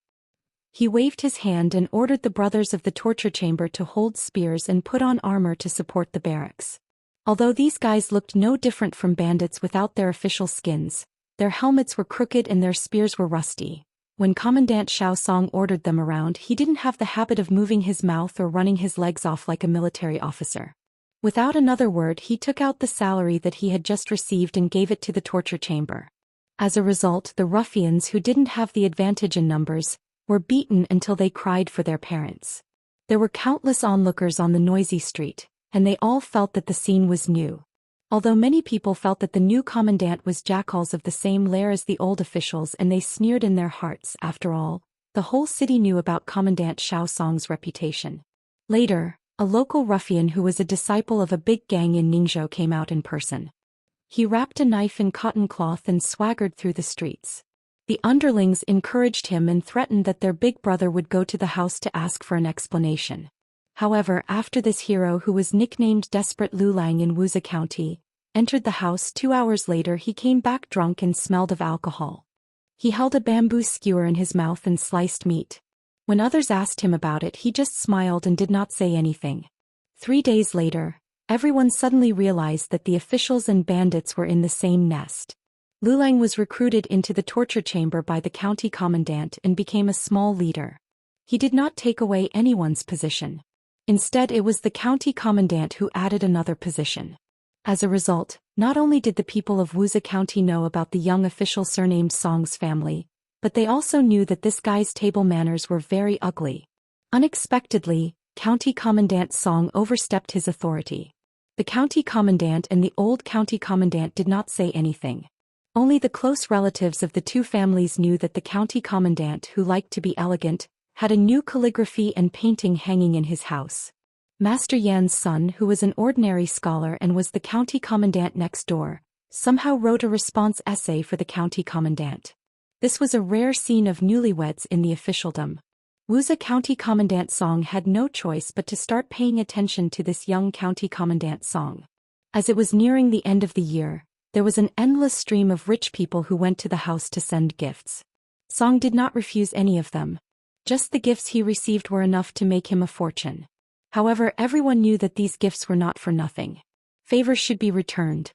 He waved his hand and ordered the brothers of the torture chamber to hold spears and put on armor to support the barracks. Although these guys looked no different from bandits without their official skins, their helmets were crooked and their spears were rusty. When Commandant Xiaosong ordered them around, he didn't have the habit of moving his mouth or running his legs off like a military officer. Without another word, he took out the salary that he had just received and gave it to the torture chamber. As a result, the ruffians who didn't have the advantage in numbers were beaten until they cried for their parents. There were countless onlookers on the noisy street, and they all felt that the scene was new. Although many people felt that the new commandant was jackals of the same lair as the old officials, and they sneered in their hearts. After all, the whole city knew about Commandant Xiaosong's reputation. Later, a local ruffian who was a disciple of a big gang in Ningzhou came out in person. He wrapped a knife in cotton cloth and swaggered through the streets. The underlings encouraged him and threatened that their big brother would go to the house to ask for an explanation. However, after this hero, who was nicknamed Desperate Lulang in Wuxia County, entered the house 2 hours later, he came back drunk and smelled of alcohol. He held a bamboo skewer in his mouth and sliced meat. When others asked him about it, he just smiled and did not say anything. 3 days later, everyone suddenly realized that the officials and bandits were in the same nest. Lulang was recruited into the torture chamber by the county commandant and became a small leader. He did not take away anyone's position. Instead, it was the county commandant who added another position. As a result, not only did the people of Wuxia County know about the young official surnamed Song's family, but they also knew that this guy's table manners were very ugly. Unexpectedly, County Commandant Song overstepped his authority. The county commandant and the old county commandant did not say anything. Only the close relatives of the two families knew that the county commandant, who liked to be elegant, had a new calligraphy and painting hanging in his house. Master Yan's son, who was an ordinary scholar and was the county commandant next door, somehow wrote a response essay for the county commandant. This was a rare scene of newlyweds in the officialdom. Wuxia County Commandant Song had no choice but to start paying attention to this young county commandant Song. As it was nearing the end of the year, there was an endless stream of rich people who went to the house to send gifts. Song did not refuse any of them. Just the gifts he received were enough to make him a fortune. However, everyone knew that these gifts were not for nothing. Favors should be returned.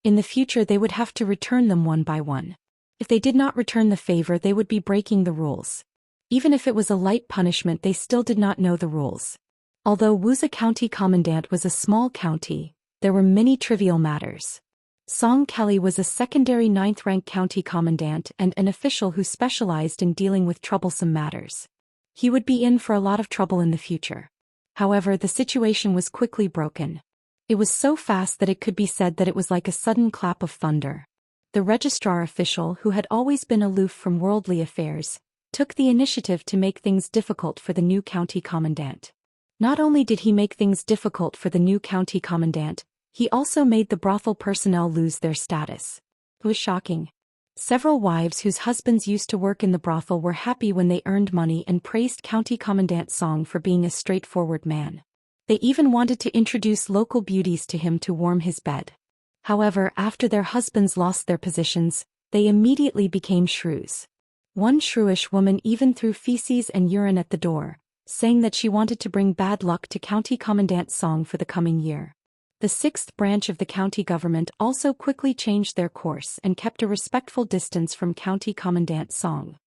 In the future, they would have to return them one by one. If they did not return the favor, they would be breaking the rules. Even if it was a light punishment, they still did not know the rules. Although Wuxia County Commandant was a small county, there were many trivial matters. Song Kelly was a secondary 9th-rank county commandant and an official who specialized in dealing with troublesome matters. He would be in for a lot of trouble in the future. However, the situation was quickly broken. It was so fast that it could be said that it was like a sudden clap of thunder. The registrar official, who had always been aloof from worldly affairs, took the initiative to make things difficult for the new county commandant. Not only did he make things difficult for the new county commandant, he also made the brothel personnel lose their status. It was shocking. Several wives whose husbands used to work in the brothel were happy when they earned money and praised County Commandant Song for being a straightforward man. They even wanted to introduce local beauties to him to warm his bed. However, after their husbands lost their positions, they immediately became shrews. One shrewish woman even threw feces and urine at the door, saying that she wanted to bring bad luck to County Commandant Song for the coming year. The sixth branch of the county government also quickly changed their course and kept a respectful distance from County Commandant Song.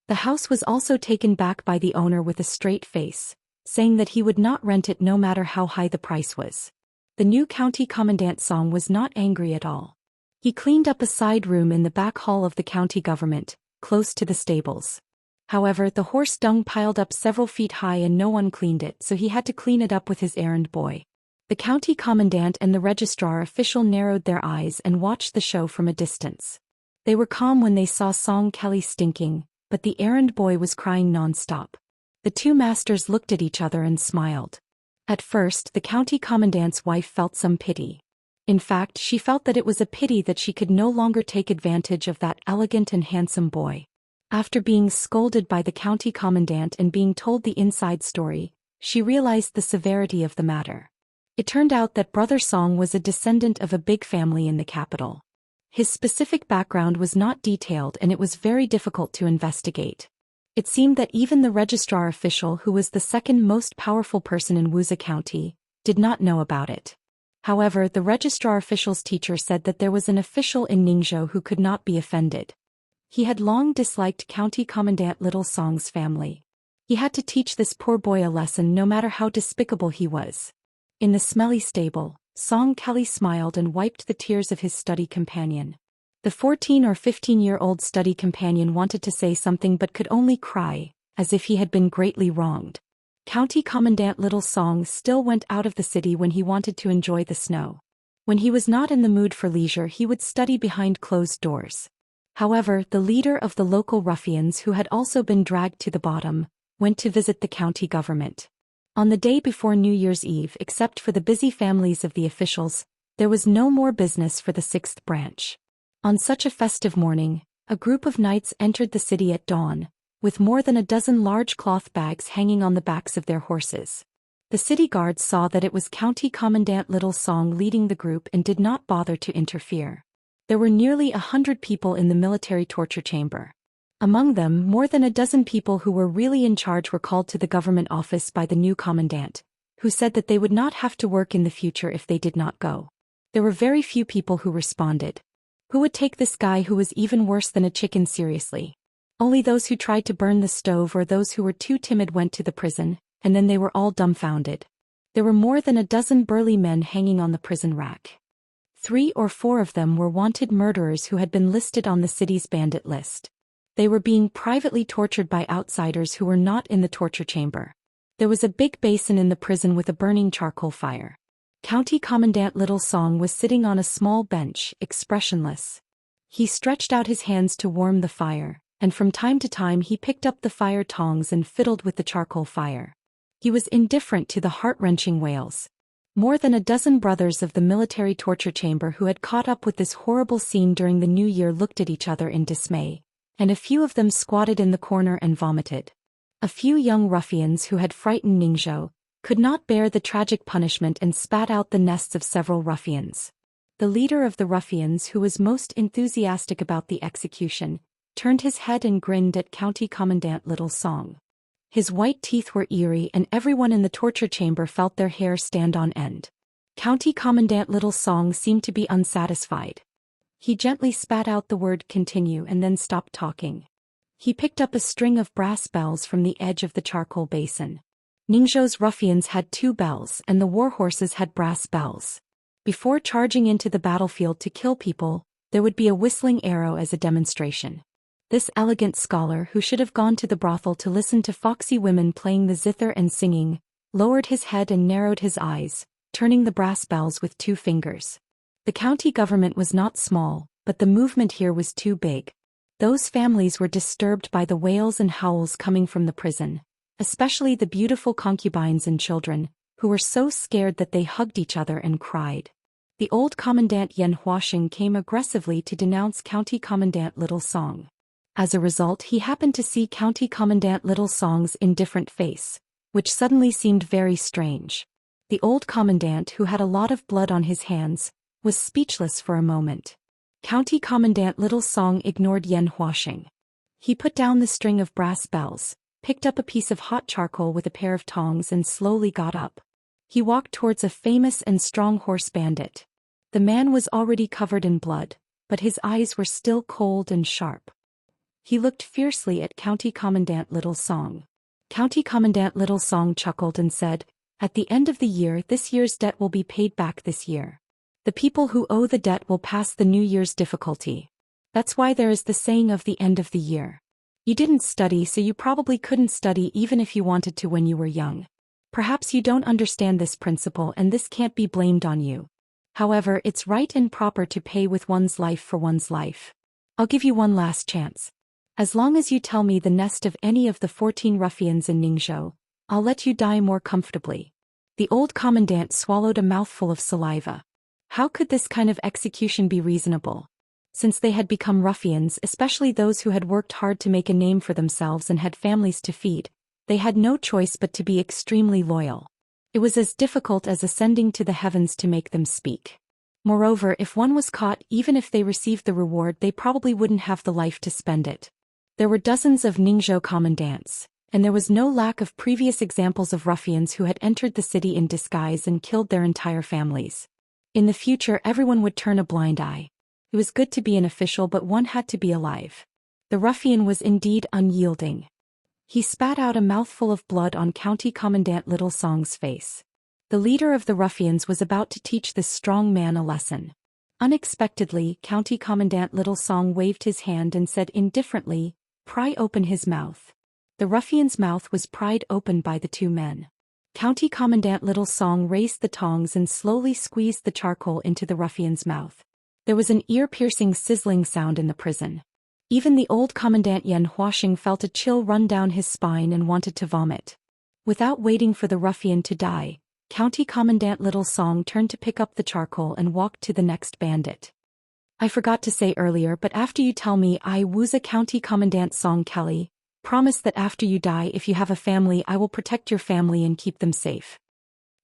The house was also taken back by the owner with a straight face, saying that he would not rent it no matter how high the price was. The new County Commandant Song was not angry at all. He cleaned up a side room in the back hall of the county government, close to the stables. However, the horse dung piled up several feet high and no one cleaned it, so he had to clean it up with his errand boy. The county commandant and the registrar official narrowed their eyes and watched the show from a distance. They were calm when they saw Song Kelly stinking, but the errand boy was crying non-stop. The two masters looked at each other and smiled. At first, the county commandant's wife felt some pity. In fact, she felt that it was a pity that she could no longer take advantage of that elegant and handsome boy. After being scolded by the county commandant and being told the inside story, she realized the severity of the matter. It turned out that Brother Song was a descendant of a big family in the capital. His specific background was not detailed and it was very difficult to investigate. It seemed that even the registrar official, who was the second most powerful person in Wuxia County, did not know about it. However, the registrar official's teacher said that there was an official in Ningzhou who could not be offended. He had long disliked County Commandant Little Song's family. He had to teach this poor boy a lesson no matter how despicable he was. In the smelly stable, Song Kelly smiled and wiped the tears of his study companion. The 14 or 15-year-old study companion wanted to say something but could only cry, as if he had been greatly wronged. County Commandant Little Song still went out of the city when he wanted to enjoy the snow. When he was not in the mood for leisure, he would study behind closed doors. However, the leader of the local ruffians, who had also been dragged to the bottom, went to visit the county government. On the day before New Year's Eve, except for the busy families of the officials, there was no more business for the sixth branch. On such a festive morning, a group of knights entered the city at dawn, with more than a dozen large cloth bags hanging on the backs of their horses. The city guards saw that it was County Commandant Little Song leading the group and did not bother to interfere. There were nearly 100 people in the military torture chamber. Among them, more than a dozen people who were really in charge were called to the government office by the new commandant, who said that they would not have to work in the future if they did not go. There were very few people who responded. Who would take this guy who was even worse than a chicken seriously? Only those who tried to burn the stove or those who were too timid went to the prison, and then they were all dumbfounded. There were more than a dozen burly men hanging on the prison rack. 3 or 4 of them were wanted murderers who had been listed on the city's bandit list. They were being privately tortured by outsiders who were not in the torture chamber. There was a big basin in the prison with a burning charcoal fire. County Commandant Little Song was sitting on a small bench, expressionless. He stretched out his hands to warm the fire, and from time to time he picked up the fire tongs and fiddled with the charcoal fire. He was indifferent to the heart-wrenching wails. More than a dozen brothers of the military torture chamber who had caught up with this horrible scene during the New Year looked at each other in dismay, and a few of them squatted in the corner and vomited. A few young ruffians who had frightened Ningzhou could not bear the tragic punishment and spat out the nests of several ruffians. The leader of the ruffians, who was most enthusiastic about the execution, turned his head and grinned at County Commandant Little Song. His white teeth were eerie and everyone in the torture chamber felt their hair stand on end. County Commandant Little Song seemed to be unsatisfied. He gently spat out the word "continue" and then stopped talking. He picked up a string of brass bells from the edge of the charcoal basin. Ningzhou's ruffians had 2 bells and the war horses had brass bells. Before charging into the battlefield to kill people, there would be a whistling arrow as a demonstration. This elegant scholar, who should have gone to the brothel to listen to foxy women playing the zither and singing, lowered his head and narrowed his eyes, turning the brass bells with 2 fingers. The county government was not small, but the movement here was too big. Those families were disturbed by the wails and howls coming from the prison, especially the beautiful concubines and children, who were so scared that they hugged each other and cried. The old commandant Yan Huaxing came aggressively to denounce County Commandant Little Song. As a result, he happened to see County Commandant Little Song's indifferent face, which suddenly seemed very strange. The old commandant, who had a lot of blood on his hands, was speechless for a moment. County Commandant Little Song ignored Yan Huaxing. He put down the string of brass bells, picked up a piece of hot charcoal with a pair of tongs and slowly got up. He walked towards a famous and strong horse bandit. The man was already covered in blood, but his eyes were still cold and sharp. He looked fiercely at County Commandant Little Song. County Commandant Little Song chuckled and said, "At the end of the year, this year's debt will be paid back this year. The people who owe the debt will pass the new year's difficulty. That's why there is the saying of the end of the year. You didn't study, so you probably couldn't study even if you wanted to when you were young. Perhaps you don't understand this principle and this can't be blamed on you. However, it's right and proper to pay with one's life for one's life. I'll give you one last chance. As long as you tell me the nest of any of the 14 ruffians in Ningzhou, I'll let you die more comfortably." The old commandant swallowed a mouthful of saliva. How could this kind of execution be reasonable? Since they had become ruffians, especially those who had worked hard to make a name for themselves and had families to feed, they had no choice but to be extremely loyal. It was as difficult as ascending to the heavens to make them speak. Moreover, if one was caught, even if they received the reward, they probably wouldn't have the life to spend it. There were dozens of Ningzhou commandants, and there was no lack of previous examples of ruffians who had entered the city in disguise and killed their entire families. In the future, everyone would turn a blind eye. It was good to be an official, but one had to be alive. The ruffian was indeed unyielding. He spat out a mouthful of blood on County Commandant Little Song's face. The leader of the ruffians was about to teach this strong man a lesson. Unexpectedly, County Commandant Little Song waved his hand and said indifferently, "Pry open his mouth." The ruffian's mouth was pried open by the two men. County Commandant Little Song raised the tongs and slowly squeezed the charcoal into the ruffian's mouth. There was an ear-piercing sizzling sound in the prison. Even the old Commandant Yan Huaxing felt a chill run down his spine and wanted to vomit. Without waiting for the ruffian to die, County Commandant Little Song turned to pick up the charcoal and walked to the next bandit. "I forgot to say earlier, but after you tell me, I, Wuxia County Commandant Song Kelly, promise that after you die, if you have a family, I will protect your family and keep them safe."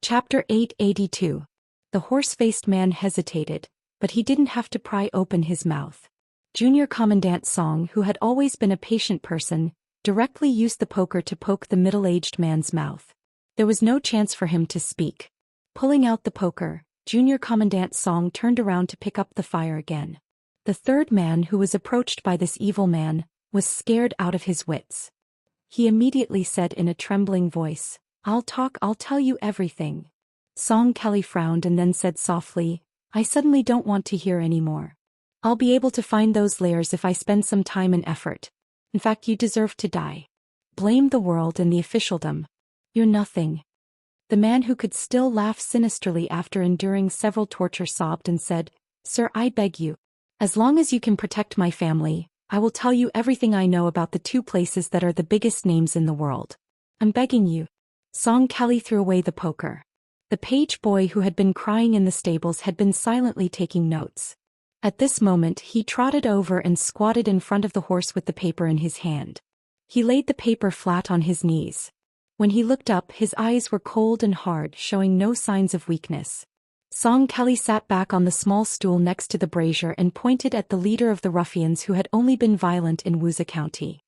Chapter 882. The horse-faced man hesitated, but he didn't have to pry open his mouth. Junior Commandant Song, who had always been a patient person, directly used the poker to poke the middle-aged man's mouth. There was no chance for him to speak. Pulling out the poker, Junior Commandant Song turned around to pick up the fire again. The third man who was approached by this evil man was scared out of his wits. He immediately said in a trembling voice, I'll tell you everything." Song Kelly frowned and then said softly, "I suddenly don't want to hear any more. I'll be able to find those layers if I spend some time and effort. In fact, you deserve to die. Blame the world and the officialdom. You're nothing." The man who could still laugh sinisterly after enduring several torture sobbed and said, "Sir, I beg you. As long as you can protect my family, I will tell you everything I know about the two places that are the biggest names in the world. I'm begging you." Song Kelly threw away the poker. The page boy who had been crying in the stables had been silently taking notes. At this moment he trotted over and squatted in front of the horse with the paper in his hand. He laid the paper flat on his knees. When he looked up, his eyes were cold and hard, showing no signs of weakness. Song Kelly sat back on the small stool next to the brazier and pointed at the leader of the ruffians who had only been violent in Wuxia County.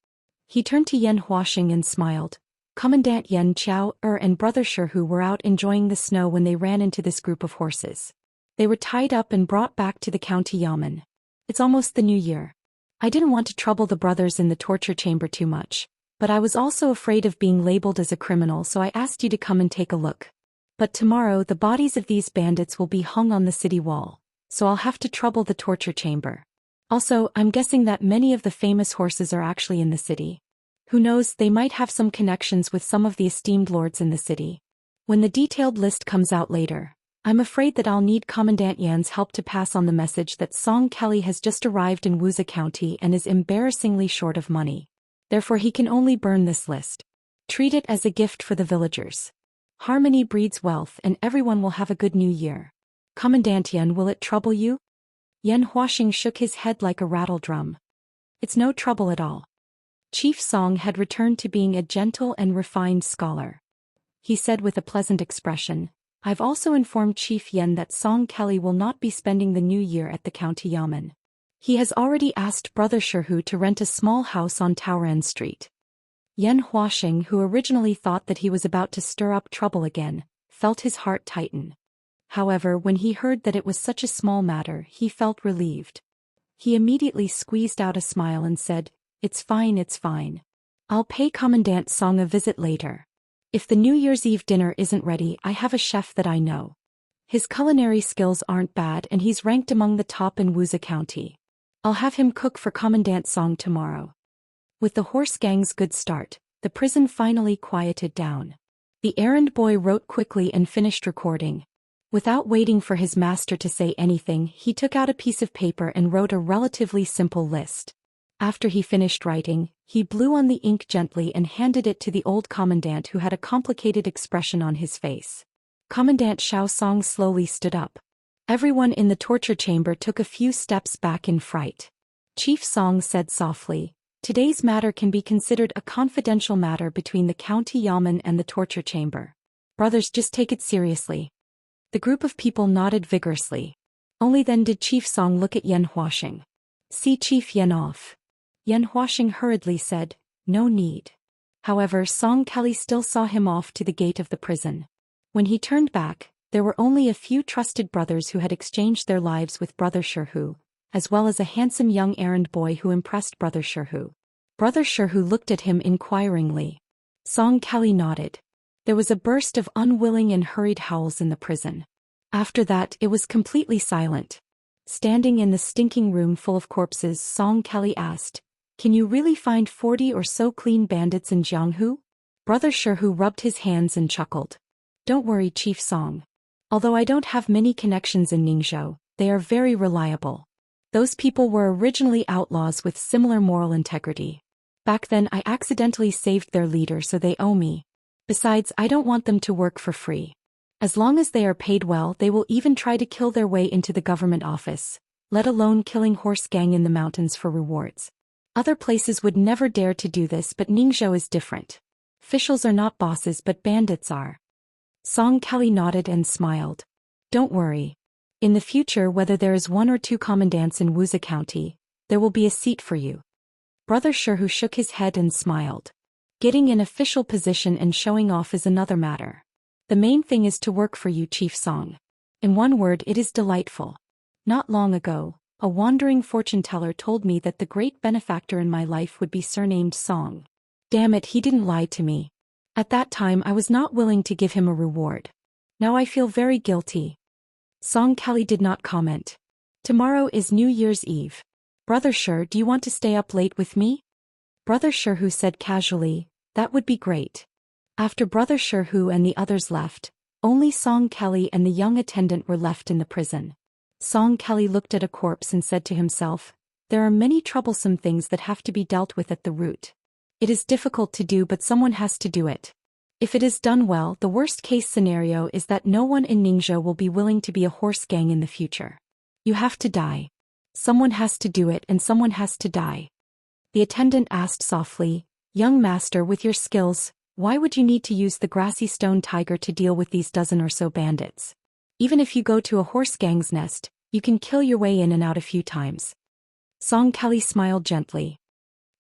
He turned to Yan Huaxing and smiled. Commandant Yan Chao and Brother Shihu were out enjoying the snow when they ran into this group of horses. They were tied up and brought back to the county yamen. It's almost the new year. I didn't want to trouble the brothers in the torture chamber too much, but I was also afraid of being labeled as a criminal, so I asked you to come and take a look. But tomorrow the bodies of these bandits will be hung on the city wall, so I'll have to trouble the torture chamber. Also, I'm guessing that many of the famous horses are actually in the city. Who knows, they might have some connections with some of the esteemed lords in the city. When the detailed list comes out later, I'm afraid that I'll need Commandant Yan's help to pass on the message that Song Kelly has just arrived in Wuxia County and is embarrassingly short of money. Therefore he can only burn this list. Treat it as a gift for the villagers. Harmony breeds wealth and everyone will have a good new year. Commandant Yan, will it trouble you? Yan Huaxing shook his head like a rattle drum. It's no trouble at all. Chief Song had returned to being a gentle and refined scholar. He said with a pleasant expression, I've also informed Chief Yan that Song Kelly will not be spending the new year at the county yamen. He has already asked Brother Shihu to rent a small house on Taoren Street. Yan Huaxing, who originally thought that he was about to stir up trouble again, felt his heart tighten. However, when he heard that it was such a small matter, he felt relieved. He immediately squeezed out a smile and said, "It's fine, it's fine. I'll pay Commandant Song a visit later. If the New Year's Eve dinner isn't ready, I have a chef that I know. His culinary skills aren't bad and he's ranked among the top in Wuxia County. I'll have him cook for Commandant Song tomorrow." With the horse gang's good start, the prison finally quieted down. The errand boy wrote quickly and finished recording. Without waiting for his master to say anything, he took out a piece of paper and wrote a relatively simple list. After he finished writing, he blew on the ink gently and handed it to the old commandant, who had a complicated expression on his face. Commandant Xiao Song slowly stood up. Everyone in the torture chamber took a few steps back in fright. Chief Song said softly, "Today's matter can be considered a confidential matter between the county yamen and the torture chamber. Brothers, just take it seriously." The group of people nodded vigorously. Only then did Chief Song look at Yan Huaxing. "See Chief Yan off." Yan Huaxing hurriedly said, "No need." However, Song Kelly still saw him off to the gate of the prison. When he turned back, there were only a few trusted brothers who had exchanged their lives with Brother Sherhu, as well as a handsome young errand boy who impressed Brother Sherhu. Brother Sherhu looked at him inquiringly. Song Kelly nodded. There was a burst of unwilling and hurried howls in the prison. After that, it was completely silent. Standing in the stinking room full of corpses, Song Kelly asked, "Can you really find 40 or so clean bandits in Jianghu?" Brother Sherhu rubbed his hands and chuckled. "Don't worry, Chief Song. Although I don't have many connections in Ningzhou, they are very reliable. Those people were originally outlaws with similar moral integrity. Back then I accidentally saved their leader, so they owe me. Besides, I don't want them to work for free. As long as they are paid well, they will even try to kill their way into the government office, let alone killing horse gang in the mountains for rewards. Other places would never dare to do this, but Ningzhou is different. Officials are not bosses, but bandits are." Song Kelly nodded and smiled. "Don't worry. In the future, whether there is 1 or 2 commandants in Wuxia County, there will be a seat for you." Brother Sherhu shook his head and smiled. "Getting an official position and showing off is another matter. The main thing is to work for you, Chief Song. In one word, it is delightful. Not long ago, a wandering fortune-teller told me that the great benefactor in my life would be surnamed Song. Damn it, he didn't lie to me. At that time I was not willing to give him a reward. Now I feel very guilty." Song Kelly did not comment. "Tomorrow is New Year's Eve. Brother Sher, do you want to stay up late with me?" Brother Sherhu said casually, "That would be great." After Brother Sherhu and the others left, only Song Kelly and the young attendant were left in the prison. Song Kelly looked at a corpse and said to himself, "There are many troublesome things that have to be dealt with at the root. It is difficult to do, but someone has to do it. If it is done well, the worst-case scenario is that no one in Ningzhou will be willing to be a horse gang in the future. You have to die. Someone has to do it, and someone has to die." The attendant asked softly, "Young master, with your skills, why would you need to use the grassy stone tiger to deal with these dozen or so bandits? Even if you go to a horse gang's nest, you can kill your way in and out a few times." Song Kelly smiled gently.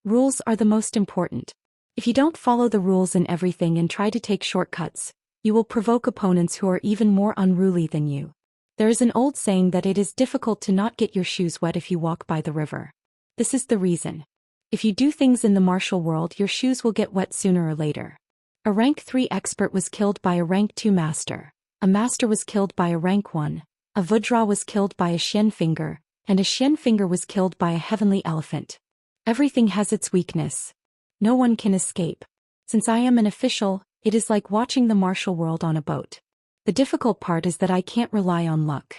"Rules are the most important. If you don't follow the rules in everything and try to take shortcuts, you will provoke opponents who are even more unruly than you. There is an old saying that it is difficult to not get your shoes wet if you walk by the river. This is the reason. If you do things in the martial world, your shoes will get wet sooner or later. A rank 3 expert was killed by a rank 2 master, a master was killed by a rank 1, a Vajra was killed by a Xian finger, and a Xian finger was killed by a heavenly elephant. Everything has its weakness. No one can escape. Since I am an official, it is like watching the martial world on a boat. The difficult part is that I can't rely on luck.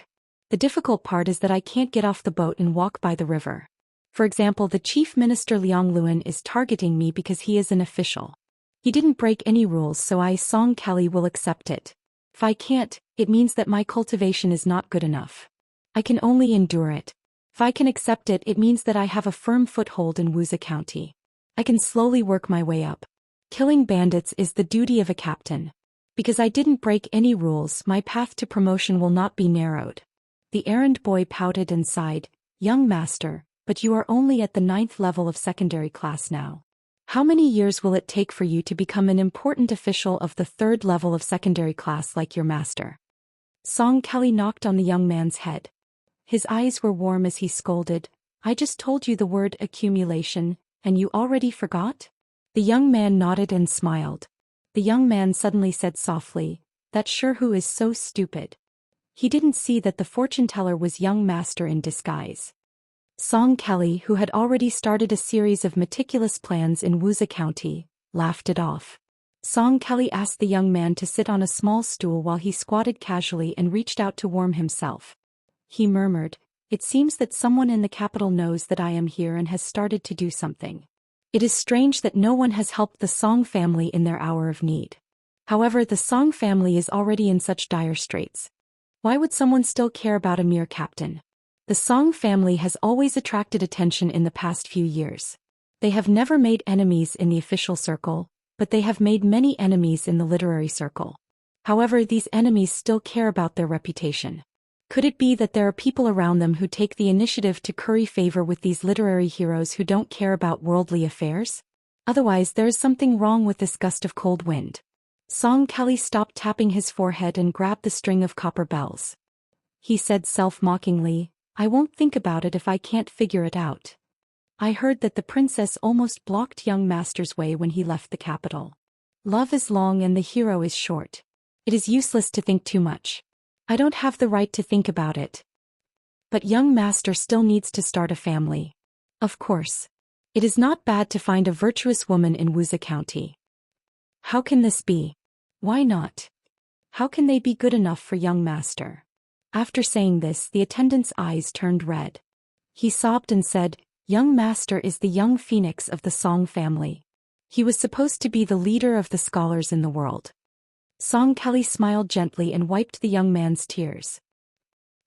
The difficult part is that I can't get off the boat and walk by the river. For example, the Chief Minister Liang Luan is targeting me because he is an official. He didn't break any rules, so I, Song Kelly, will accept it. If I can't, it means that my cultivation is not good enough. I can only endure it. If I can accept it, it means that I have a firm foothold in Wuxia County. I can slowly work my way up. Killing bandits is the duty of a captain. Because I didn't break any rules, my path to promotion will not be narrowed." The errand boy pouted and sighed, "Young master, but you are only at the 9th level of secondary class now. How many years will it take for you to become an important official of the 3rd level of secondary class like your master? Song Kelly knocked on the young man's head. His eyes were warm as he scolded, I just told you the word accumulation, and you already forgot? The young man nodded and smiled. The young man suddenly said softly, that sure who is so stupid. He didn't see that the fortune teller was young master in disguise. Song Kelly, who had already started a series of meticulous plans in Wuxia County, laughed it off. Song Kelly asked the young man to sit on a small stool while he squatted casually and reached out to warm himself. He murmured, it seems that someone in the capital knows that I am here and has started to do something. It is strange that no one has helped the Song family in their hour of need. However, the Song family is already in such dire straits. Why would someone still care about a mere captain? The Song family has always attracted attention in the past few years. They have never made enemies in the official circle, but they have made many enemies in the literary circle. However, these enemies still care about their reputation. Could it be that there are people around them who take the initiative to curry favor with these literary heroes who don't care about worldly affairs? Otherwise, there is something wrong with this gust of cold wind. Song Kelly stopped tapping his forehead and grabbed the string of copper bells. He said self-mockingly, I won't think about it if I can't figure it out. I heard that the princess almost blocked young master's way when he left the capital. Love is long and the hero is short. It is useless to think too much. I don't have the right to think about it. But young master still needs to start a family. Of course. It is not bad to find a virtuous woman in Wuxia County. How can this be? Why not? How can they be good enough for young master? After saying this, the attendant's eyes turned red. He sobbed and said, young master is the young phoenix of the Song family. He was supposed to be the leader of the scholars in the world. Song Kelly smiled gently and wiped the young man's tears.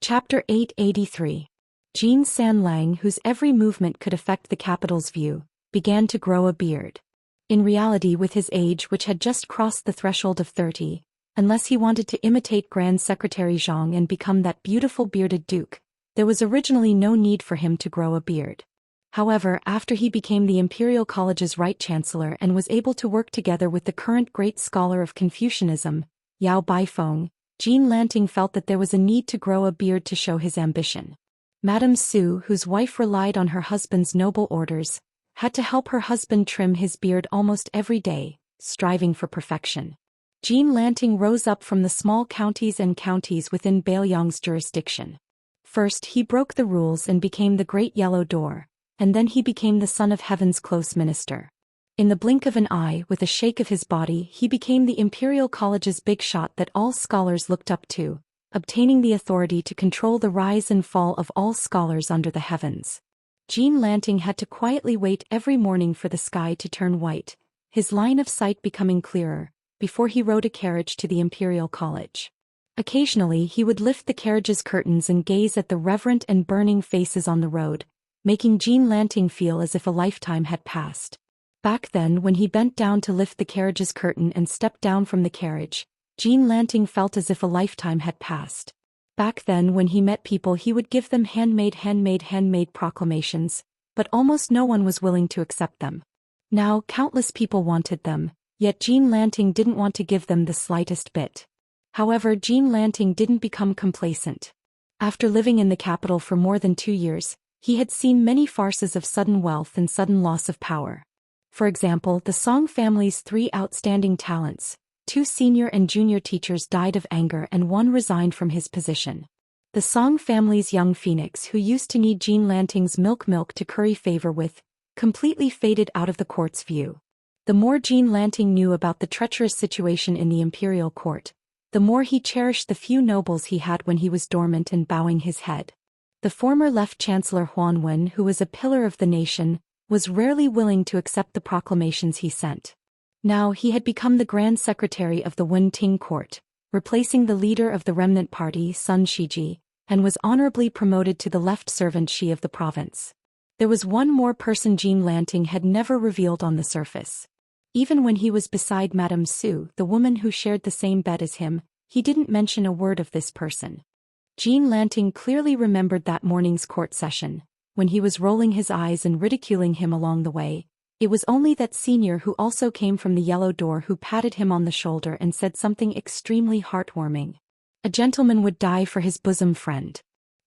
Chapter 883. Jean San Lang, whose every movement could affect the capital's view, began to grow a beard. In reality, with his age which had just crossed the threshold of 30, unless he wanted to imitate Grand Secretary Zhang and become that beautiful bearded duke, there was originally no need for him to grow a beard. However, after he became the Imperial College's Right Chancellor and was able to work together with the current great scholar of Confucianism, Yao Baifeng, Jean Lanting felt that there was a need to grow a beard to show his ambition. Madame Su, whose wife relied on her husband's noble orders, had to help her husband trim his beard almost every day, striving for perfection. Jean Lanting rose up from the small counties within Bailiang's jurisdiction. First he broke the rules and became the Great Yellow Door, and then he became the Son of Heaven's close minister. In the blink of an eye, with a shake of his body, he became the Imperial College's big shot that all scholars looked up to, obtaining the authority to control the rise and fall of all scholars under the heavens. Jean Lanting had to quietly wait every morning for the sky to turn white, his line of sight becoming clearer, before he rode a carriage to the Imperial College. Occasionally he would lift the carriage's curtains and gaze at the reverent and burning faces on the road, making Jean Lanting feel as if a lifetime had passed. Back then, when he bent down to lift the carriage's curtain and stepped down from the carriage, Jean Lanting felt as if a lifetime had passed. Back then, when he met people, he would give them handmade proclamations, but almost no one was willing to accept them. Now, countless people wanted them, yet Jean Lanting didn't want to give them the slightest bit. However, Jean Lanting didn't become complacent. After living in the capital for more than 2 years, he had seen many farces of sudden wealth and sudden loss of power. For example, the Song family's 3 outstanding talents, 2 senior and junior teachers died of anger and 1 resigned from his position. The Song family's young phoenix, who used to need Jean Lanting's milk to curry favor with, completely faded out of the court's view. The more Jean Lanting knew about the treacherous situation in the imperial court, the more he cherished the few nobles he had when he was dormant and bowing his head. The former left chancellor Huan Wen, who was a pillar of the nation, was rarely willing to accept the proclamations he sent. Now he had become the Grand Secretary of the Wen Ting court, replacing the leader of the remnant party, Sun Shiji, and was honorably promoted to the left servant Shi of the province. There was one more person Jean Lanting had never revealed on the surface. Even when he was beside Madame Su, the woman who shared the same bed as him, he didn't mention a word of this person. Jean Lanting clearly remembered that morning's court session, when he was rolling his eyes and ridiculing him along the way, It was only that senior who also came from the yellow door who patted him on the shoulder and said something extremely heartwarming. A gentleman would die for his bosom friend.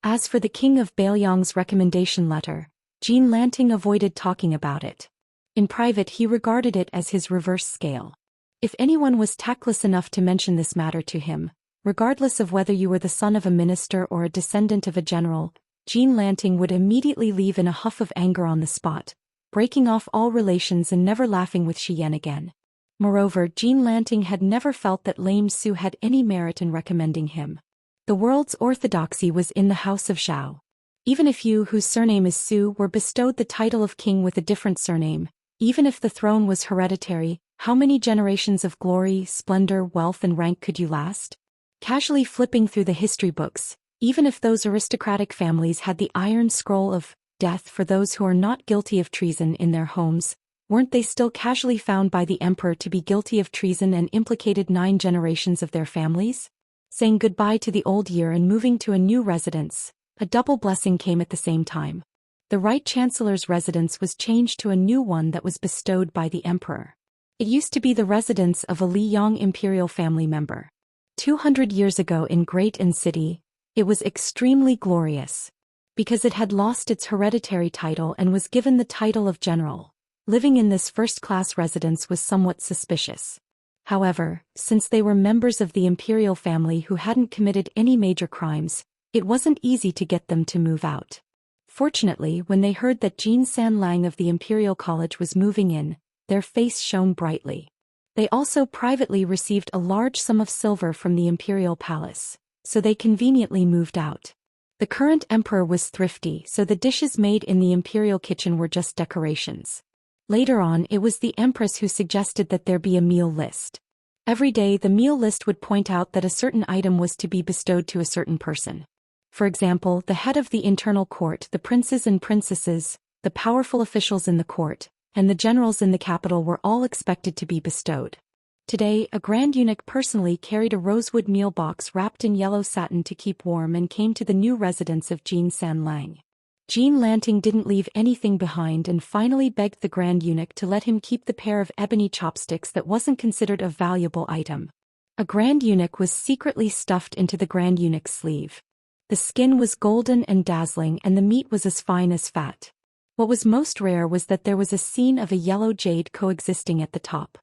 As for the king of Baoyang's recommendation letter, Jean Lanting avoided talking about it. In private he regarded it as his reverse scale. If anyone was tactless enough to mention this matter to him, regardless of whether you were the son of a minister or a descendant of a general, Jean Lanting would immediately leave in a huff of anger on the spot, breaking off all relations and never laughing with Xian again. Moreover, Jean Lanting had never felt that lame Su had any merit in recommending him. The world's orthodoxy was in the house of Zhao. Even if you, whose surname is Su, were bestowed the title of king with a different surname, even if the throne was hereditary, how many generations of glory, splendor, wealth and rank could you last? Casually flipping through the history books, even if those aristocratic families had the iron scroll of death for those who are not guilty of treason in their homes, weren't they still casually found by the emperor to be guilty of treason and implicated 9 generations of their families? Saying goodbye to the old year and moving to a new residence, a double blessing came at the same time. The Right Chancellor's residence was changed to a new one that was bestowed by the emperor. It used to be the residence of a Liyang imperial family member. 200 years ago in Great An City, it was extremely glorious. Because it had lost its hereditary title and was given the title of general, living in this first-class residence was somewhat suspicious. However, since they were members of the imperial family who hadn't committed any major crimes, it wasn't easy to get them to move out. Fortunately, when they heard that Jean San Lang of the Imperial College was moving in, their face shone brightly. They also privately received a large sum of silver from the imperial palace, so they conveniently moved out. The current emperor was thrifty, so the dishes made in the imperial kitchen were just decorations. Later on, it was the empress who suggested that there be a meal list. Every day the meal list would point out that a certain item was to be bestowed to a certain person. For example, the head of the internal court, the princes and princesses, the powerful officials in the court, and the generals in the capital were all expected to be bestowed. Today, a grand eunuch personally carried a rosewood meal box wrapped in yellow satin to keep warm and came to the new residence of Jean San Lang. Jean Lanting didn't leave anything behind and finally begged the grand eunuch to let him keep the pair of ebony chopsticks that wasn't considered a valuable item. A grand eunuch was secretly stuffed into the grand eunuch's sleeve. The skin was golden and dazzling and the meat was as fine as fat. What was most rare was that there was a scene of a yellow jade coexisting at the top.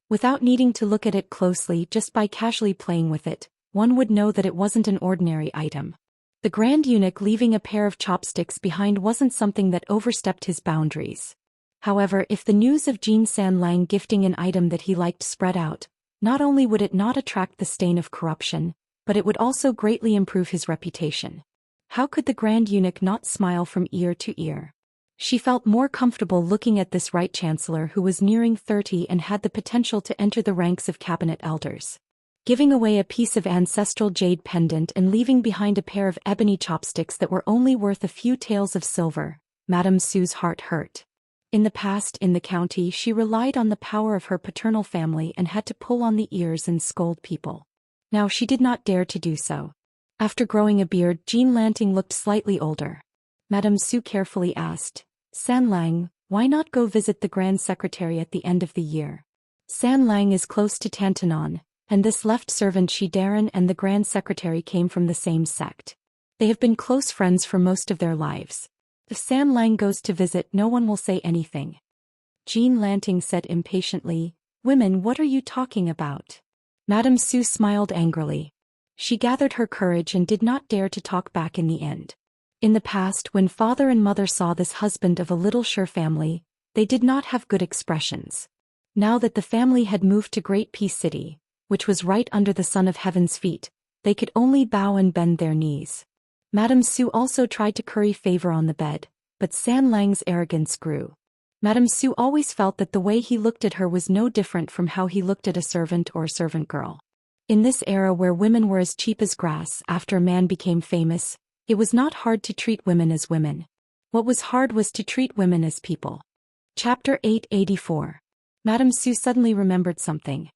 Without needing to look at it closely, just by casually playing with it, one would know that it wasn't an ordinary item. The grand eunuch leaving a pair of chopsticks behind wasn't something that overstepped his boundaries. However, if the news of Jean San Lang gifting an item that he liked spread out, not only would it not attract the stain of corruption, but it would also greatly improve his reputation. How could the grand eunuch not smile from ear to ear? She felt more comfortable looking at this Right Chancellor who was nearing 30 and had the potential to enter the ranks of cabinet elders. Giving away a piece of ancestral jade pendant and leaving behind a pair of ebony chopsticks that were only worth a few taels of silver, Madame Su's heart hurt. In the past, in the county, she relied on the power of her paternal family and had to pull on the ears and scold people. Now she did not dare to do so. After growing a beard, Jean Lanting looked slightly older. Madame Su carefully asked, "San Lang, why not go visit the Grand Secretary at the end of the year? San Lang is close to Tantanon, and this left servant Shidaran and the Grand Secretary came from the same sect. They have been close friends for most of their lives. If San Lang goes to visit, no one will say anything." Jean Lanting said impatiently, "Women, what are you talking about?" Madame Su smiled angrily. She gathered her courage and did not dare to talk back in the end. In the past, when father and mother saw this husband of a little Sure family, they did not have good expressions. Now that the family had moved to Great Peace City, which was right under the Son of Heaven's feet, they could only bow and bend their knees. Madame Su also tried to curry favor on the bed, but San Lang's arrogance grew. Madame Su always felt that the way he looked at her was no different from how he looked at a servant or a servant girl. In this era where women were as cheap as grass after a man became famous, it was not hard to treat women as women. What was hard was to treat women as people. Chapter 884. Madame Su suddenly remembered something.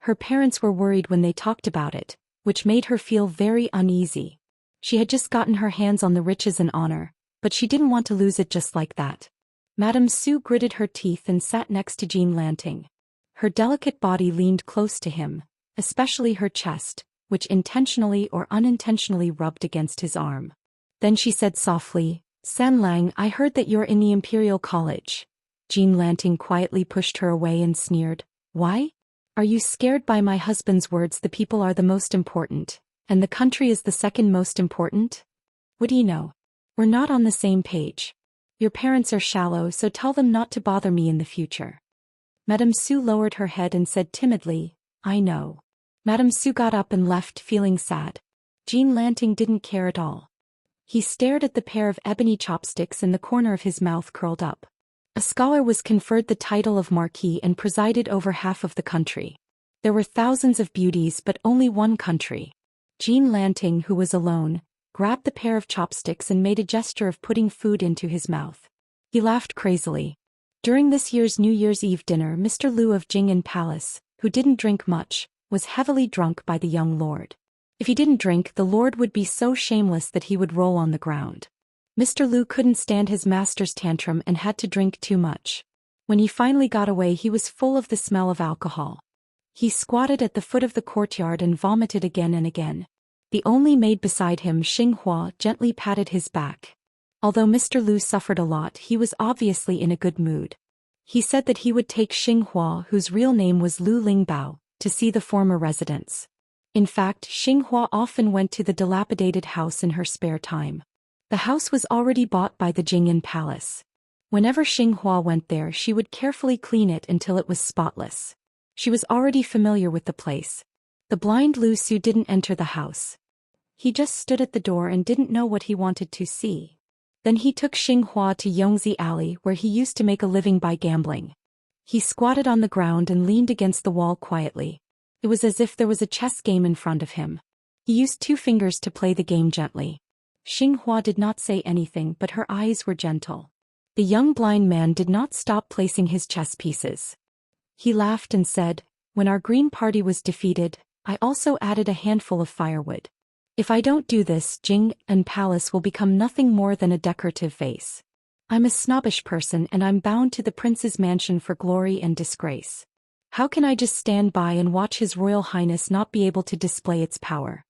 Her parents were worried when they talked about it, which made her feel very uneasy. She had just gotten her hands on the riches and honor, but she didn't want to lose it just like that. Madame Su gritted her teeth and sat next to Jean Lanting. Her delicate body leaned close to him, especially her chest, which intentionally or unintentionally rubbed against his arm. Then she said softly, "San Lang, I heard that you're in the Imperial College." Jean Lanting quietly pushed her away and sneered, "Why? Are you scared by my husband's words? The people are the most important, and the country is the second most important? What do you know? We're not on the same page. Your parents are shallow, so tell them not to bother me in the future." Madame Su lowered her head and said timidly, "I know." Madame Su got up and left, feeling sad. Jean Lanting didn't care at all. He stared at the pair of ebony chopsticks in the corner of his mouth curled up. A scholar was conferred the title of Marquis and presided over half of the country. There were thousands of beauties but only one country. Jean Lanting, who was alone, grabbed the pair of chopsticks and made a gesture of putting food into his mouth. He laughed crazily. During this year's New Year's Eve dinner, Mr. Liu of Jing'an Palace, who didn't drink much, was heavily drunk by the young lord. If he didn't drink, the lord would be so shameless that he would roll on the ground. Mr. Liu couldn't stand his master's tantrum and had to drink too much. When he finally got away, he was full of the smell of alcohol. He squatted at the foot of the courtyard and vomited again and again. The only maid beside him, Xinghua, gently patted his back. Although Mr. Liu suffered a lot, he was obviously in a good mood. He said that he would take Xinghua, whose real name was Lu Lingbao, to see the former residence. In fact, Xinghua often went to the dilapidated house in her spare time. The house was already bought by the Jing'an Palace. Whenever Xinghua went there, she would carefully clean it until it was spotless. She was already familiar with the place. The blind Lu Su didn't enter the house. He just stood at the door and didn't know what he wanted to see. Then he took Xinghua to Yongzi Alley, where he used to make a living by gambling. He squatted on the ground and leaned against the wall quietly. It was as if there was a chess game in front of him. He used 2 fingers to play the game gently. Xinghua did not say anything, but her eyes were gentle. The young blind man did not stop placing his chess pieces. He laughed and said, "When our green party was defeated, I also added a handful of firewood. If I don't do this, Jing'an Palace will become nothing more than a decorative vase. I'm a snobbish person and I'm bound to the prince's mansion for glory and disgrace. How can I just stand by and watch His Royal Highness not be able to display its power?"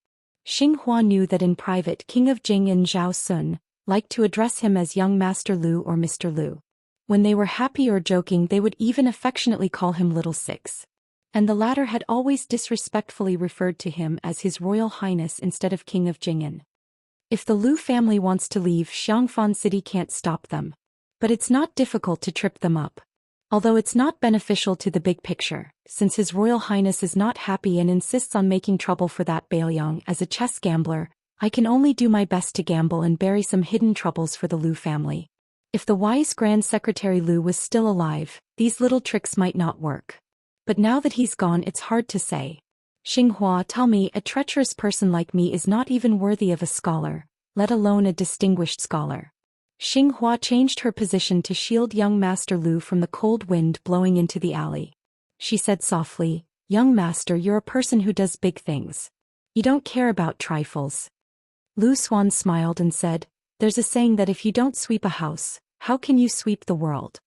Xinghua knew that in private King of Jing'an Zhou Xian liked to address him as young Master Liu or Mr. Liu. When they were happy or joking, they would even affectionately call him Little Six. And the latter had always disrespectfully referred to him as His Royal Highness instead of King of Jing'an. If the Liu family wants to leave, Xiangfan City can't stop them. But it's not difficult to trip them up. Although it's not beneficial to the big picture, since His Royal Highness is not happy and insists on making trouble for that Baoyang as a chess gambler, I can only do my best to gamble and bury some hidden troubles for the Liu family. If the wise Grand Secretary Liu was still alive, these little tricks might not work. But now that he's gone, it's hard to say. Xinghua, tell me, a treacherous person like me is not even worthy of a scholar, let alone a distinguished scholar. Xinghua changed her position to shield young Master Liu from the cold wind blowing into the alley. She said softly, "Young master, you're a person who does big things. You don't care about trifles." Lu Xuan smiled and said, "There's a saying that if you don't sweep a house, how can you sweep the world?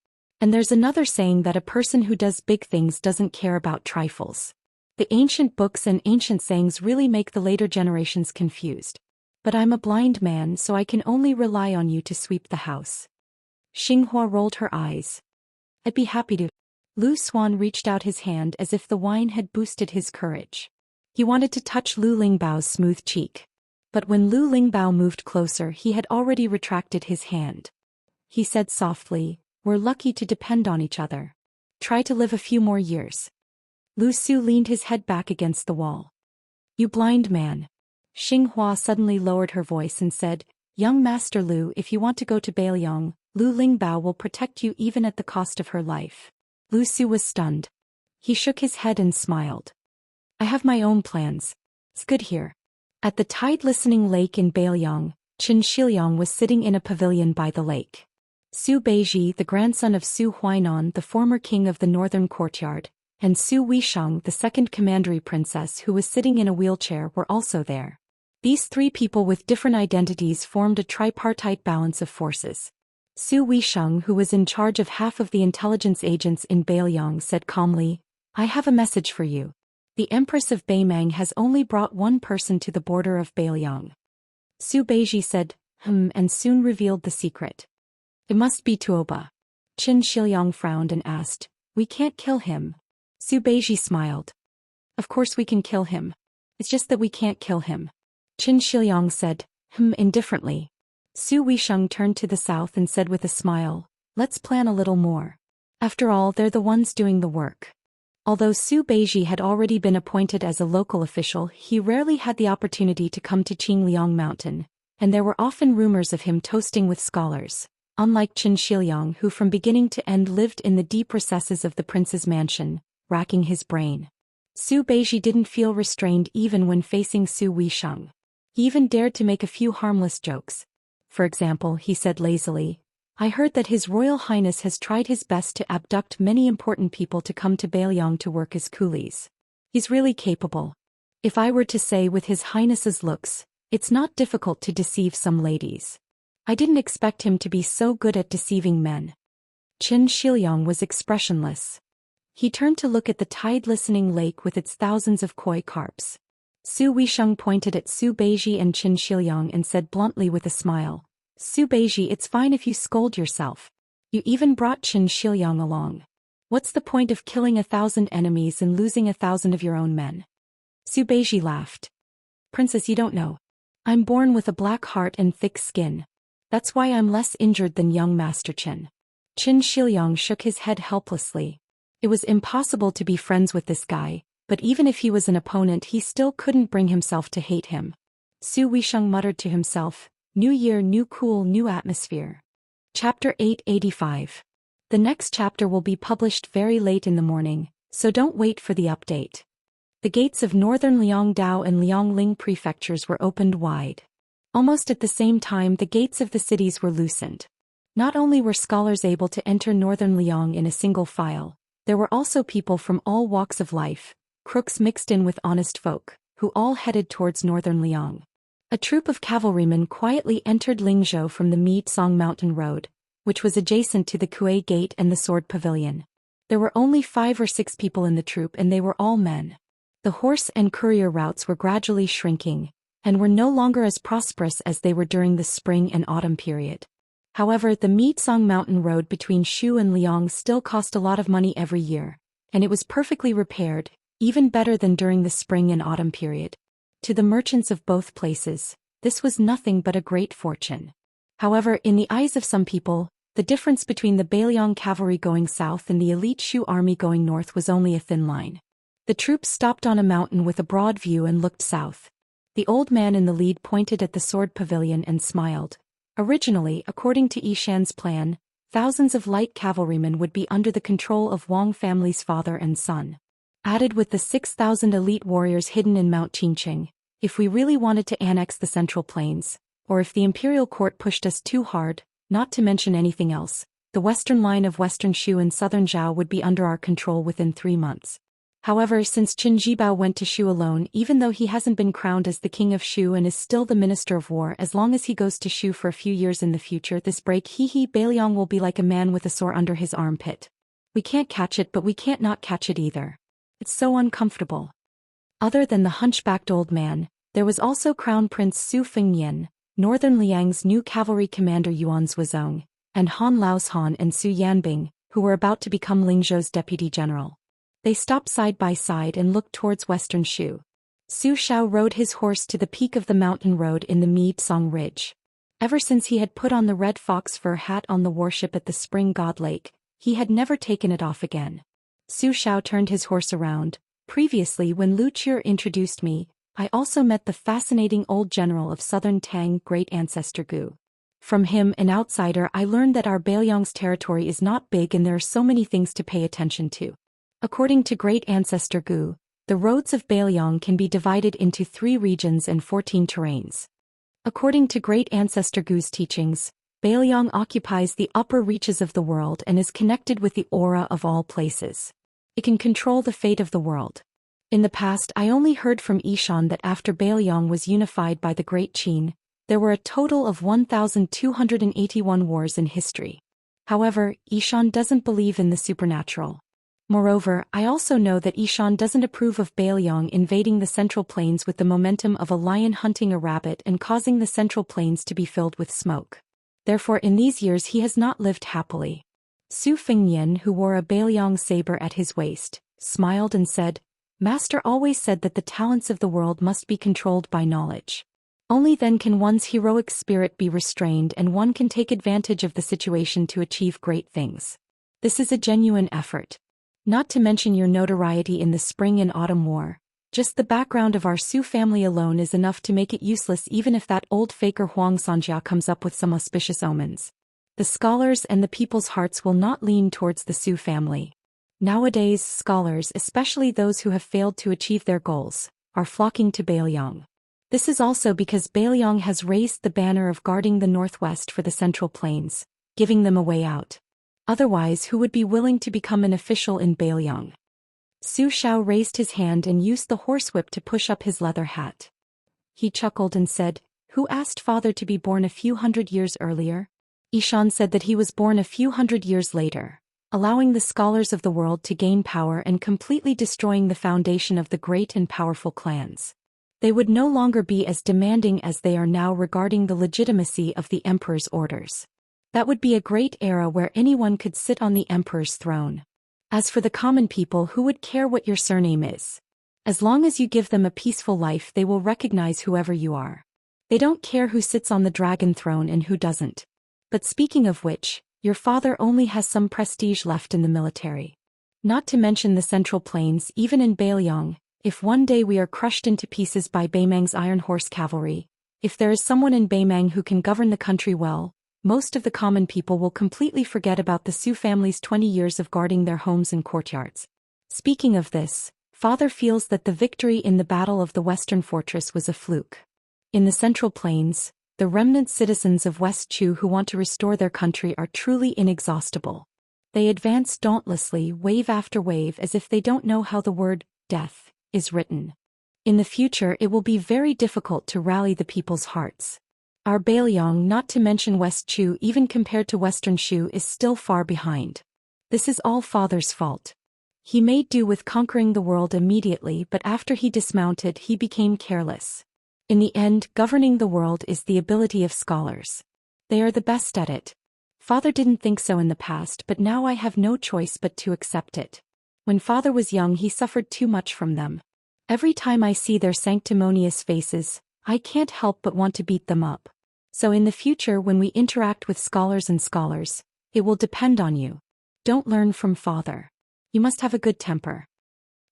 And there's another saying that a person who does big things doesn't care about trifles. The ancient books and ancient sayings really make the later generations confused. But I'm a blind man, so I can only rely on you to sweep the house." Xinghua rolled her eyes. "I'd be happy to." Lu Xuan reached out his hand as if the wine had boosted his courage. He wanted to touch Lu Lingbao's smooth cheek. But when Lu Lingbao moved closer, he had already retracted his hand. He said softly, "We're lucky to depend on each other. Try to live a few more years." Lu Su leaned his head back against the wall. "You blind man." Xinghua suddenly lowered her voice and said, "Young Master Liu, if you want to go to Baoyang, Lu Lingbao will protect you even at the cost of her life." Lu Su was stunned. He shook his head and smiled. "I have my own plans. It's good here." At the tide-listening lake in Baoyang, Chen Shiliang was sitting in a pavilion by the lake. Su Beiji, the grandson of Su Huainan, the former king of the northern courtyard, and Su Weisheng, the second commandery princess who was sitting in a wheelchair, were also there. These 3 people with different identities formed a tripartite balance of forces. Su Weisheng, who was in charge of half of the intelligence agents in Beiliang, said calmly, I have a message for you. The Empress of Beimang has only brought one person to the border of Beiliang. Su Beiji said, and soon revealed the secret. It must be Tuoba. Qin Shiliang frowned and asked, We can't kill him. Su Beiji smiled. Of course we can kill him. It's just that we can't kill him. Qin Shiliang said, indifferently. Su Weisheng turned to the south and said with a smile, Let's plan a little more. After all, they're the ones doing the work. Although Su Beiji had already been appointed as a local official, he rarely had the opportunity to come to Qingliang Mountain, and there were often rumors of him toasting with scholars, unlike Qin Shiliang, who from beginning to end lived in the deep recesses of the prince's mansion, racking his brain. Su Beiji didn't feel restrained even when facing Su Weisheng. He even dared to make a few harmless jokes. For example, he said lazily, I heard that His Royal Highness has tried his best to abduct many important people to come to Beiliang to work as coolies. He's really capable. If I were to say with His Highness's looks, it's not difficult to deceive some ladies. I didn't expect him to be so good at deceiving men. Qin Shiliang was expressionless. He turned to look at the tide-listening lake with its thousands of koi carps. Su Weisheng pointed at Su Beiji and Qin Shiliang and said bluntly with a smile, Su Beiji, it's fine if you scold yourself. You even brought Qin Shiliang along. What's the point of killing 1,000 enemies and losing 1,000 of your own men? Su Beiji laughed. Princess, you don't know. I'm born with a black heart and thick skin. That's why I'm less injured than young Master Qin. Qin Shiliang shook his head helplessly. It was impossible to be friends with this guy, but even if he was an opponent he still couldn't bring himself to hate him. Su Weisheng muttered to himself, New year, new cool, new atmosphere. Chapter 885. The next chapter will be published very late in the morning, so don't wait for the update. The gates of northern Liangdao and Liangling prefectures were opened wide. Almost at the same time the gates of the cities were loosened. Not only were scholars able to enter northern Liang in a single file, there were also people from all walks of life, crooks mixed in with honest folk, who all headed towards northern Liang. A troop of cavalrymen quietly entered Lingzhou from the Midsong Mountain Road, which was adjacent to the Kuei Gate and the Sword Pavilion. There were only 5 or 6 people in the troop and they were all men. The horse and courier routes were gradually shrinking, and were no longer as prosperous as they were during the spring and autumn period. However, the Midsong Mountain Road between Shu and Liang still cost a lot of money every year, and it was perfectly repaired, even better than during the spring and autumn period. To the merchants of both places, this was nothing but a great fortune. However, in the eyes of some people, the difference between the Beiliang cavalry going south and the elite Shu army going north was only a thin line. The troops stopped on a mountain with a broad view and looked south. The old man in the lead pointed at the sword pavilion and smiled. Originally, according to Yishan's plan, thousands of light cavalrymen would be under the control of Wang family's father and son. Added with the 6,000 elite warriors hidden in Mount Qingqing, if we really wanted to annex the Central Plains, or if the imperial court pushed us too hard, not to mention anything else, the western line of western Shu and southern Zhao would be under our control within 3 months. However, since Qin Jibao went to Shu alone, even though he hasn't been crowned as the king of Shu and is still the minister of war, as long as he goes to Shu for a few years in the future, this break Beiliang will be like a man with a sore under his armpit. We can't catch it, but we can't not catch it either. It's so uncomfortable. Other than the hunchbacked old man, there was also Crown Prince Su Fengnian, Northern Liang's new cavalry commander Yuan Zuozong, and Han Laoshan and Su Yanbing, who were about to become Lingzhou's deputy general. They stopped side by side and looked towards western Shu. Su Shao rode his horse to the peak of the mountain road in the Midsong Ridge. Ever since he had put on the red fox fur hat on the warship at the Spring God Lake, he had never taken it off again. Su Shao turned his horse around. Previously, when Lu Qir introduced me, I also met the fascinating old general of southern Tang, great ancestor Gu. From him, an outsider, I learned that our Beiliang's territory is not big and there are so many things to pay attention to. According to great ancestor Gu, the roads of Beiliang can be divided into 3 regions and 14 terrains. According to great ancestor Gu's teachings, Beiliang occupies the upper reaches of the world and is connected with the aura of all places. It can control the fate of the world. In the past, I only heard from Yishan that after Beiliang was unified by the Great Qin, There were a total of 1,281 wars in history. However, Yishan doesn't believe in the supernatural. Moreover, I also know that Yishan doesn't approve of Bailiang invading the Central Plains with the momentum of a lion hunting a rabbit and causing the Central Plains to be filled with smoke. Therefore in these years he has not lived happily. Su Fengnian, who wore a Bailiang saber at his waist, smiled and said, Master always said that the talents of the world must be controlled by knowledge. Only then can one's heroic spirit be restrained and one can take advantage of the situation to achieve great things. This is a genuine effort. Not to mention your notoriety in the Spring and Autumn War. Just the background of our Su family alone is enough to make it useless even if that old faker Huang Sanjia comes up with some auspicious omens. The scholars and the people's hearts will not lean towards the Su family. Nowadays, scholars, especially those who have failed to achieve their goals, are flocking to Bailiang. This is also because Bailiang has raised the banner of guarding the northwest for the Central Plains, giving them a way out. Otherwise, who would be willing to become an official in Bailiang? Su Xiao raised his hand and used the horsewhip to push up his leather hat. He chuckled and said, Who asked father to be born a few hundred years earlier? Yishan said that he was born a few hundred years later, allowing the scholars of the world to gain power and completely destroying the foundation of the great and powerful clans. They would no longer be as demanding as they are now regarding the legitimacy of the emperor's orders. That would be a great era where anyone could sit on the emperor's throne. As for the common people, who would care what your surname is? As long as you give them a peaceful life, they will recognize whoever you are. They don't care who sits on the dragon throne and who doesn't. But speaking of which, your father only has some prestige left in the military. Not to mention the Central Plains, even in Bailiang, if one day we are crushed into pieces by Baimang's Iron Horse cavalry, if there is someone in Baimang who can govern the country well, most of the common people will completely forget about the Su family's 20 years of guarding their homes and courtyards. Speaking of this, father feels that the victory in the Battle of the Western Fortress was a fluke. In the Central Plains, the remnant citizens of West Chu who want to restore their country are truly inexhaustible. They advance dauntlessly, wave after wave, as if they don't know how the word, death, is written. In the future it will be very difficult to rally the people's hearts. Our Bailiang, not to mention West Chu, even compared to Western Shu, is still far behind. This is all father's fault. He made do with conquering the world immediately, but after he dismounted he became careless. In the end, governing the world is the ability of scholars. They are the best at it. Father didn't think so in the past, but now I have no choice but to accept it. When father was young he suffered too much from them. Every time I see their sanctimonious faces, I can't help but want to beat them up. So in the future when we interact with scholars, it will depend on you. Don't learn from father. You must have a good temper.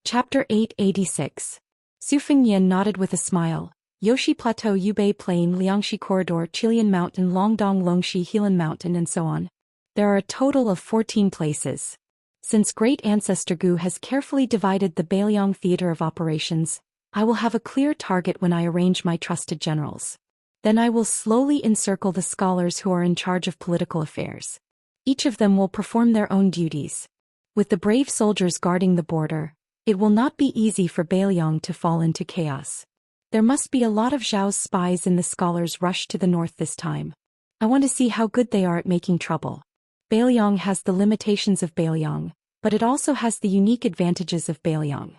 Chapter 886. Su Fengnian nodded with a smile. Yoshi Plateau, Yubei Plain, Liangxi Corridor, Qilian Mountain, Longdong Longxi Helan Mountain, and so on. There are a total of 14 places. Since great ancestor Gu has carefully divided the Bailiang theater of operations, I will have a clear target when I arrange my trusted generals. Then I will slowly encircle the scholars who are in charge of political affairs. Each of them will perform their own duties. With the brave soldiers guarding the border, it will not be easy for Bailiang to fall into chaos. There must be a lot of Zhao's spies in the scholars' rush to the north this time. I want to see how good they are at making trouble. Bailiang has the limitations of Bailiang, but it also has the unique advantages of Bailiang.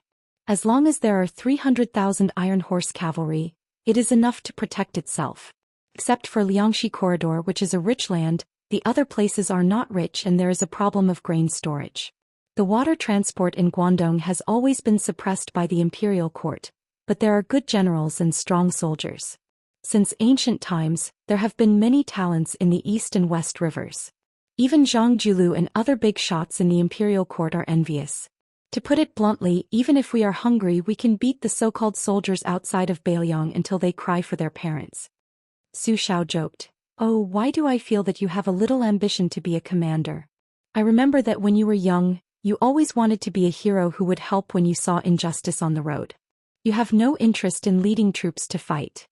As long as there are 300,000 Iron Horse cavalry, it is enough to protect itself. Except for Liangxi Corridor, which is a rich land, the other places are not rich and there is a problem of grain storage. The water transport in Guangdong has always been suppressed by the imperial court, but there are good generals and strong soldiers. Since ancient times, there have been many talents in the east and west rivers. Even Zhang Julu and other big shots in the imperial court are envious. To put it bluntly, even if we are hungry we can beat the so-called soldiers outside of Bailiang until they cry for their parents. Su Xiao joked. Oh, why do I feel that you have a little ambition to be a commander? I remember that when you were young, you always wanted to be a hero who would help when you saw injustice on the road. You have no interest in leading troops to fight.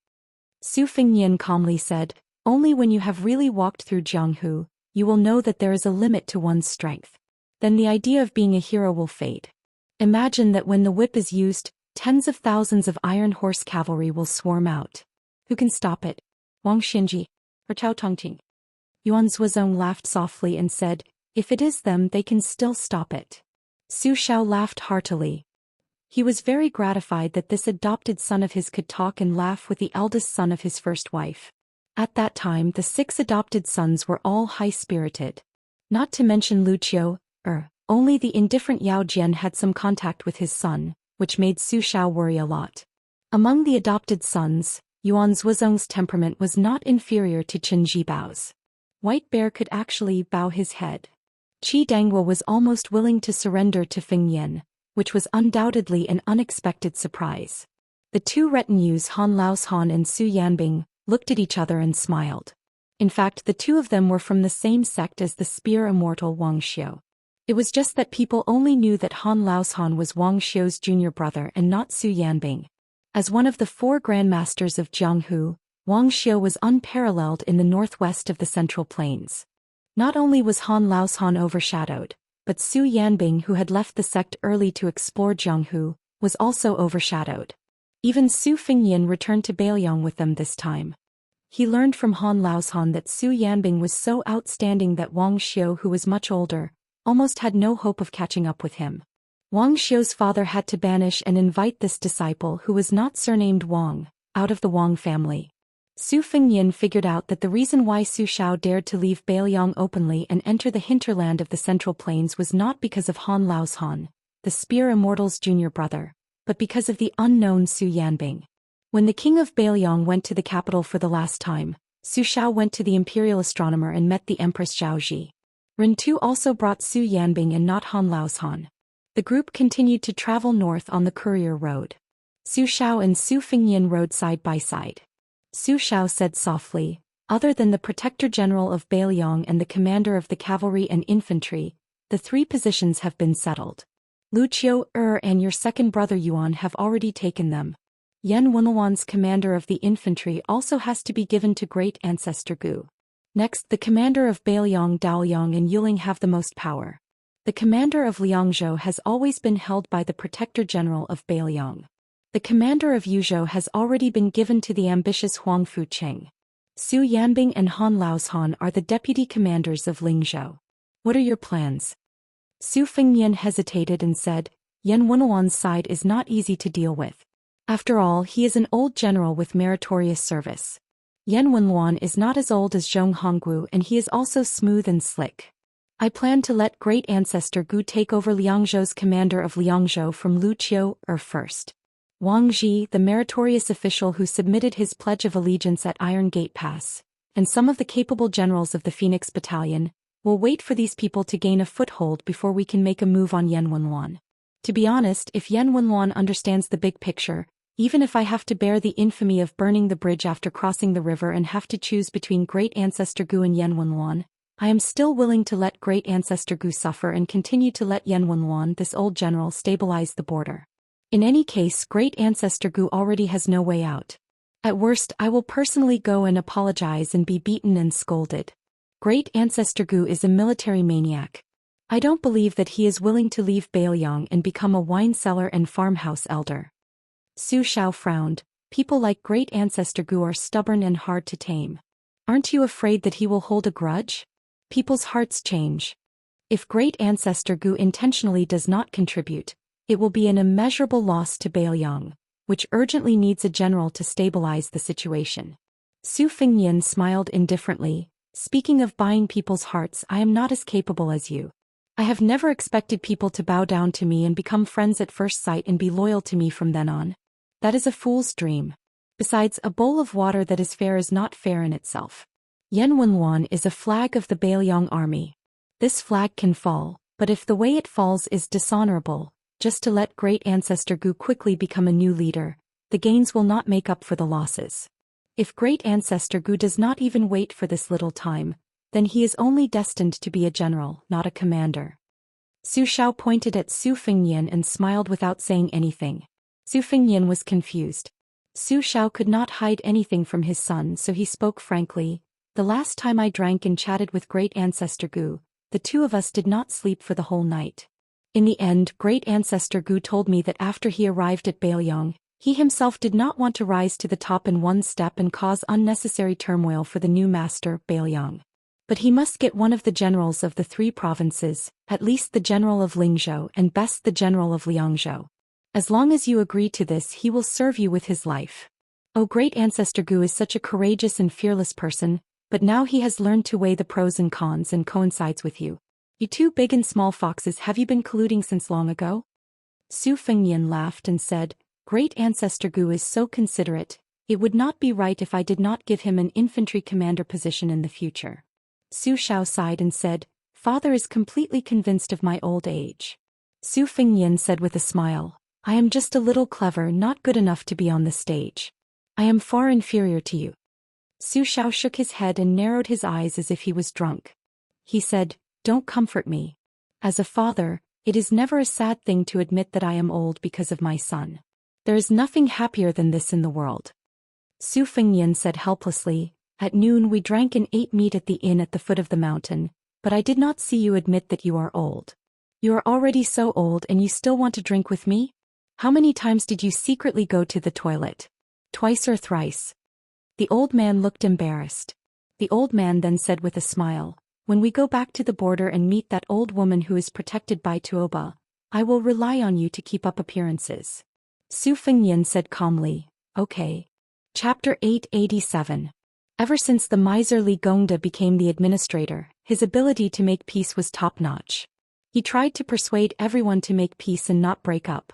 Su Fengnian calmly said, only when you have really walked through Jianghu, you will know that there is a limit to one's strength. Then the idea of being a hero will fade. Imagine that when the whip is used, tens of thousands of Iron Horse cavalry will swarm out. Who can stop it? Wang Xinji, or Chao Tongqing. Yuan Zhuozong laughed softly and said, if it is them they can still stop it. Su Xiao laughed heartily. He was very gratified that this adopted son of his could talk and laugh with the eldest son of his first wife. At that time the 6 adopted sons were all high-spirited. Not to mention Lucio, only the indifferent Yao Jian had some contact with his son, which made Su Xiao worry a lot. Among the adopted sons, Yuan Zhuozong's temperament was not inferior to Chen Jibao's. White Bear could actually bow his head. Qi Dangwa was almost willing to surrender to Feng Yan, which was undoubtedly an unexpected surprise. The 2 retinues Han Laoshan and Su Yanbing looked at each other and smiled. In fact, the 2 of them were from the same sect as the spear immortal Wang Xiu. It was just that people only knew that Han Laoshan was Wang Xiu's junior brother and not Su Yanbing. As one of the 4 grandmasters of Jianghu, Wang Xiu was unparalleled in the northwest of the Central Plains. Not only was Han Laoshan overshadowed, but Su Yanbing, who had left the sect early to explore Jianghu, was also overshadowed. Even Su Fengyan returned to Bailiang with them this time. He learned from Han Laoshan that Su Yanbing was so outstanding that Wang Xiu, who was much older, almost had no hope of catching up with him. Wang Xiu's father had to banish and invite this disciple, who was not surnamed Wang, out of the Wang family. Su Fengyan figured out that the reason why Su Xiao dared to leave Bailiang openly and enter the hinterland of the Central Plains was not because of Han Laoshan, the Spear Immortal's junior brother, but because of the unknown Su Yanbing. When the king of Bailiang went to the capital for the last time, Su Xiao went to the imperial astronomer and met the Empress Zhaoji. Ren Tu also brought Su Yanbing and not Han Laoshan. The group continued to travel north on the courier road. Su Xiao and Su Fengyan rode side by side. Su Xiao said softly, other than the Protector General of Bailiang and the commander of the cavalry and infantry, the 3 positions have been settled. Lucio, and your second brother Yuan have already taken them. Yan Wenluan's commander of the infantry also has to be given to great ancestor Gu. Next, the commander of Bailiang, Daoyang and Yuling have the most power. The commander of Liangzhou has always been held by the Protector General of Bailiang. The commander of Yuzhou has already been given to the ambitious Huang Fucheng. Su Yanbing and Han Laoshan are the deputy commanders of Lingzhou. What are your plans? Su Fengyan hesitated and said, Yan Wenluan's side is not easy to deal with. After all, he is an old general with meritorious service. Yan Wenluan is not as old as Zhong Honggu, and he is also smooth and slick. I plan to let great ancestor Gu take over Liangzhou's commander of Liangzhou from Lucio first. Wang Ji, the meritorious official who submitted his pledge of allegiance at Iron Gate Pass, and some of the capable generals of the Phoenix Battalion, will wait for these people to gain a foothold before we can make a move on Yan Wenluan. To be honest, if Yan Wenluan understands the big picture, even if I have to bear the infamy of burning the bridge after crossing the river and have to choose between great ancestor Gu and Yan Wenluan, I am still willing to let great ancestor Gu suffer and continue to let Yan Wenluan, this old general, stabilize the border. In any case, great ancestor Gu already has no way out. At worst, I will personally go and apologize and be beaten and scolded. Great ancestor Gu is a military maniac. I don't believe that he is willing to leave Bailiang and become a wine cellar and farmhouse elder. Su Xiao frowned. People like great ancestor Gu are stubborn and hard to tame. Aren't you afraid that he will hold a grudge? People's hearts change. If great ancestor Gu intentionally does not contribute, it will be an immeasurable loss to Bailiang, which urgently needs a general to stabilize the situation. Su Fengyan smiled indifferently. Speaking of buying people's hearts, I am not as capable as you. I have never expected people to bow down to me and become friends at first sight and be loyal to me from then on. That is a fool's dream. Besides, a bowl of water that is fair is not fair in itself. Yan Wenluan is a flag of the Bailiang army. This flag can fall, but if the way it falls is dishonorable, just to let great ancestor Gu quickly become a new leader, the gains will not make up for the losses. If great ancestor Gu does not even wait for this little time, then he is only destined to be a general, not a commander. Su Xiao pointed at Su Fengyan and smiled without saying anything. Su Fengyan was confused. Su Xiao could not hide anything from his son, so he spoke frankly. The last time I drank and chatted with great ancestor Gu, the 2 of us did not sleep for the whole night. In the end, great ancestor Gu told me that after he arrived at Bailiang, He himself did not want to rise to the top in one step and cause unnecessary turmoil for the new master, Bailiang. But he must get one of the generals of the 3 provinces, at least the general of Lingzhou and best the general of Liangzhou. As long as you agree to this, he will serve you with his life. Oh, great ancestor Gu is such a courageous and fearless person, but now he has learned to weigh the pros and cons and coincides with you. You 2 big and small foxes, have you been colluding since long ago? Su Fengnian laughed and said, Great ancestor Gu is so considerate, it would not be right if I did not give him an infantry commander position in the future. Su Xiao sighed and said, Father is completely convinced of my old age. Su Fengnian said with a smile, I am just a little clever, not good enough to be on the stage. I am far inferior to you. Su Xiao shook his head and narrowed his eyes as if he was drunk. He said, Don't comfort me. As a father, it is never a sad thing to admit that I am old because of my son. There is nothing happier than this in the world. Su Fengnian said helplessly, At noon we drank and ate meat at the inn at the foot of the mountain, but I did not see you admit that you are old. You are already so old and you still want to drink with me? How many times did you secretly go to the toilet? Twice or thrice? The old man looked embarrassed. The old man then said with a smile, When we go back to the border and meet that old woman who is protected by Tuoba, I will rely on you to keep up appearances. Su Fengnian said calmly, Okay. Chapter 887. Ever since the miser Li Gongda became the administrator, his ability to make peace was top-notch. He tried to persuade everyone to make peace and not break up.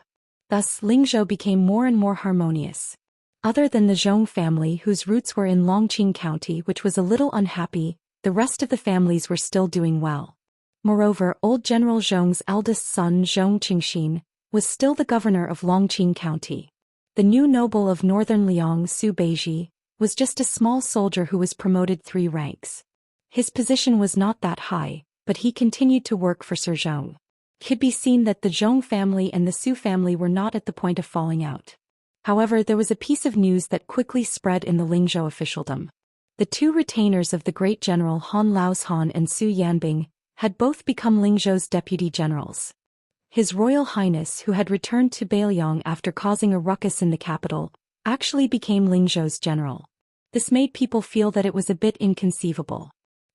Thus, Lingzhou became more and more harmonious. Other than the Zhong family whose roots were in Longqing County, which was a little unhappy, the rest of the families were still doing well. Moreover, old General Zhong's eldest son Zhong Qingxin was still the governor of Longqing County. The new noble of northern Liang, Su Beiji, was just a small soldier who was promoted 3 ranks. His position was not that high, but he continued to work for Sir Zhong. It could be seen that the Zhong family and the Su family were not at the point of falling out. However, there was a piece of news that quickly spread in the Lingzhou officialdom. The 2 retainers of the great general Han Laoshan and Su Yanbing had both become Lingzhou's deputy generals. His Royal Highness, who had returned to Bailiang after causing a ruckus in the capital, actually became Lingzhou's general. This made people feel that it was a bit inconceivable.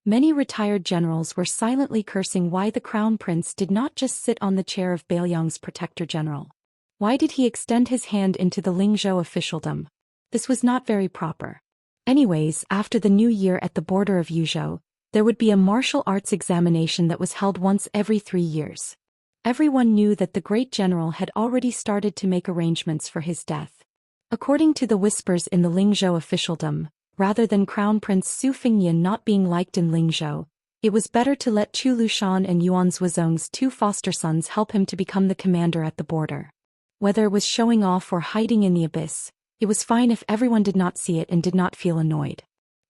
Many retired generals were silently cursing why the crown prince did not just sit on the chair of Bailiang's protector general. Why did he extend his hand into the Lingzhou officialdom? This was not very proper. Anyways, after the new year at the border of Yuzhou, there would be a martial arts examination that was held once every 3 years. Everyone knew that the great general had already started to make arrangements for his death. According to the whispers in the Lingzhou officialdom, rather than Crown Prince Su Fengnian not being liked in Lingzhou, it was better to let Chu Lushan and Yuan Zuozong's 2 foster sons help him to become the commander at the border. Whether it was showing off or hiding in the abyss, it was fine if everyone did not see it and did not feel annoyed.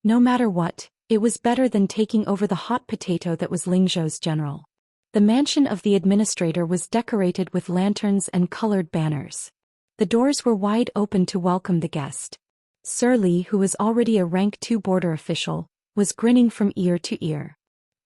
No matter what, it was better than taking over the hot potato that was Lingzhou's general. The mansion of the administrator was decorated with lanterns and colored banners. The doors were wide open to welcome the guest. Sir Li, who was already a rank 2 border official, was grinning from ear to ear.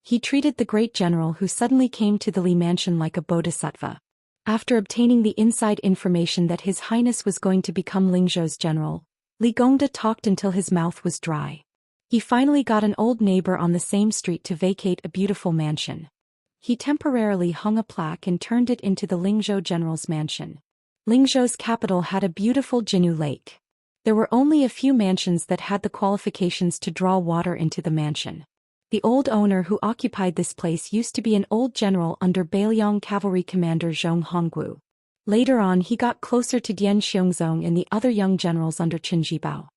He treated the great general who suddenly came to the Li mansion like a bodhisattva. After obtaining the inside information that His Highness was going to become Lingzhou's general, Li Gongda talked until his mouth was dry. He finally got an old neighbor on the same street to vacate a beautiful mansion. He temporarily hung a plaque and turned it into the Lingzhou general's mansion. Lingzhou's capital had a beautiful Jinu lake. There were only a few mansions that had the qualifications to draw water into the mansion. The old owner who occupied this place used to be an old general under Bailiang cavalry commander Zhong Honggu. Later on he got closer to Dian Xiongzong and the other young generals under Qin Jibao.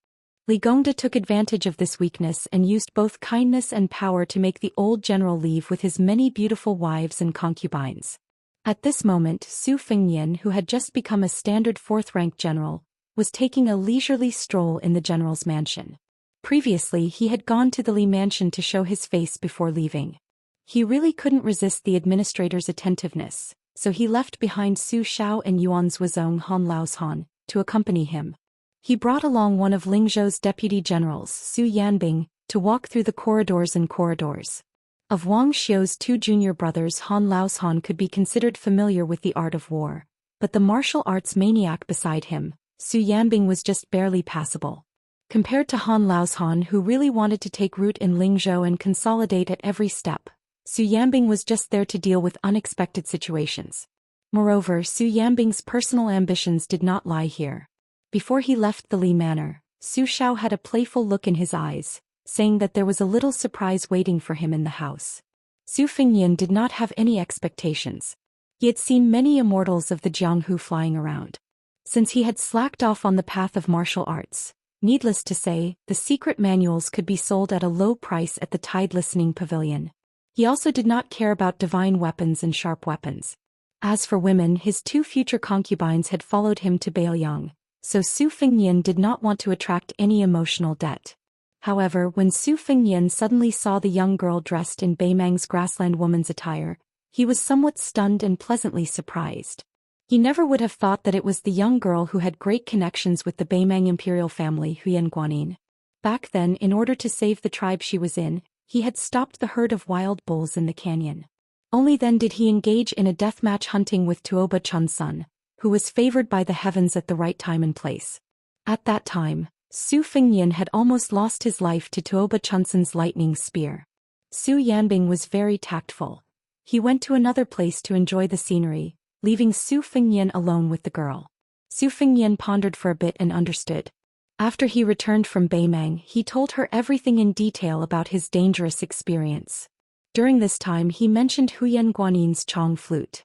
Li Gongda took advantage of this weakness and used both kindness and power to make the old general leave with his many beautiful wives and concubines. At this moment, Su Fengnian, who had just become a standard 4th-rank general, was taking a leisurely stroll in the general's mansion. Previously, he had gone to the Li mansion to show his face before leaving. He really couldn't resist the administrator's attentiveness, so he left behind Su Xiao and Yuan Zuozong Han Laoshan to accompany him. He brought along one of Lingzhou's deputy generals, Su Yanbing, to walk through the corridors and corridors. Of Wang Xiu's 2 junior brothers, Han Laoshan could be considered familiar with the art of war, but the martial arts maniac beside him, Su Yanbing was just barely passable. Compared to Han Laoshan, who really wanted to take root in Lingzhou and consolidate at every step, Su Yanbing was just there to deal with unexpected situations. Moreover, Su Yanbing's personal ambitions did not lie here. Before he left the Li Manor, Su Xiao had a playful look in his eyes, saying that there was a little surprise waiting for him in the house. Su Fengnian did not have any expectations. He had seen many immortals of the Jianghu flying around. Since he had slacked off on the path of martial arts, needless to say, the secret manuals could be sold at a low price at the Tide Listening Pavilion. He also did not care about divine weapons and sharp weapons. As for women, his 2 future concubines had followed him to Beiliang, so Su Fengnian did not want to attract any emotional debt. However, when Su Fengnian suddenly saw the young girl dressed in Beimang's grassland woman's attire, he was somewhat stunned and pleasantly surprised. He never would have thought that it was the young girl who had great connections with the Beimang imperial family Huyan Guanin. Back then, in order to save the tribe she was in, he had stopped the herd of wild bulls in the canyon. Only then did he engage in a deathmatch hunting with Tuoba Chun's son, who was favored by the heavens at the right time and place. At that time, Su Fengnian had almost lost his life to Tuoba Chun's lightning spear. Su Yanbing was very tactful. He went to another place to enjoy the scenery, leaving Su Fengnian alone with the girl. Su Fengnian pondered for a bit and understood. After he returned from Beimang, he told her everything in detail about his dangerous experience. During this time he mentioned Huyan Guanin's Chong flute.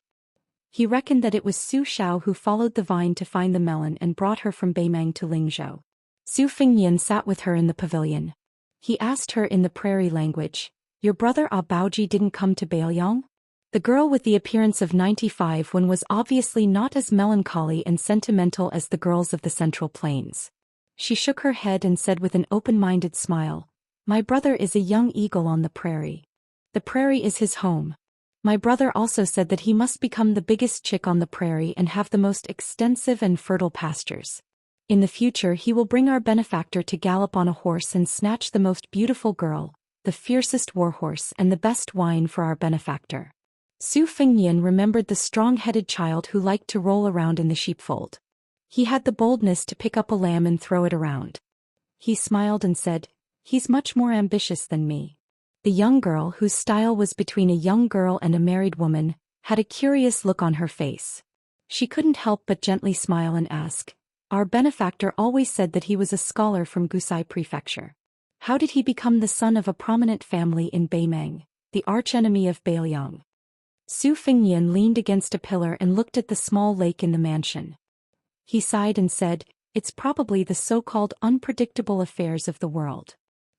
He reckoned that it was Su Xiao who followed the vine to find the melon and brought her from Beimang to Lingzhou. Su Fengnian sat with her in the pavilion. He asked her in the prairie language, "Your brother Ah Baoji didn't come to Beiliang?" The girl with the appearance of 95 was obviously not as melancholy and sentimental as the girls of the Central Plains. She shook her head and said with an open-minded smile, "My brother is a young eagle on the prairie. The prairie is his home. My brother also said that he must become the biggest chick on the prairie and have the most extensive and fertile pastures. In the future he will bring our benefactor to gallop on a horse and snatch the most beautiful girl, the fiercest warhorse and the best wine for our benefactor." Su Fengnian remembered the strong-headed child who liked to roll around in the sheepfold. He had the boldness to pick up a lamb and throw it around. He smiled and said, "He's much more ambitious than me." The young girl, whose style was between a young girl and a married woman, had a curious look on her face. She couldn't help but gently smile and ask, "Our benefactor always said that he was a scholar from Gusai Prefecture. How did he become the son of a prominent family in Beimang, the archenemy of Beiliang?" Su Fengnian leaned against a pillar and looked at the small lake in the mansion. He sighed and said, "It's probably the so-called unpredictable affairs of the world."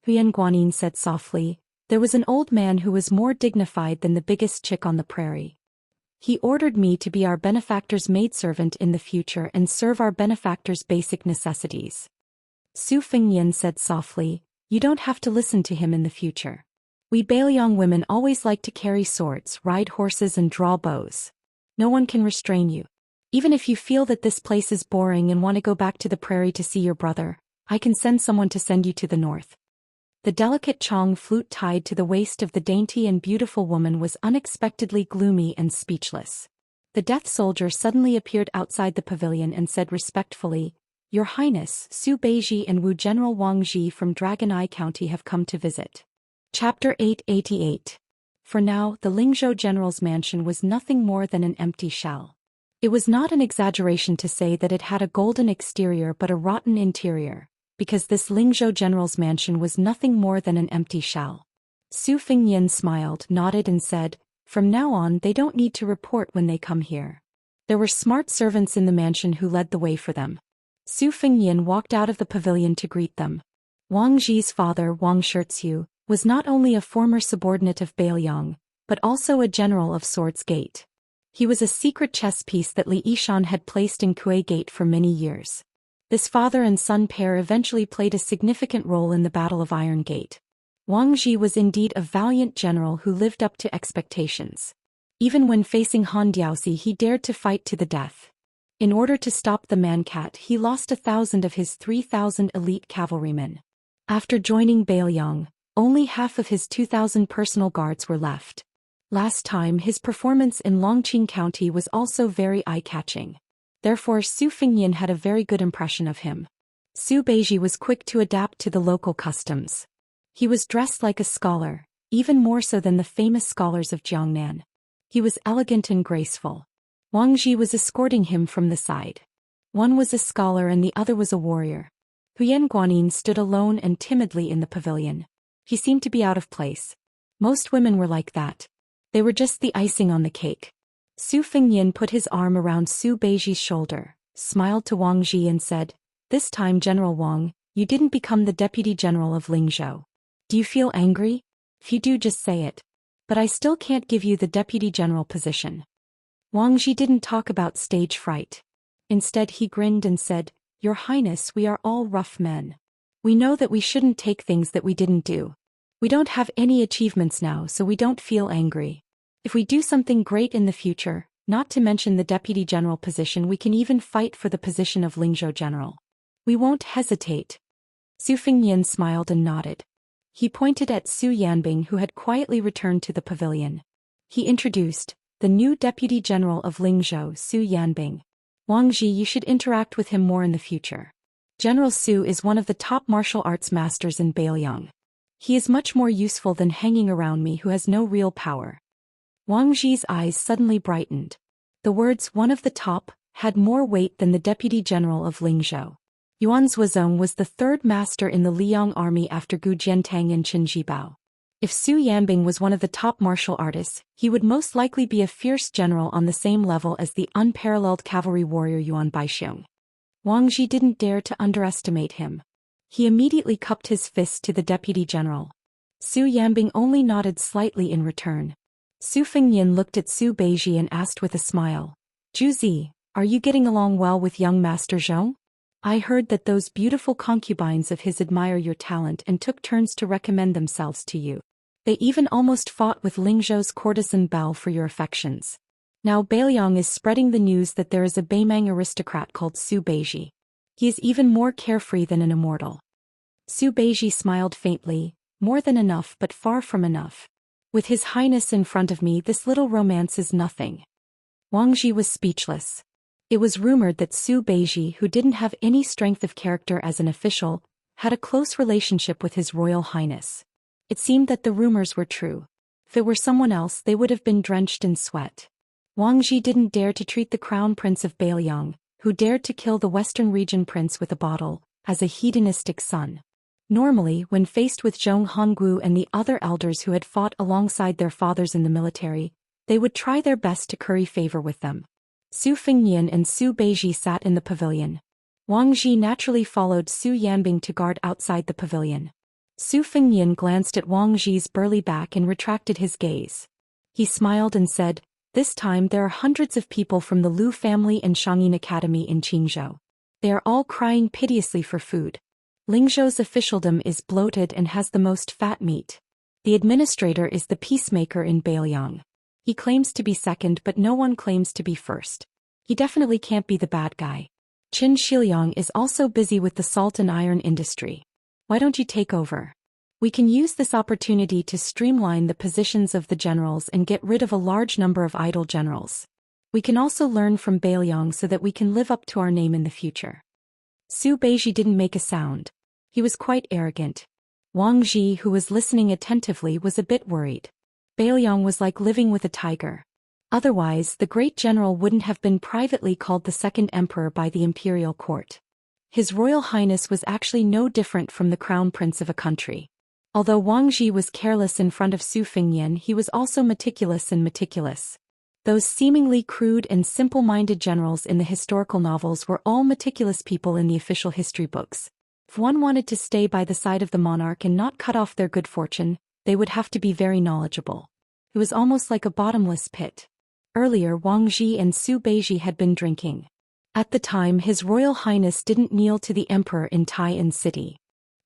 Huyan Guanin said softly, "There was an old man who was more dignified than the biggest chick on the prairie. He ordered me to be our benefactor's maidservant in the future and serve our benefactor's basic necessities." Su Fengnian said softly, "You don't have to listen to him in the future. We Beiliang women always like to carry swords, ride horses and draw bows. No one can restrain you. Even if you feel that this place is boring and want to go back to the prairie to see your brother, I can send someone to send you to the north." The delicate Chong flute tied to the waist of the dainty and beautiful woman was unexpectedly gloomy and speechless. The death soldier suddenly appeared outside the pavilion and said respectfully, "Your Highness, Su Beiji and Wu General Wang Ji from Dragon Eye County have come to visit." Chapter 888. For now, the Lingzhou general's mansion was nothing more than an empty shell. It was not an exaggeration to say that it had a golden exterior but a rotten interior, because this Lingzhou general's mansion was nothing more than an empty shell. Su Fengnian smiled, nodded and said, "From now on they don't need to report when they come here." There were smart servants in the mansion who led the way for them. Su Fengnian walked out of the pavilion to greet them. Wang Ji's father, Wang Shirzhu, was not only a former subordinate of Beiliang, but also a general of Swords Gate. He was a secret chess piece that Li Yishan had placed in Kuei Gate for many years. This father and son pair eventually played a significant role in the Battle of Iron Gate. Wang Ji was indeed a valiant general who lived up to expectations. Even when facing Han Diaosi he dared to fight to the death. In order to stop the Mancat he lost 1,000 of his 3,000 elite cavalrymen. After joining Beiliang, only half of his 2,000 personal guards were left. Last time his performance in Longqing County was also very eye-catching. Therefore Su Fengnian had a very good impression of him. Su Beiji was quick to adapt to the local customs. He was dressed like a scholar, even more so than the famous scholars of Jiangnan. He was elegant and graceful. Wang Ji was escorting him from the side. One was a scholar and the other was a warrior. Huyan Guanyin stood alone and timidly in the pavilion. He seemed to be out of place. Most women were like that. They were just the icing on the cake. Su Fengnian put his arm around Su Beiji's shoulder, smiled to Wang Ji and said, "This time General Wang, you didn't become the Deputy General of Lingzhou. Do you feel angry? If you do, just say it. But I still can't give you the Deputy General position." Wang Ji didn't talk about stage fright. Instead he grinned and said, "Your Highness, we are all rough men. We know that we shouldn't take things that we didn't do. We don't have any achievements now, so we don't feel angry. If we do something great in the future, not to mention the Deputy General position, we can even fight for the position of Lingzhou General. We won't hesitate." Su Fengnian smiled and nodded. He pointed at Su Yanbing, who had quietly returned to the pavilion. He introduced, "The new Deputy General of Lingzhou, Su Yanbing. Wang Ji, you should interact with him more in the future. General Su is one of the top martial arts masters in Beiliang. He is much more useful than hanging around me who has no real power." Wang Ji's eyes suddenly brightened. The words "one of the top" had more weight than the Deputy General of Lingzhou. Yuan Zuozong was the third master in the Liang army after Gu Jiantang and Qin Jibao. If Su Yanbing was one of the top martial artists, he would most likely be a fierce general on the same level as the unparalleled cavalry warrior Yuan Baixiong. Wang Ji didn't dare to underestimate him. He immediately cupped his fist to the Deputy General. Su Yanbing only nodded slightly in return. Su Fengnian looked at Su Beiji and asked with a smile, "Juzi, are you getting along well with young Master Zhou? I heard that those beautiful concubines of his admire your talent and took turns to recommend themselves to you. They even almost fought with Lingzhou's courtesan Bao for your affections. Now Beiliang is spreading the news that there is a Beimang aristocrat called Su Beiji. He is even more carefree than an immortal." Su Beiji smiled faintly, "More than enough but far from enough. With His Highness in front of me, this little romance is nothing." Wang Ji was speechless. It was rumored that Su Beiji, who didn't have any strength of character as an official, had a close relationship with His Royal Highness. It seemed that the rumors were true. If it were someone else, they would have been drenched in sweat. Wang Ji didn't dare to treat the Crown Prince of Beiliang, who dared to kill the Western Region Prince with a bottle, as a hedonistic son. Normally, when faced with Zhong Honggu and the other elders who had fought alongside their fathers in the military, they would try their best to curry favor with them. Su Fengnian and Su Beiji sat in the pavilion. Wang Ji naturally followed Su Yanbing to guard outside the pavilion. Su Fengnian glanced at Wang Ji's burly back and retracted his gaze. He smiled and said, "This time there are hundreds of people from the Lu family and Shangyin Academy in Qingzhou. They are all crying piteously for food. Lingzhou's officialdom is bloated and has the most fat meat. The administrator is the peacemaker in Beiliang. He claims to be second, but no one claims to be first. He definitely can't be the bad guy. Qin Shiliang is also busy with the salt and iron industry. Why don't you take over? We can use this opportunity to streamline the positions of the generals and get rid of a large number of idle generals. We can also learn from Beiliang so that we can live up to our name in the future." Su Beiji didn't make a sound. He was quite arrogant. Wang Ji, who was listening attentively, was a bit worried. Beiliang was like living with a tiger. Otherwise, the great general wouldn't have been privately called the second emperor by the imperial court. His Royal Highness was actually no different from the crown prince of a country. Although Wang Ji was careless in front of Su Fengnian, he was also meticulous. Those seemingly crude and simple-minded generals in the historical novels were all meticulous people in the official history books. If one wanted to stay by the side of the monarch and not cut off their good fortune, they would have to be very knowledgeable. It was almost like a bottomless pit. Earlier, Wang Ji and Su Beiji had been drinking. At the time, His Royal Highness didn't kneel to the emperor in Tai'an City.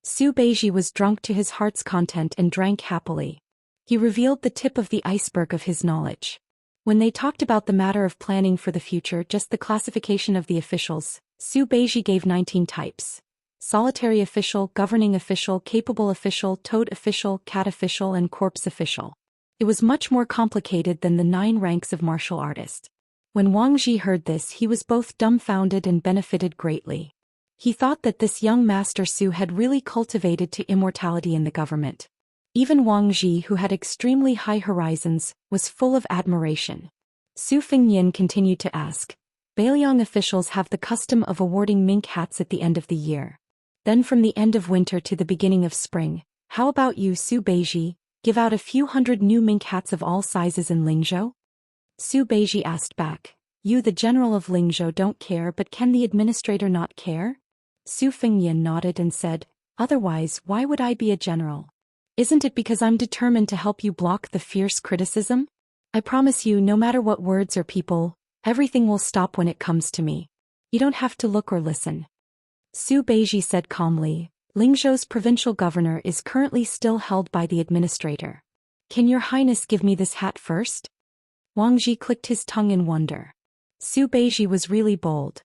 Su Beiji was drunk to his heart's content and drank happily. He revealed the tip of the iceberg of his knowledge. When they talked about the matter of planning for the future, just the classification of the officials, Su Beiji gave 19 types. Solitary official, governing official, capable official, toad official, cat official, and corpse official. It was much more complicated than the 9 ranks of martial artist. When Wang Zhi heard this, he was both dumbfounded and benefited greatly. He thought that this young Master Su had really cultivated to immortality in the government. Even Wang Zhi, who had extremely high horizons, was full of admiration. Su Fengnian continued to ask, Beiliang officials have the custom of awarding mink hats at the end of the year. Then from the end of winter to the beginning of spring, how about you, Su Beiji, give out a few hundred new mink hats of all sizes in Lingzhou? Su Beiji asked back, you the general of Lingzhou don't care, but can the administrator not care? Su Fengnian nodded and said, otherwise why would I be a general? Isn't it because I'm determined to help you block the fierce criticism? I promise you, no matter what words or people, everything will stop when it comes to me. You don't have to look or listen. Su Beiji said calmly, Lingzhou's provincial governor is currently still held by the administrator. Can your highness give me this hat first? Wang Zhi clicked his tongue in wonder. Su Beiji was really bold.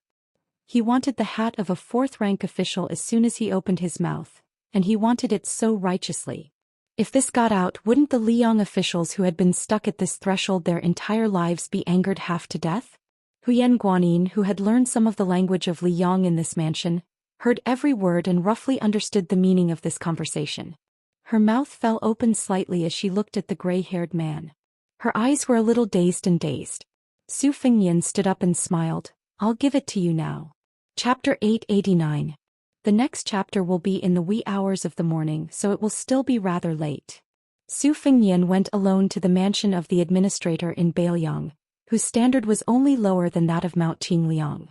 He wanted the hat of a fourth-rank official as soon as he opened his mouth, and he wanted it so righteously. If this got out, wouldn't the Liang officials who had been stuck at this threshold their entire lives be angered half to death? Huyen Guanyin, who had learned some of the language of Liang in this mansion, heard every word and roughly understood the meaning of this conversation. Her mouth fell open slightly as she looked at the gray-haired man. Her eyes were a little dazed. Su Fengnian stood up and smiled, I'll give it to you now. Chapter 889. The next chapter will be in the wee hours of the morning, so it will still be rather late. Su Fengnian went alone to the mansion of the administrator in Beiliang, whose standard was only lower than that of Mount Qingliang.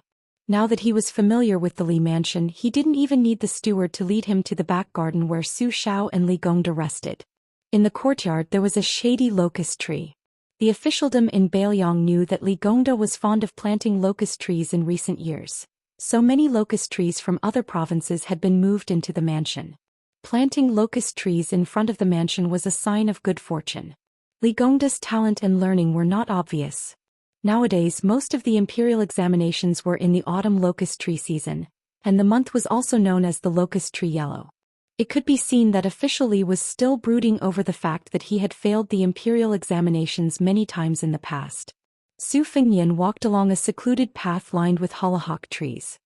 Now that he was familiar with the Li mansion, he didn't even need the steward to lead him to the back garden where Su Xiao and Li Gongda rested. In the courtyard there was a shady locust tree. The officialdom in Beiliang knew that Li Gongda was fond of planting locust trees in recent years. So many locust trees from other provinces had been moved into the mansion. Planting locust trees in front of the mansion was a sign of good fortune. Li Gongda's talent and learning were not obvious. Nowadays most of the imperial examinations were in the autumn locust tree season, and the month was also known as the locust tree yellow. It could be seen that official Li was still brooding over the fact that he had failed the imperial examinations many times in the past. Su Fengnian walked along a secluded path lined with hollyhock trees.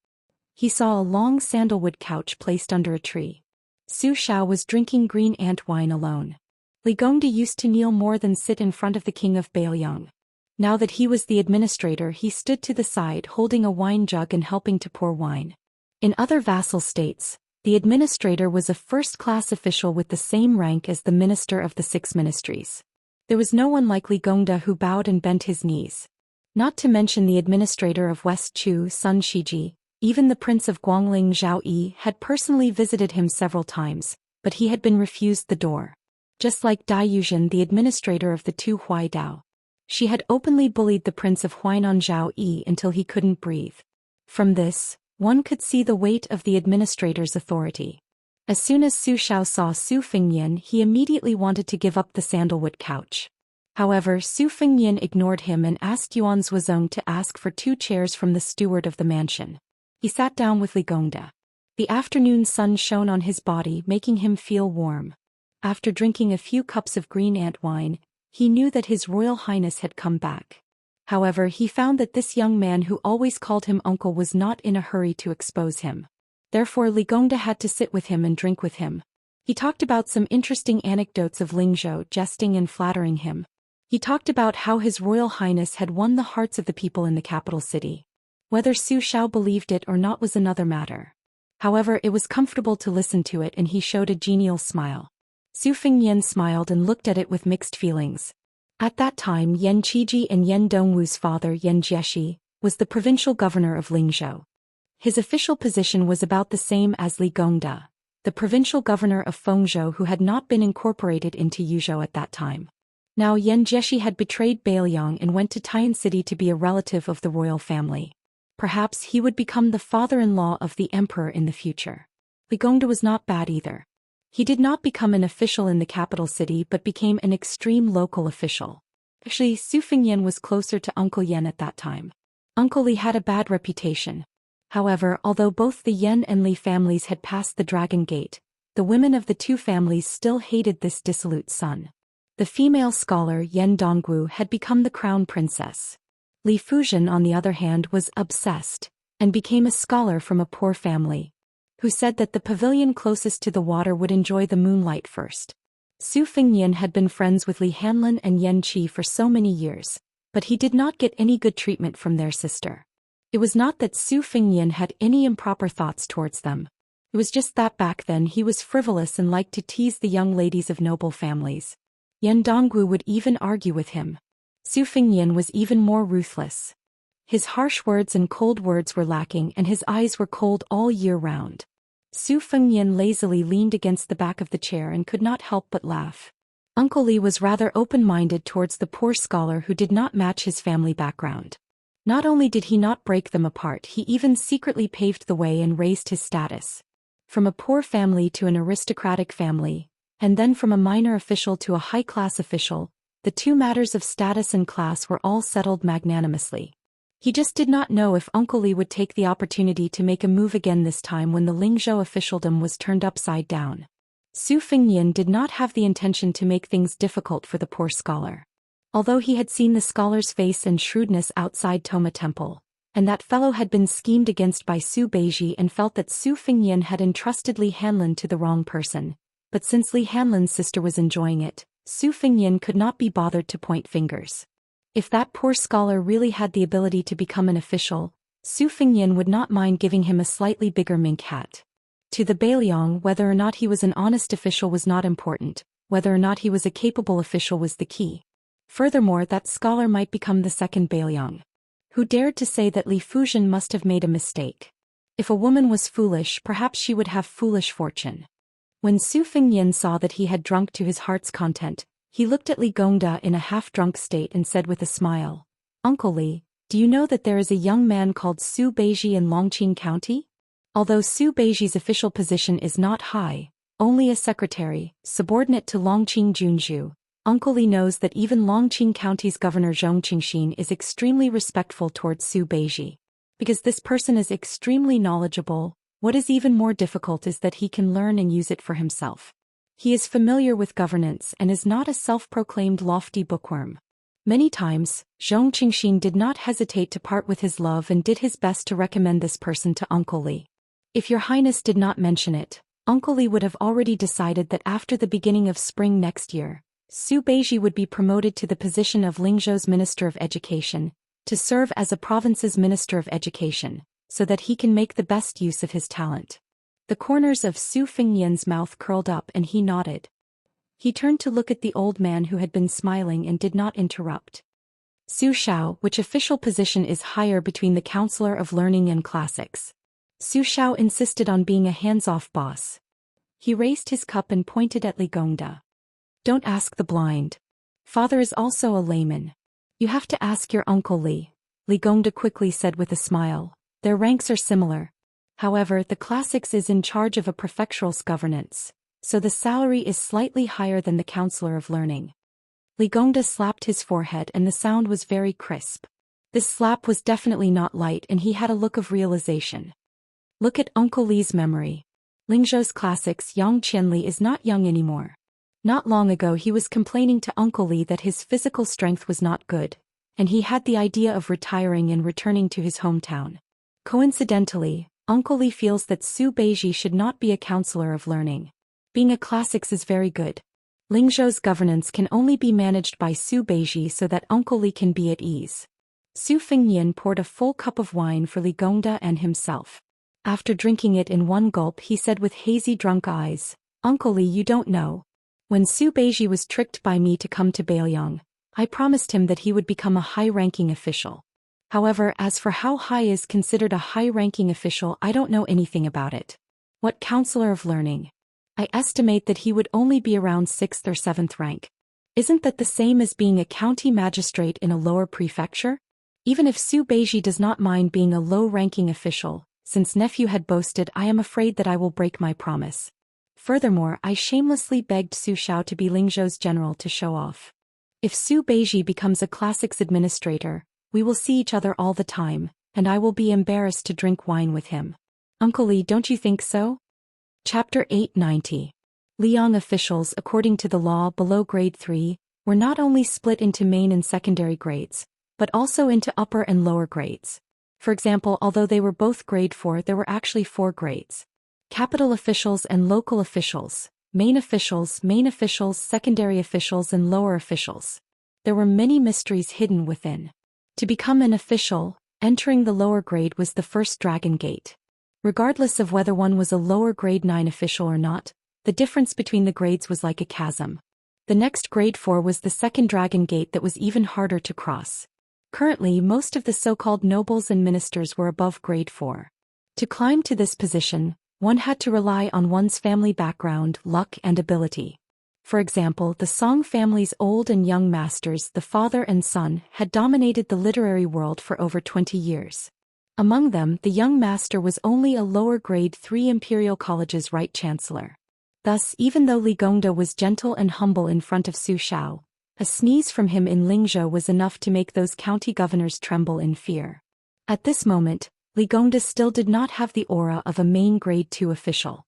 He saw a long sandalwood couch placed under a tree. Su Xiao was drinking green ant wine alone. Li Gongda used to kneel more than sit in front of the king of Beiliang. Now that he was the administrator, he stood to the side holding a wine jug and helping to pour wine. In other vassal states, the administrator was a first-class official with the same rank as the minister of the 6 ministries. There was no one like Li Gongda who bowed and bent his knees. Not to mention the administrator of West Chu, Sun Shiji, even the prince of Guangling Zhao Yi had personally visited him several times, but he had been refused the door. Just like Dai Yuzhen, the administrator of the 2 Huai Dao. She had openly bullied the prince of Huainan Zhao Yi until he couldn't breathe. From this, one could see the weight of the administrator's authority. As soon as Su Xiao saw Su Fengnian, he immediately wanted to give up the sandalwood couch. However, Su Fengnian ignored him and asked Yuan Zuozong to ask for 2 chairs from the steward of the mansion. He sat down with Li Gongda. The afternoon sun shone on his body, making him feel warm. After drinking a few cups of green ant wine, he knew that His Royal Highness had come back. However, he found that this young man who always called him uncle was not in a hurry to expose him. Therefore Li Gongda had to sit with him and drink with him. He talked about some interesting anecdotes of Lingzhou, jesting and flattering him. He talked about how His Royal Highness had won the hearts of the people in the capital city. Whether Su Xiao believed it or not was another matter. However, it was comfortable to listen to it and he showed a genial smile. Su Fengnian smiled and looked at it with mixed feelings. At that time Yan Qiji and Yan Dongwu's father Yan Jieshi was the provincial governor of Lingzhou. His official position was about the same as Li Gongda, the provincial governor of Fengzhou who had not been incorporated into Yuzhou at that time. Now Yan Jieshi had betrayed Beiliang and went to Tian City to be a relative of the royal family. Perhaps he would become the father-in-law of the emperor in the future. Li Gongda was not bad either. He did not become an official in the capital city but became an extreme local official. Actually, Su Fengnian was closer to Uncle Yan at that time. Uncle Li had a bad reputation. However, although both the Yan and Li families had passed the Dragon Gate, the women of the 2 families still hated this dissolute son. The female scholar Yan Dongwu had become the crown princess. Li Fujian, on the other hand, was obsessed, and became a scholar from a poor family, who said that the pavilion closest to the water would enjoy the moonlight first. Su Fengnian had been friends with Li Hanlin and Yan Qi for so many years, but he did not get any good treatment from their sister. It was not that Su Fengnian had any improper thoughts towards them. It was just that back then he was frivolous and liked to tease the young ladies of noble families. Yan Dongwu would even argue with him. Su Fengnian was even more ruthless. His harsh words and cold words were lacking, and his eyes were cold all year round. Su Fengnian lazily leaned against the back of the chair and could not help but laugh. Uncle Li was rather open-minded towards the poor scholar who did not match his family background. Not only did he not break them apart, he even secretly paved the way and raised his status. From a poor family to an aristocratic family, and then from a minor official to a high-class official, the two matters of status and class were all settled magnanimously. He just did not know if Uncle Li would take the opportunity to make a move again this time when the Lingzhou officialdom was turned upside down. Su Fengnian did not have the intention to make things difficult for the poor scholar. Although he had seen the scholar's face and shrewdness outside Toma Temple, and that fellow had been schemed against by Su Beiji and felt that Su Fengnian had entrusted Li Hanlin to the wrong person, but since Li Hanlin's sister was enjoying it, Su Fengnian could not be bothered to point fingers. If that poor scholar really had the ability to become an official, Su Fengnian would not mind giving him a slightly bigger mink hat. To the Beiliang, whether or not he was an honest official was not important, whether or not he was a capable official was the key. Furthermore, that scholar might become the second Beiliang. Who dared to say that Li Fujian must have made a mistake? If a woman was foolish, perhaps she would have foolish fortune. When Su Fengnian saw that he had drunk to his heart's content, he looked at Li Gongda in a half-drunk state and said with a smile, "Uncle Li, do you know that there is a young man called Su Beiji in Longqing County? Although Su Beiji's official position is not high, only a secretary, subordinate to Longqing Junju, Uncle Li knows that even Longqing County's governor Zhong Qingxin is extremely respectful towards Su Beiji. Because this person is extremely knowledgeable, what is even more difficult is that he can learn and use it for himself. He is familiar with governance and is not a self-proclaimed lofty bookworm." Many times, Zhong Qingxin did not hesitate to part with his love and did his best to recommend this person to Uncle Li. If your highness did not mention it, Uncle Li would have already decided that after the beginning of spring next year, Su Beiji would be promoted to the position of Lingzhou's Minister of Education, to serve as a province's Minister of Education, so that he can make the best use of his talent. The corners of Su Fengnian's mouth curled up and he nodded. He turned to look at the old man who had been smiling and did not interrupt. "Su Xiao, which official position is higher between the Counselor of Learning and Classics?" Su Xiao insisted on being a hands-off boss. He raised his cup and pointed at Li Gongda. "Don't ask the blind. Father is also a layman. You have to ask your Uncle Li," Li Gongda quickly said with a smile. "Their ranks are similar. However, the Classics is in charge of a prefectural's governance, so the salary is slightly higher than the Counselor of Learning." Li Gongda slapped his forehead and the sound was very crisp. This slap was definitely not light and he had a look of realization. Look at Uncle Li's memory. Lingzhou's Classics Yang Qianli is not young anymore. Not long ago he was complaining to Uncle Li that his physical strength was not good, and he had the idea of retiring and returning to his hometown. Coincidentally, Uncle Li feels that Su Beiji should not be a Counselor of Learning. Being a Classics is very good. Lingzhou's governance can only be managed by Su Beiji so that Uncle Li can be at ease. Su Fengnian poured a full cup of wine for Li Gongda and himself. After drinking it in one gulp he said with hazy drunk eyes, "Uncle Li, you don't know. When Su Beiji was tricked by me to come to Beiliang, I promised him that he would become a high-ranking official. However, as for how high is considered a high-ranking official, I don't know anything about it. What Counselor of Learning? I estimate that he would only be around 6th or 7th rank. Isn't that the same as being a county magistrate in a lower prefecture? Even if Su Beiji does not mind being a low-ranking official, since nephew had boasted, I am afraid that I will break my promise. Furthermore, I shamelessly begged Su Xiao to be Lingzhou's general to show off. If Su Beiji becomes a Classics administrator, we will see each other all the time, and I will be embarrassed to drink wine with him. Uncle Li, don't you think so?" Chapter 890. Liang officials, according to the law below grade 3, were not only split into main and secondary grades, but also into upper and lower grades. For example, although they were both grade 4, there were actually 4 grades. Capital officials and local officials, main officials, secondary officials and lower officials. There were many mysteries hidden within. To become an official, entering the lower grade was the first dragon gate. Regardless of whether one was a lower grade 9 official or not, the difference between the grades was like a chasm. The next grade 4 was the second dragon gate that was even harder to cross. Currently, most of the so-called nobles and ministers were above grade 4. To climb to this position, one had to rely on one's family background, luck and ability. For example, the Song family's old and young masters, the father and son, had dominated the literary world for over 20 years. Among them, the young master was only a lower grade 3 Imperial College's right chancellor. Thus, even though Li Gongda was gentle and humble in front of Zhou Xian, a sneeze from him in Lingzhou was enough to make those county governors tremble in fear. At this moment, Li Gongda still did not have the aura of a main grade 2 official.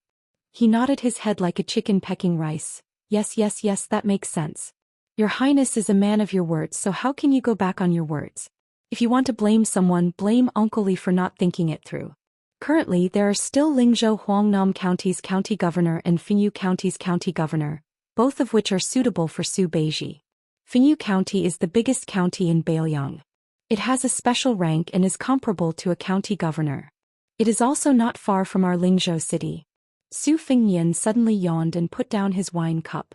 He nodded his head like a chicken pecking rice. Yes, that makes sense. Your Highness is a man of your words, so how can you go back on your words? If you want to blame someone, blame Uncle Li for not thinking it through. Currently, there are still Lingzhou Huangnam County's county governor and Finyu County's county governor, both of which are suitable for Su Beiji. Finyu County is the biggest county in Beiliang. It has a special rank and is comparable to a county governor. It is also not far from our Lingzhou city. Su Fengyan suddenly yawned and put down his wine cup.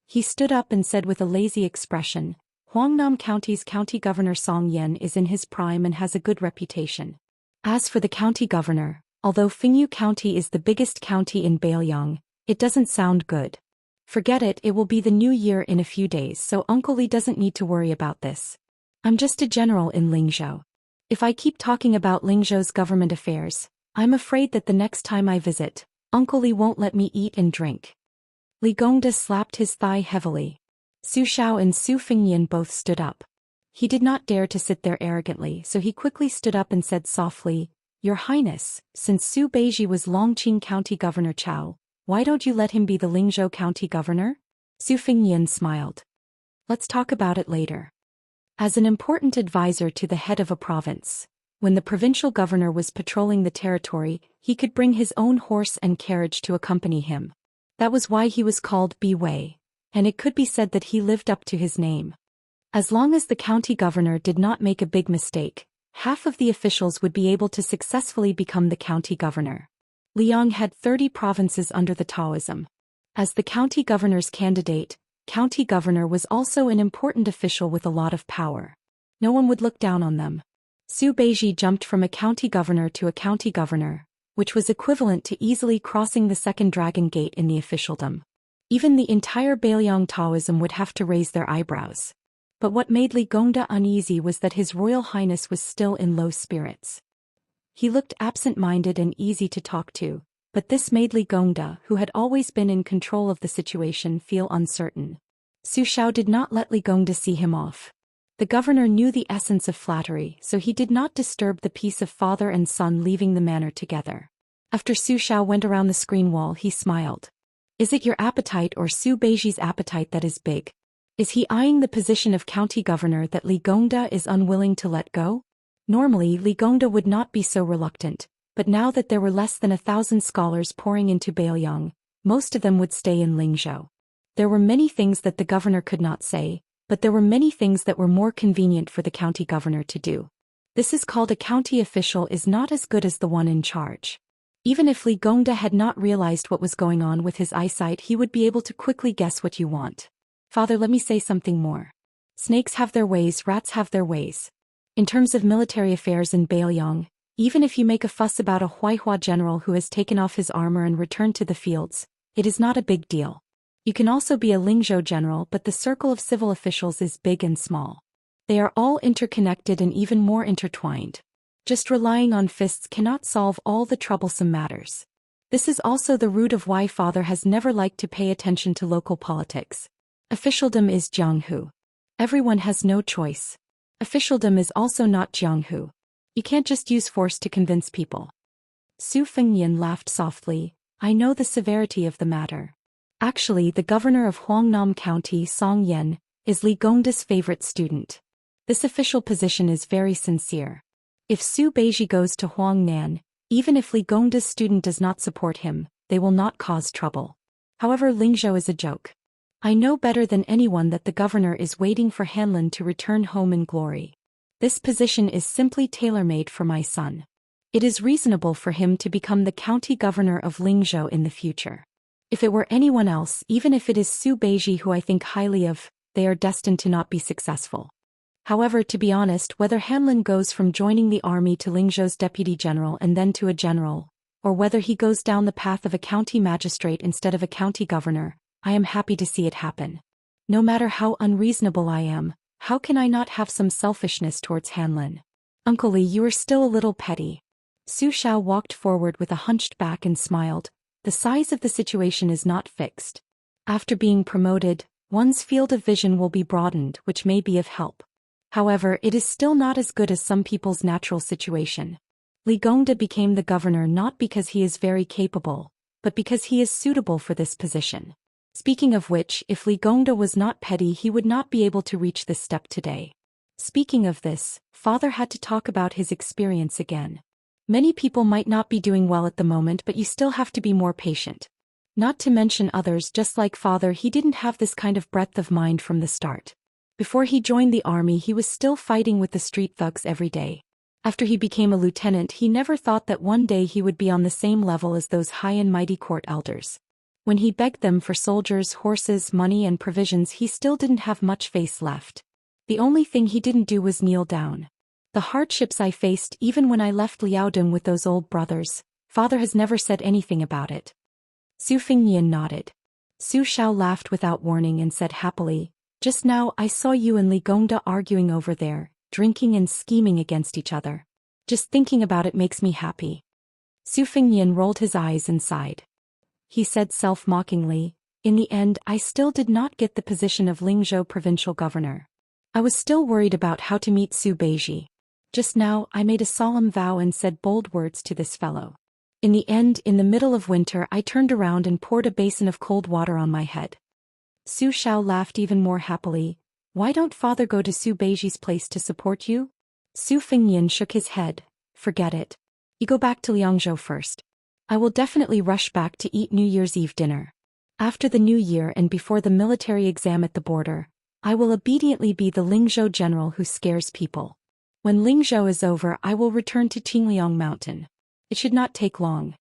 He stood up and said with a lazy expression, Huangnam County's county governor Song Yan is in his prime and has a good reputation. As for the county governor, although Finyu County is the biggest county in Beiliang, it doesn't sound good. Forget it, it will be the new year in a few days, so Uncle Li doesn't need to worry about this. I'm just a general in Lingzhou. If I keep talking about Lingzhou's government affairs, I'm afraid that the next time I visit, Uncle Li won't let me eat and drink. Li Gongda slapped his thigh heavily. Su Xiao and Su Fengyan both stood up. He did not dare to sit there arrogantly, so he quickly stood up and said softly, Your Highness, since Su Beiji was Longqing County Governor Chao, why don't you let him be the Lingzhou County Governor? Su Fengyan smiled. Let's talk about it later. As an important advisor to the head of a province, when the provincial governor was patrolling the territory, he could bring his own horse and carriage to accompany him. That was why he was called Bi Wei, and it could be said that he lived up to his name. As long as the county governor did not make a big mistake, half of the officials would be able to successfully become the county governor. Liang had 30 provinces under the Taoism. As the county governor's candidate, county governor was also an important official with a lot of power. No one would look down on them. Su Beiji jumped from a county governor to a county governor, which was equivalent to easily crossing the second dragon gate in the officialdom. Even the entire Beiliang Taoism would have to raise their eyebrows. But what made Li Gongda uneasy was that His Royal Highness was still in low spirits. He looked absent-minded and easy to talk to, but this made Li Gongda, who had always been in control of the situation, feel uncertain. Su Xiao did not let Li Gongda see him off. The governor knew the essence of flattery, so he did not disturb the peace of father and son leaving the manor together. After Su Xiao went around the screen wall, he smiled. Is it your appetite or Su Beiji's appetite that is big? Is he eyeing the position of county governor that Li Gongda is unwilling to let go? Normally, Li Gongda would not be so reluctant, but now that there were less than 1,000 scholars pouring into Beiliang, most of them would stay in Lingzhou. There were many things that the governor could not say, but there were many things that were more convenient for the county governor to do. This is called a county official is not as good as the one in charge. Even if Li Gongda had not realized what was going on with his eyesight, he would be able to quickly guess what you want. Father, let me say something more. Snakes have their ways, rats have their ways. In terms of military affairs in Beiliang, even if you make a fuss about a Huaihua general who has taken off his armor and returned to the fields, it is not a big deal. You can also be a Lingzhou general, but the circle of civil officials is big and small. They are all interconnected and even more intertwined. Just relying on fists cannot solve all the troublesome matters. This is also the root of why father has never liked to pay attention to local politics. Officialdom is Jianghu. Everyone has no choice. Officialdom is also not Jianghu. You can't just use force to convince people. Su Fengyan laughed softly. I know the severity of the matter. Actually, the governor of Huangnam County, Song Yan, is Li Gongda's favorite student. This official position is very sincere. If Su Beiji goes to Huangnan, even if Li Gongda's student does not support him, they will not cause trouble. However, Lingzhou is a joke. I know better than anyone that the governor is waiting for Hanlin to return home in glory. This position is simply tailor-made for my son. It is reasonable for him to become the county governor of Lingzhou in the future. If it were anyone else, even if it is Su Beiji who I think highly of, they are destined to not be successful. However, to be honest, whether Hanlin goes from joining the army to Lingzhou's deputy general and then to a general, or whether he goes down the path of a county magistrate instead of a county governor, I am happy to see it happen. No matter how unreasonable I am, how can I not have some selfishness towards Hanlin? Uncle Li, you are still a little petty. Su Xiao walked forward with a hunched back and smiled. The size of the situation is not fixed. After being promoted, one's field of vision will be broadened, which may be of help. However, it is still not as good as some people's natural situation. Li Gongda became the governor not because he is very capable, but because he is suitable for this position. Speaking of which, if Li Gongda was not petty, he would not be able to reach this step today. Speaking of this, father had to talk about his experience again. Many people might not be doing well at the moment, but you still have to be more patient. Not to mention others, just like father, he didn't have this kind of breadth of mind from the start. Before he joined the army, he was still fighting with the street thugs every day. After he became a lieutenant, he never thought that one day he would be on the same level as those high and mighty court elders. When he begged them for soldiers, horses, money and provisions, he still didn't have much face left. The only thing he didn't do was kneel down. The hardships I faced even when I left Liaodong with those old brothers, father has never said anything about it. Su Fingyan nodded. Su Xiao laughed without warning and said happily, "Just now I saw you and Li Gongda arguing over there, drinking and scheming against each other. Just thinking about it makes me happy." Su Fingyan rolled his eyes and sighed. He said self-mockingly, "In the end, I still did not get the position of Lingzhou provincial governor. I was still worried about how to meet Su Beiji. Just now, I made a solemn vow and said bold words to this fellow. In the end, in the middle of winter, I turned around and poured a basin of cold water on my head." Su Xiao laughed even more happily. "Why don't father go to Su Beiji's place to support you?" Su Fingyan shook his head. "Forget it. You go back to Liangzhou first. I will definitely rush back to eat New Year's Eve dinner. After the New Year and before the military exam at the border, I will obediently be the Lingzhou general who scares people. When Lingzhou is over, I will return to Qingliang Mountain. It should not take long."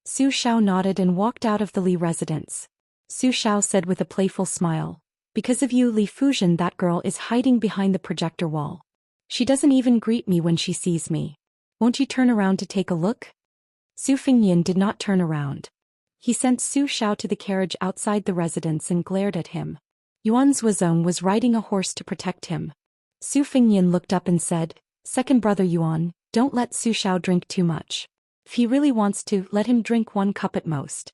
Su Xiao nodded and walked out of the Li residence. Su Xiao said with a playful smile, "Because of you, Li Fuzhen, that girl is hiding behind the projector wall. She doesn't even greet me when she sees me. Won't you turn around to take a look?" Su Fingyan did not turn around. He sent Su Xiao to the carriage outside the residence and glared at him. Yuan Zuozong was riding a horse to protect him. Su Fingyan looked up and said, "Second brother Yuan, don't let Su Xiao drink too much. If he really wants to, let him drink 1 cup at most."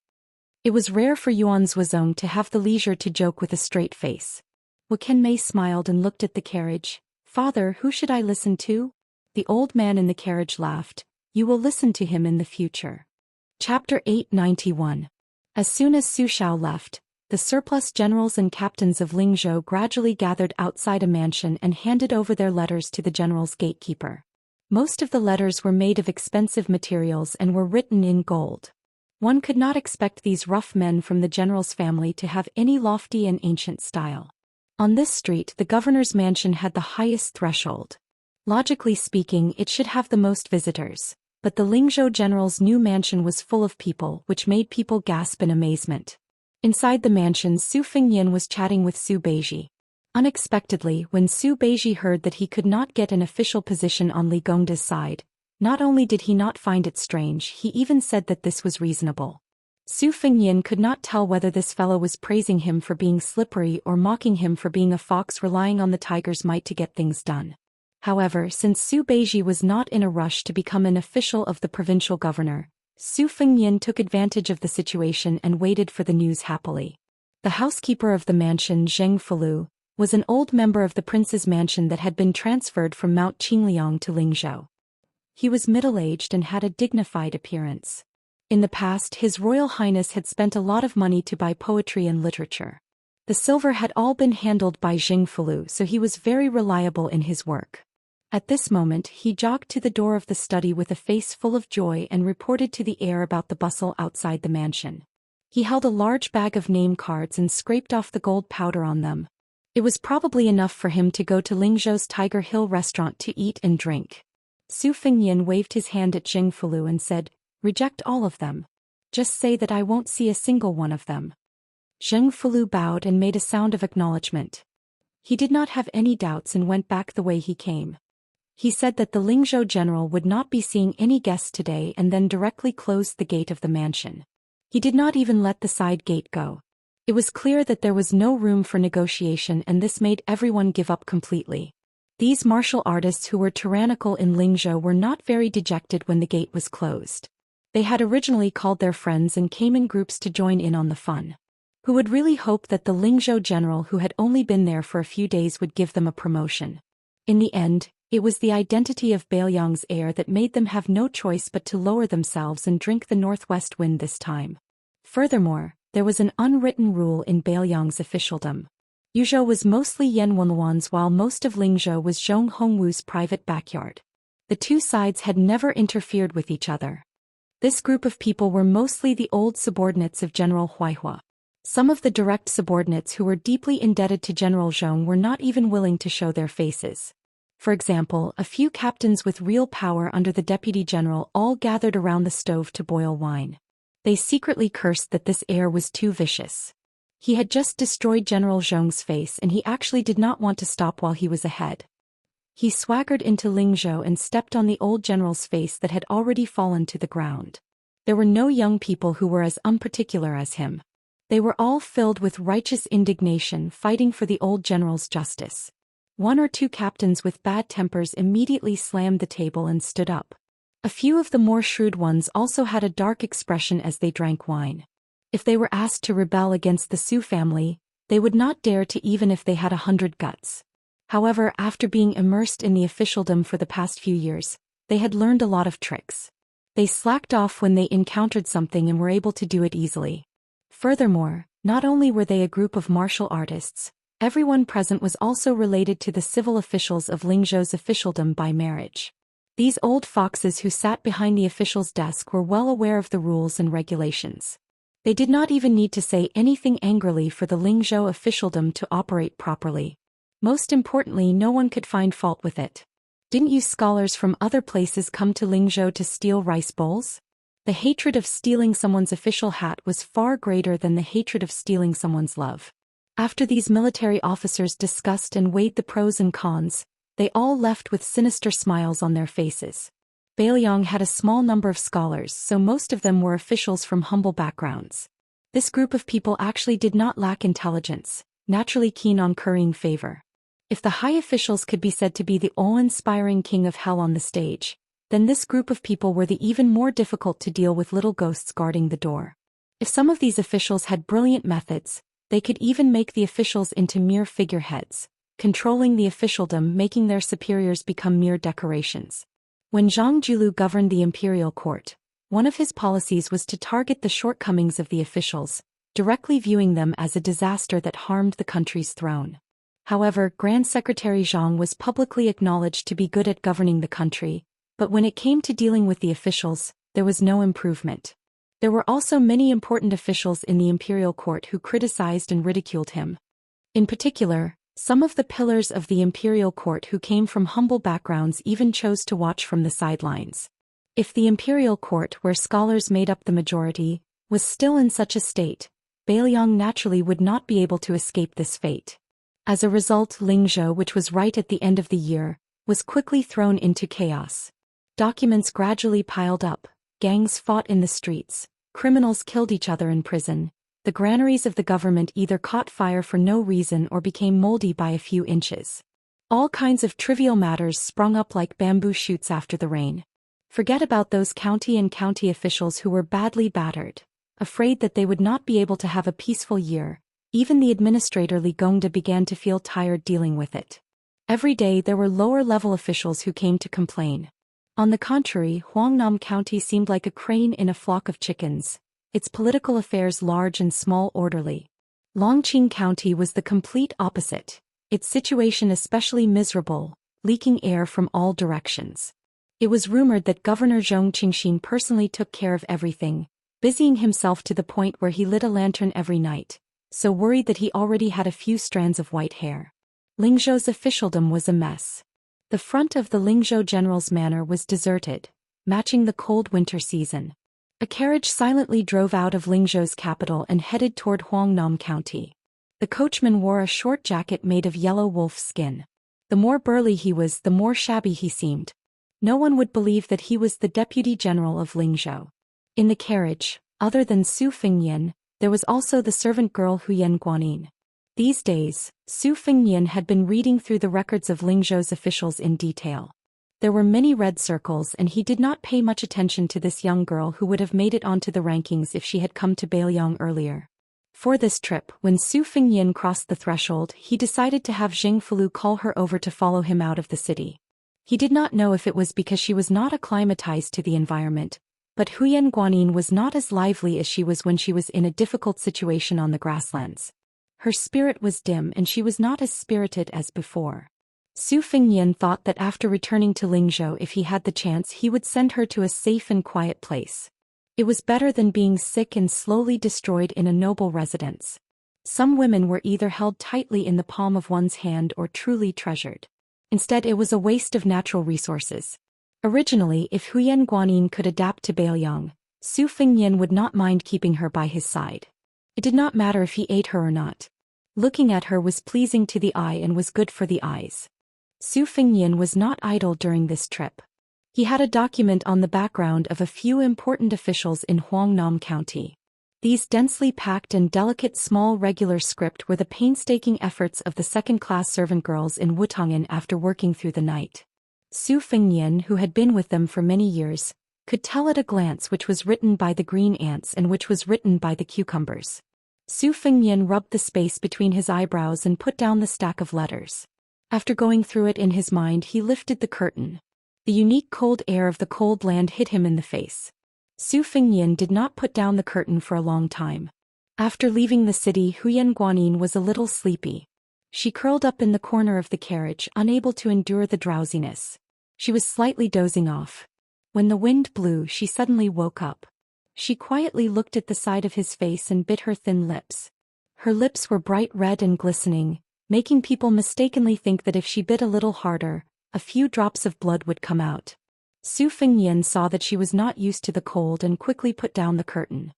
It was rare for Yuan Zuozong to have the leisure to joke with a straight face. Wu Mei smiled and looked at the carriage. "Father, who should I listen to?" The old man in the carriage laughed. "You will listen to him in the future." Chapter 891. As soon as Su Xiao left, the surplus generals and captains of Lingzhou gradually gathered outside a mansion and handed over their letters to the general's gatekeeper. Most of the letters were made of expensive materials and were written in gold. One could not expect these rough men from the general's family to have any lofty and ancient style. On this street, the governor's mansion had the highest threshold. Logically speaking, it should have the most visitors, but the Lingzhou general's new mansion was full of people, which made people gasp in amazement. Inside the mansion, Su Fingyan was chatting with Su Beiji. Unexpectedly, when Su Beiji heard that he could not get an official position on Li Gongda's side, not only did he not find it strange, he even said that this was reasonable. Su Fingyan could not tell whether this fellow was praising him for being slippery or mocking him for being a fox relying on the tiger's might to get things done. However, since Su Beiji was not in a rush to become an official of the provincial governor, Su Fingyan took advantage of the situation and waited for the news happily. The housekeeper of the mansion, Zheng Fulu, was an old member of the prince's mansion that had been transferred from Mount Qingliang to Lingzhou. He was middle-aged and had a dignified appearance. In the past, His Royal Highness had spent a lot of money to buy poetry and literature. The silver had all been handled by Jingfulu, so he was very reliable in his work. At this moment he jogged to the door of the study with a face full of joy and reported to the heir about the bustle outside the mansion. He held a large bag of name cards and scraped off the gold powder on them. It was probably enough for him to go to Lingzhou's Tiger Hill restaurant to eat and drink. Su Fengyan waved his hand at Jingfulu and said, "Reject all of them. Just say that I won't see a single one of them." Jingfulu bowed and made a sound of acknowledgement. He did not have any doubts and went back the way he came. He said that the Lingzhou general would not be seeing any guests today and then directly closed the gate of the mansion. He did not even let the side gate go. It was clear that there was no room for negotiation, and this made everyone give up completely. These martial artists who were tyrannical in Lingzhou were not very dejected when the gate was closed. They had originally called their friends and came in groups to join in on the fun. Who would really hope that the Lingzhou general who had only been there for a few days would give them a promotion? In the end, it was the identity of Bailiang's heir that made them have no choice but to lower themselves and drink the northwest wind this time. Furthermore, there was an unwritten rule in Bailiang's officialdom. Yuzhou was mostly Yan Wenluan's while most of Lingzhou was Zhong Hongwu's private backyard. The two sides had never interfered with each other. This group of people were mostly the old subordinates of General Huaihua. Some of the direct subordinates who were deeply indebted to General Zhong were not even willing to show their faces. For example, a few captains with real power under the deputy general all gathered around the stove to boil wine. They secretly cursed that this heir was too vicious. He had just destroyed General Zhong's face and he actually did not want to stop while he was ahead. He swaggered into Lingzhou and stepped on the old general's face that had already fallen to the ground. There were no young people who were as unparticular as him. They were all filled with righteous indignation, fighting for the old general's justice. One or two captains with bad tempers immediately slammed the table and stood up. A few of the more shrewd ones also had a dark expression as they drank wine. If they were asked to rebel against the Su family, they would not dare to even if they had 100 guts. However, after being immersed in the officialdom for the past few years, they had learned a lot of tricks. They slacked off when they encountered something and were able to do it easily. Furthermore, not only were they a group of martial artists, everyone present was also related to the civil officials of Lingzhou's officialdom by marriage. These old foxes who sat behind the official's desk were well aware of the rules and regulations. They did not even need to say anything angrily for the Lingzhou officialdom to operate properly. Most importantly, no one could find fault with it. Didn't you scholars from other places come to Lingzhou to steal rice bowls? The hatred of stealing someone's official hat was far greater than the hatred of stealing someone's love. After these military officers discussed and weighed the pros and cons, they all left with sinister smiles on their faces. Bailiang had a small number of scholars, so most of them were officials from humble backgrounds. This group of people actually did not lack intelligence, naturally keen on currying favor. If the high officials could be said to be the awe-inspiring king of hell on the stage, then this group of people were the even more difficult to deal with little ghosts guarding the door. If some of these officials had brilliant methods, they could even make the officials into mere figureheads, controlling the officialdom, making their superiors become mere decorations. When Zhang Jilu governed the imperial court, one of his policies was to target the shortcomings of the officials, directly viewing them as a disaster that harmed the country's throne. However, Grand Secretary Zhang was publicly acknowledged to be good at governing the country, but when it came to dealing with the officials, there was no improvement. There were also many important officials in the imperial court who criticized and ridiculed him. In particular, some of the pillars of the imperial court who came from humble backgrounds even chose to watch from the sidelines. If the imperial court, where scholars made up the majority, was still in such a state, Bailiang naturally would not be able to escape this fate. As a result, Lingzhou, which was right at the end of the year, was quickly thrown into chaos. Documents gradually piled up, gangs fought in the streets, criminals killed each other in prison. The granaries of the government either caught fire for no reason or became moldy by a few inches. All kinds of trivial matters sprung up like bamboo shoots after the rain. Forget about those county and county officials who were badly battered, afraid that they would not be able to have a peaceful year. Even the administrator Li Gongda began to feel tired dealing with it. Every day there were lower-level officials who came to complain. On the contrary, Huangnam County seemed like a crane in a flock of chickens, its political affairs large and small orderly. Longqing County was the complete opposite, its situation especially miserable, leaking air from all directions. It was rumored that Governor Zhou Xian personally took care of everything, busying himself to the point where he lit a lantern every night, so worried that he already had a few strands of white hair. Lingzhou's officialdom was a mess. The front of the Lingzhou general's manor was deserted, matching the cold winter season. A carriage silently drove out of Lingzhou's capital and headed toward Huangnam County. The coachman wore a short jacket made of yellow wolf skin. The more burly he was, the more shabby he seemed. No one would believe that he was the deputy general of Lingzhou. In the carriage, other than Su Fengyan, there was also the servant girl Huyan Guanyin. These days, Su Fengyan had been reading through the records of Lingzhou's officials in detail. There were many red circles and he did not pay much attention to this young girl who would have made it onto the rankings if she had come to Beiyang earlier. For this trip, when Su Fengyan crossed the threshold, he decided to have Jing Fulu call her over to follow him out of the city. He did not know if it was because she was not acclimatized to the environment, but Huyan Guanyin was not as lively as she was when she was in a difficult situation on the grasslands. Her spirit was dim and she was not as spirited as before. Su Fengyan thought that after returning to Lingzhou, if he had the chance, he would send her to a safe and quiet place. It was better than being sick and slowly destroyed in a noble residence. Some women were either held tightly in the palm of one's hand or truly treasured. Instead, it was a waste of natural resources. Originally, if Huyan Guanyin could adapt to Beiyang, Su Fengyan would not mind keeping her by his side. It did not matter if he ate her or not. Looking at her was pleasing to the eye and was good for the eyes. Su Fengyan was not idle during this trip. He had a document on the background of a few important officials in Huangnam County. These densely packed and delicate small regular script were the painstaking efforts of the second-class servant girls in Wutong'an after working through the night. Su Fengyan, who had been with them for many years, could tell at a glance which was written by the green ants and which was written by the cucumbers. Su Fengyan rubbed the space between his eyebrows and put down the stack of letters. After going through it in his mind, he lifted the curtain. The unique cold air of the cold land hit him in the face. Su Fengyan did not put down the curtain for a long time. After leaving the city, Huyan Guanyin was a little sleepy. She curled up in the corner of the carriage, unable to endure the drowsiness. She was slightly dozing off. When the wind blew, she suddenly woke up. She quietly looked at the side of his face and bit her thin lips. Her lips were bright red and glistening, making people mistakenly think that if she bit a little harder, a few drops of blood would come out. Su Fengyan saw that she was not used to the cold and quickly put down the curtain.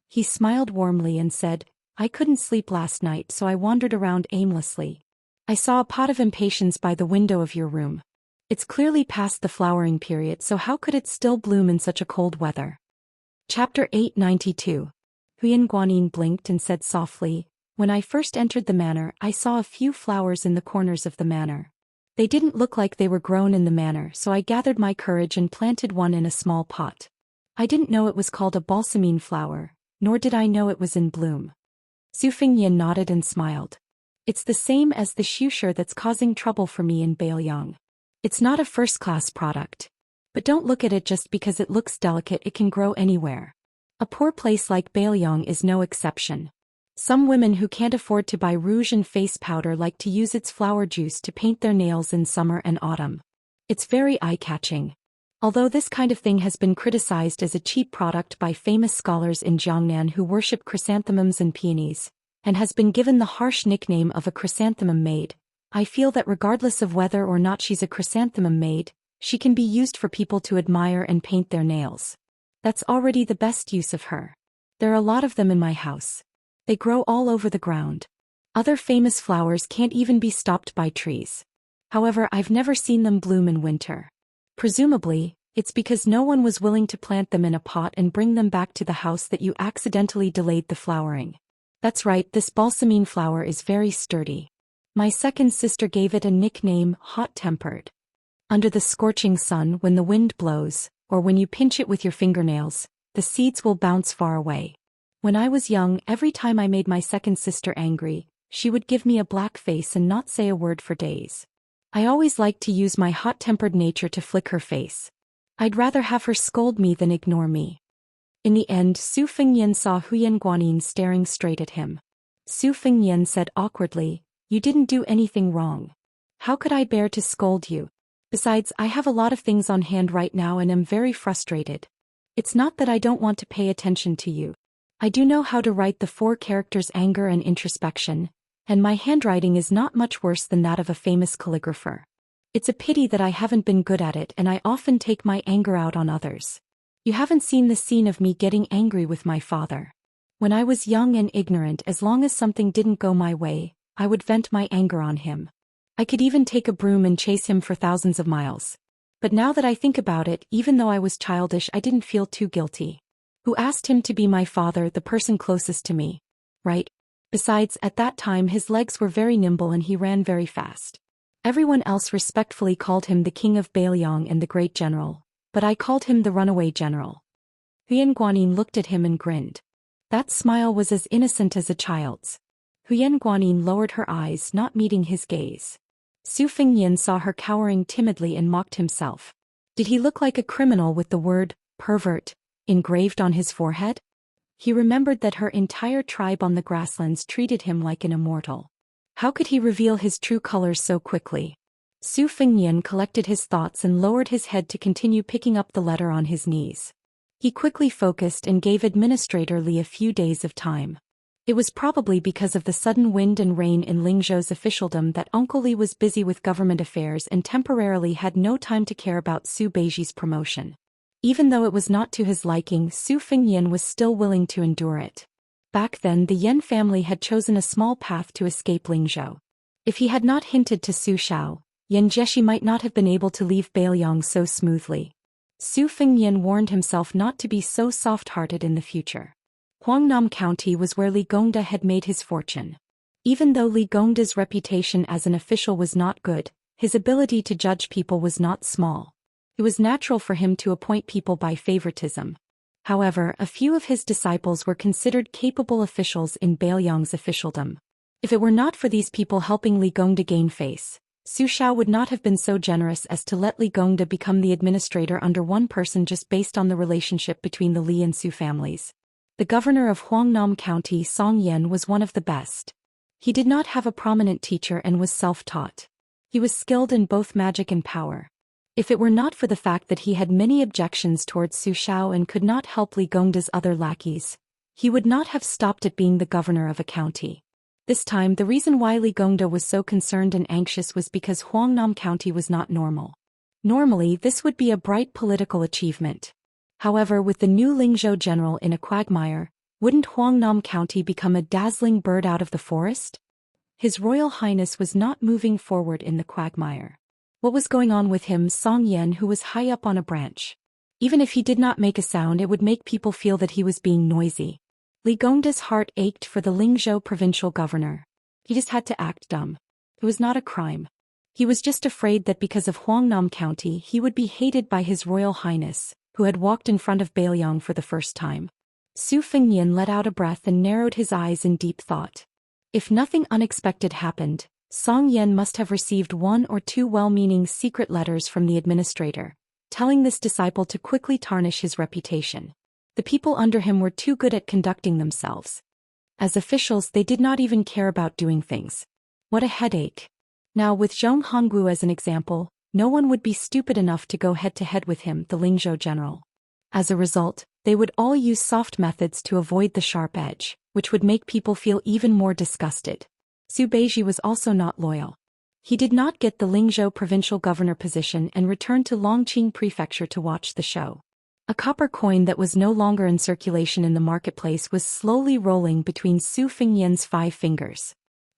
He smiled warmly and said, "I couldn't sleep last night, so I wandered around aimlessly. I saw a pot of impatiens by the window of your room. It's clearly past the flowering period, so how could it still bloom in such a cold weather?" Chapter 892. Huyan Guanyin blinked and said softly, "When I first entered the manor, I saw a few flowers in the corners of the manor. They didn't look like they were grown in the manor, so I gathered my courage and planted one in a small pot. I didn't know it was called a balsamine flower, nor did I know it was in bloom." Su Fengyan nodded and smiled. "It's the same as the Xianxia that's causing trouble for me in Beiyang. It's not a first-class product. But don't look at it just because it looks delicate, it can grow anywhere. A poor place like Beiyang is no exception. Some women who can't afford to buy rouge and face powder like to use its flower juice to paint their nails in summer and autumn. It's very eye-catching. Although this kind of thing has been criticized as a cheap product by famous scholars in Jiangnan who worship chrysanthemums and peonies, and has been given the harsh nickname of a chrysanthemum maid, I feel that regardless of whether or not she's a chrysanthemum maid, she can be used for people to admire and paint their nails. That's already the best use of her. There are a lot of them in my house. They grow all over the ground. Other famous flowers can't even be stopped by trees. However, I've never seen them bloom in winter. Presumably, it's because no one was willing to plant them in a pot and bring them back to the house that you accidentally delayed the flowering. That's right, this balsamine flower is very sturdy. My second sister gave it a nickname, hot-tempered. Under the scorching sun, when the wind blows, or when you pinch it with your fingernails, the seeds will bounce far away. When I was young, every time I made my second sister angry, she would give me a black face and not say a word for days. I always liked to use my hot-tempered nature to flick her face. I'd rather have her scold me than ignore me." In the end, Su Fengyan saw Huyan Guanyin staring straight at him. Su Fengyan said awkwardly, "You didn't do anything wrong. How could I bear to scold you? Besides, I have a lot of things on hand right now and am very frustrated. It's not that I don't want to pay attention to you. I do know how to write the 4 characters anger and introspection, and my handwriting is not much worse than that of a famous calligrapher. It's a pity that I haven't been good at it and I often take my anger out on others. You haven't seen the scene of me getting angry with my father. When I was young and ignorant, as long as something didn't go my way, I would vent my anger on him. I could even take a broom and chase him for thousands of miles. But now that I think about it, even though I was childish, I didn't feel too guilty. Who asked him to be my father, the person closest to me? Right? Besides, at that time his legs were very nimble and he ran very fast. Everyone else respectfully called him the king of Bailiang and the great general, but I called him the runaway general." Huyen Guanyin looked at him and grinned. That smile was as innocent as a child's. Huyen Guanyin lowered her eyes, not meeting his gaze. Su Fengyan saw her cowering timidly and mocked himself. Did he look like a criminal with the word, pervert, engraved on his forehead? He remembered that her entire tribe on the grasslands treated him like an immortal. How could he reveal his true colors so quickly? Su Fengyan collected his thoughts and lowered his head to continue picking up the letter on his knees. He quickly focused and gave Administrator Li a few days of time. It was probably because of the sudden wind and rain in Lingzhou's officialdom that Uncle Li was busy with government affairs and temporarily had no time to care about Su Beiji's promotion. Even though it was not to his liking, Su Fengyan was still willing to endure it. Back then the Yan family had chosen a small path to escape Lingzhou. If he had not hinted to Su Xiao, Yan Jieshi might not have been able to leave Bailiang so smoothly. Su Fengyan warned himself not to be so soft-hearted in the future. Huangnam County was where Li Gongda had made his fortune. Even though Li Gongda's reputation as an official was not good, his ability to judge people was not small. It was natural for him to appoint people by favoritism. However, a few of his disciples were considered capable officials in Bailiang's officialdom. If it were not for these people helping Li Gongda gain face, Su Xiao would not have been so generous as to let Li Gongda become the administrator under one person just based on the relationship between the Li and Su families. The governor of Huangnam County, Song Yan, was one of the best. He did not have a prominent teacher and was self-taught. He was skilled in both magic and power. If it were not for the fact that he had many objections towards Su Xiao and could not help Li Gongda's other lackeys, he would not have stopped at being the governor of a county. This time the reason why Li Gongda was so concerned and anxious was because Huangnam County was not normal. Normally this would be a bright political achievement. However, with the new Lingzhou general in a quagmire, wouldn't Huangnam County become a dazzling bird out of the forest? His Royal Highness was not moving forward in the quagmire. What was going on with him? Song Yan, who was high up on a branch. Even if he did not make a sound, it would make people feel that he was being noisy. Li Gongda's heart ached for the Lingzhou provincial governor. He just had to act dumb. It was not a crime. He was just afraid that because of Huangnam County he would be hated by his Royal Highness, who had walked in front of Bailiang for the first time. Su Fengyan let out a breath and narrowed his eyes in deep thought. If nothing unexpected happened, Song Yan must have received 1 or 2 well-meaning secret letters from the administrator, telling this disciple to quickly tarnish his reputation. The people under him were too good at conducting themselves. As officials, they did not even care about doing things. What a headache. Now, with Zhong Honggu as an example, no one would be stupid enough to go head-to-head with him, the Lingzhou general. As a result, they would all use soft methods to avoid the sharp edge, which would make people feel even more disgusted. Su Beiji was also not loyal. He did not get the Lingzhou provincial governor position and returned to Longqing Prefecture to watch the show. A copper coin that was no longer in circulation in the marketplace was slowly rolling between Su Fengyan's 5 fingers.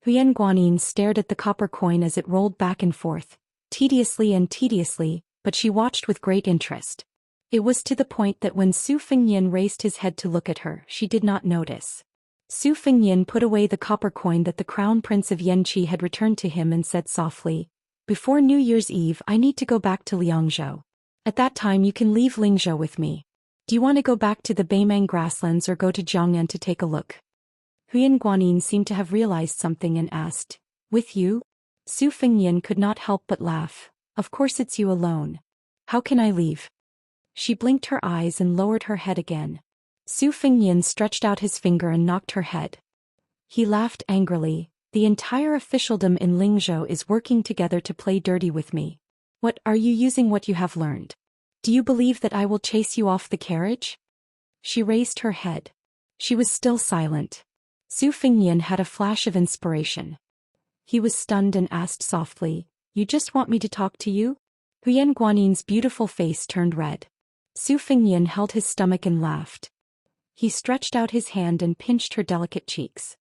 Huyen Guanyin stared at the copper coin as it rolled back and forth, tediously, but she watched with great interest. It was to the point that when Su Fengyan raised his head to look at her, she did not notice. Su Fengyan put away the copper coin that the Crown Prince of Yanqi had returned to him and said softly, "Before New Year's Eve I need to go back to Liangzhou. At that time you can leave Lingzhou with me. Do you want to go back to the Beimang grasslands or go to Jiangnan to take a look?" Huyen Guanyin seemed to have realized something and asked, "With you?" Su Fengyan could not help but laugh. "Of course it's you alone. How can I leave?" She blinked her eyes and lowered her head again. Su Fengyan stretched out his finger and knocked her head. He laughed angrily. The entire officialdom in Lingzhou is working together to play dirty with me. What are you using what you have learned? Do you believe that I will chase you off the carriage? She raised her head. She was still silent. Su Fengnian had a flash of inspiration. He was stunned and asked softly, "You just want me to talk to you?" Huyan Guanin's beautiful face turned red. Su Fengnian held his stomach and laughed. He stretched out his hand and pinched her delicate cheeks.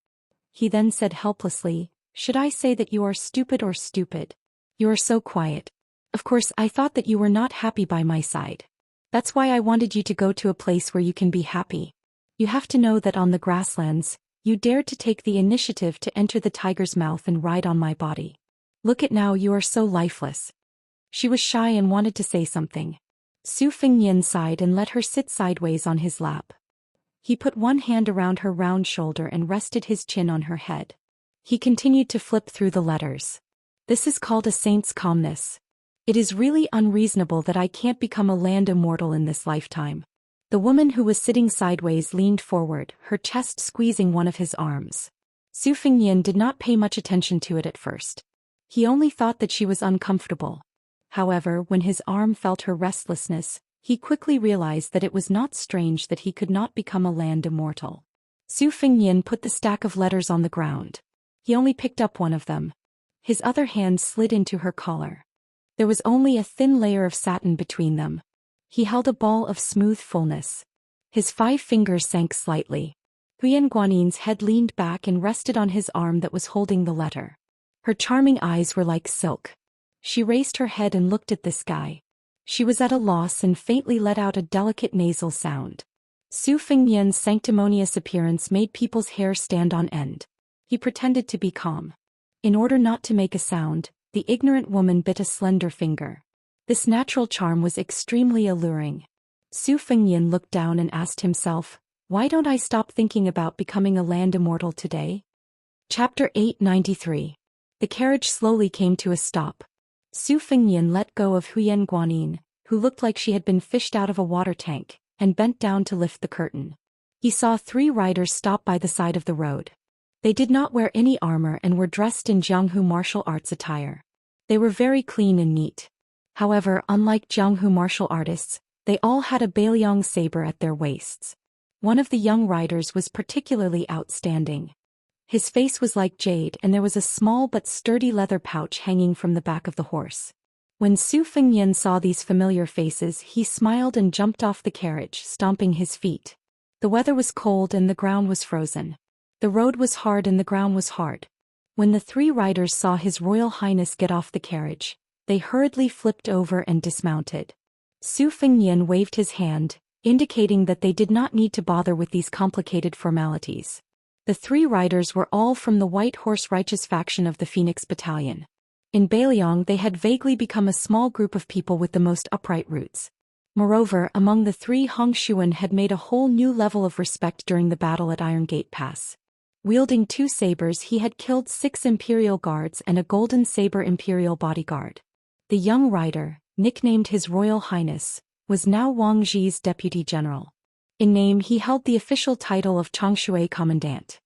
He then said helplessly, "Should I say that you are stupid or stupid? You are so quiet. Of course I thought that you were not happy by my side. That's why I wanted you to go to a place where you can be happy. You have to know that on the grasslands, you dared to take the initiative to enter the tiger's mouth and ride on my body. Look at now, you are so lifeless." She was shy and wanted to say something. Su Fengnian sighed and let her sit sideways on his lap. He put one hand around her round shoulder and rested his chin on her head. He continued to flip through the letters. "This is called a saint's calmness. It is really unreasonable that I can't become a land immortal in this lifetime." The woman who was sitting sideways leaned forward, her chest squeezing one of his arms. Su Fengnian did not pay much attention to it at first. He only thought that she was uncomfortable. However, when his arm felt her restlessness, he quickly realized that it was not strange that he could not become a land immortal. Su Fengnian put the stack of letters on the ground. He only picked up one of them. His other hand slid into her collar. There was only a thin layer of satin between them. He held a ball of smooth fullness. His 5 fingers sank slightly. Huyan Guanin's head leaned back and rested on his arm that was holding the letter. Her charming eyes were like silk. She raised her head and looked at this guy. She was at a loss and faintly let out a delicate nasal sound. Su Fengnian's sanctimonious appearance made people's hair stand on end. He pretended to be calm. In order not to make a sound, the ignorant woman bit a slender finger. This natural charm was extremely alluring. Su Fengnian looked down and asked himself, "Why don't I stop thinking about becoming a land immortal today?" Chapter 893. The carriage slowly came to a stop. Su Fengnian let go of Huyan Guanin, who looked like she had been fished out of a water tank, and bent down to lift the curtain. He saw 3 riders stop by the side of the road. They did not wear any armor and were dressed in Jianghu martial arts attire. They were very clean and neat. However, unlike Jianghu martial artists, they all had a Bailiang saber at their waists. One of the young riders was particularly outstanding. His face was like jade and there was a small but sturdy leather pouch hanging from the back of the horse. When Su Fengnian saw these familiar faces, he smiled and jumped off the carriage, stomping his feet. The weather was cold and the ground was frozen. The road was hard and the ground was hard. When the 3 riders saw His Royal Highness get off the carriage, they hurriedly flipped over and dismounted. Su Fengnian waved his hand, indicating that they did not need to bother with these complicated formalities. The 3 riders were all from the White Horse Righteous faction of the Phoenix Battalion. In Bailiang they had vaguely become a small group of people with the most upright roots. Moreover, among the 3 Hong Xuan had made a whole new level of respect during the battle at Iron Gate Pass. Wielding 2 sabers, he had killed 6 Imperial Guards and a Golden Saber Imperial bodyguard. The young rider, nicknamed His Royal Highness, was now Wang Zhi's deputy general. In name he held the official title of Changshui Commandant.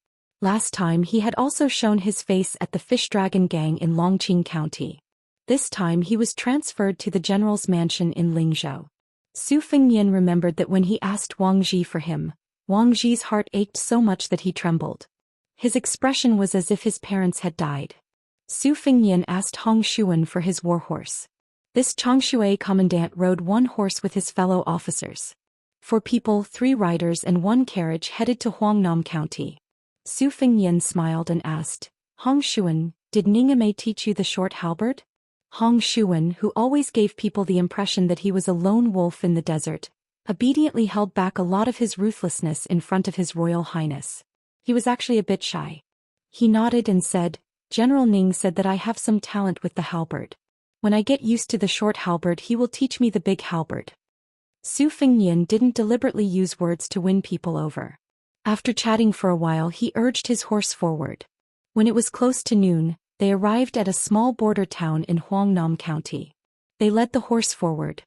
Last time he had also shown his face at the Fish Dragon Gang in Longqing County. This time he was transferred to the general's mansion in Lingzhou. Su Fengnian remembered that when he asked Wang Zhi for him, Wang Zhi's heart ached so much that he trembled. His expression was as if his parents had died. Su Fengnian asked Hong Xuan for his warhorse. This Changshui commandant rode 1 horse with his fellow officers. 4 people, 3 riders and 1 carriage headed to Huangnam County. Su Fengnian smiled and asked, "Hong Xuan, did Ningame teach you the short halberd?" Hong Xuan, who always gave people the impression that he was a lone wolf in the desert, obediently held back a lot of his ruthlessness in front of His Royal Highness. He was actually a bit shy. He nodded and said, "General Ning said that I have some talent with the halberd. When I get used to the short halberd he will teach me the big halberd." Su Fengnian didn't deliberately use words to win people over. After chatting for a while he urged his horse forward. When it was close to noon, they arrived at a small border town in Huangnam County. They led the horse forward.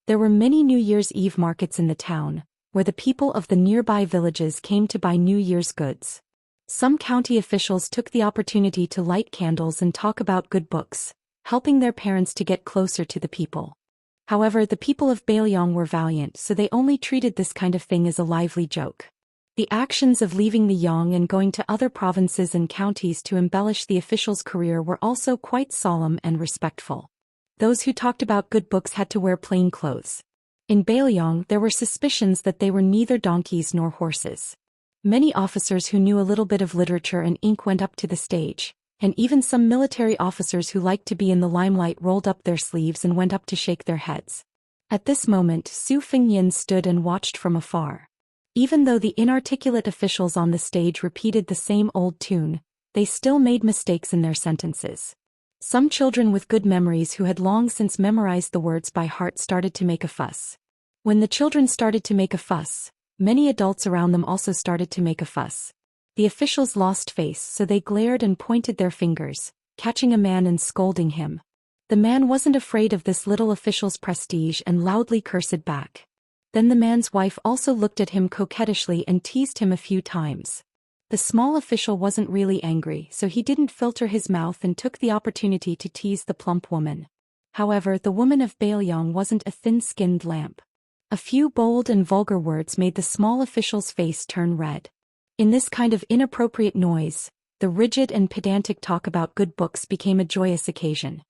There were many New Year's Eve markets in the town, where the people of the nearby villages came to buy New Year's goods. Some county officials took the opportunity to light candles and talk about good books, helping their parents to get closer to the people. However, the people of Bailiang were valiant, so they only treated this kind of thing as a lively joke. The actions of leaving the Yang and going to other provinces and counties to embellish the official's career were also quite solemn and respectful. Those who talked about good books had to wear plain clothes. In Bailiang, there were suspicions that they were neither donkeys nor horses. Many officers who knew a little bit of literature and ink went up to the stage, and even some military officers who liked to be in the limelight rolled up their sleeves and went up to shake their heads. At this moment, Su Fengyin stood and watched from afar. Even though the inarticulate officials on the stage repeated the same old tune, they still made mistakes in their sentences. Some children with good memories who had long since memorized the words by heart started to make a fuss. When the children started to make a fuss, many adults around them also started to make a fuss. The officials lost face, so they glared and pointed their fingers, catching a man and scolding him. The man wasn't afraid of this little official's prestige and loudly cursed back. Then the man's wife also looked at him coquettishly and teased him a few times. The small official wasn't really angry, so he didn't filter his mouth and took the opportunity to tease the plump woman. However, the woman of Bailiang wasn't a thin-skinned lamp. A few bold and vulgar words made the small official's face turn red. In this kind of inappropriate noise, the rigid and pedantic talk about good books became a joyous occasion.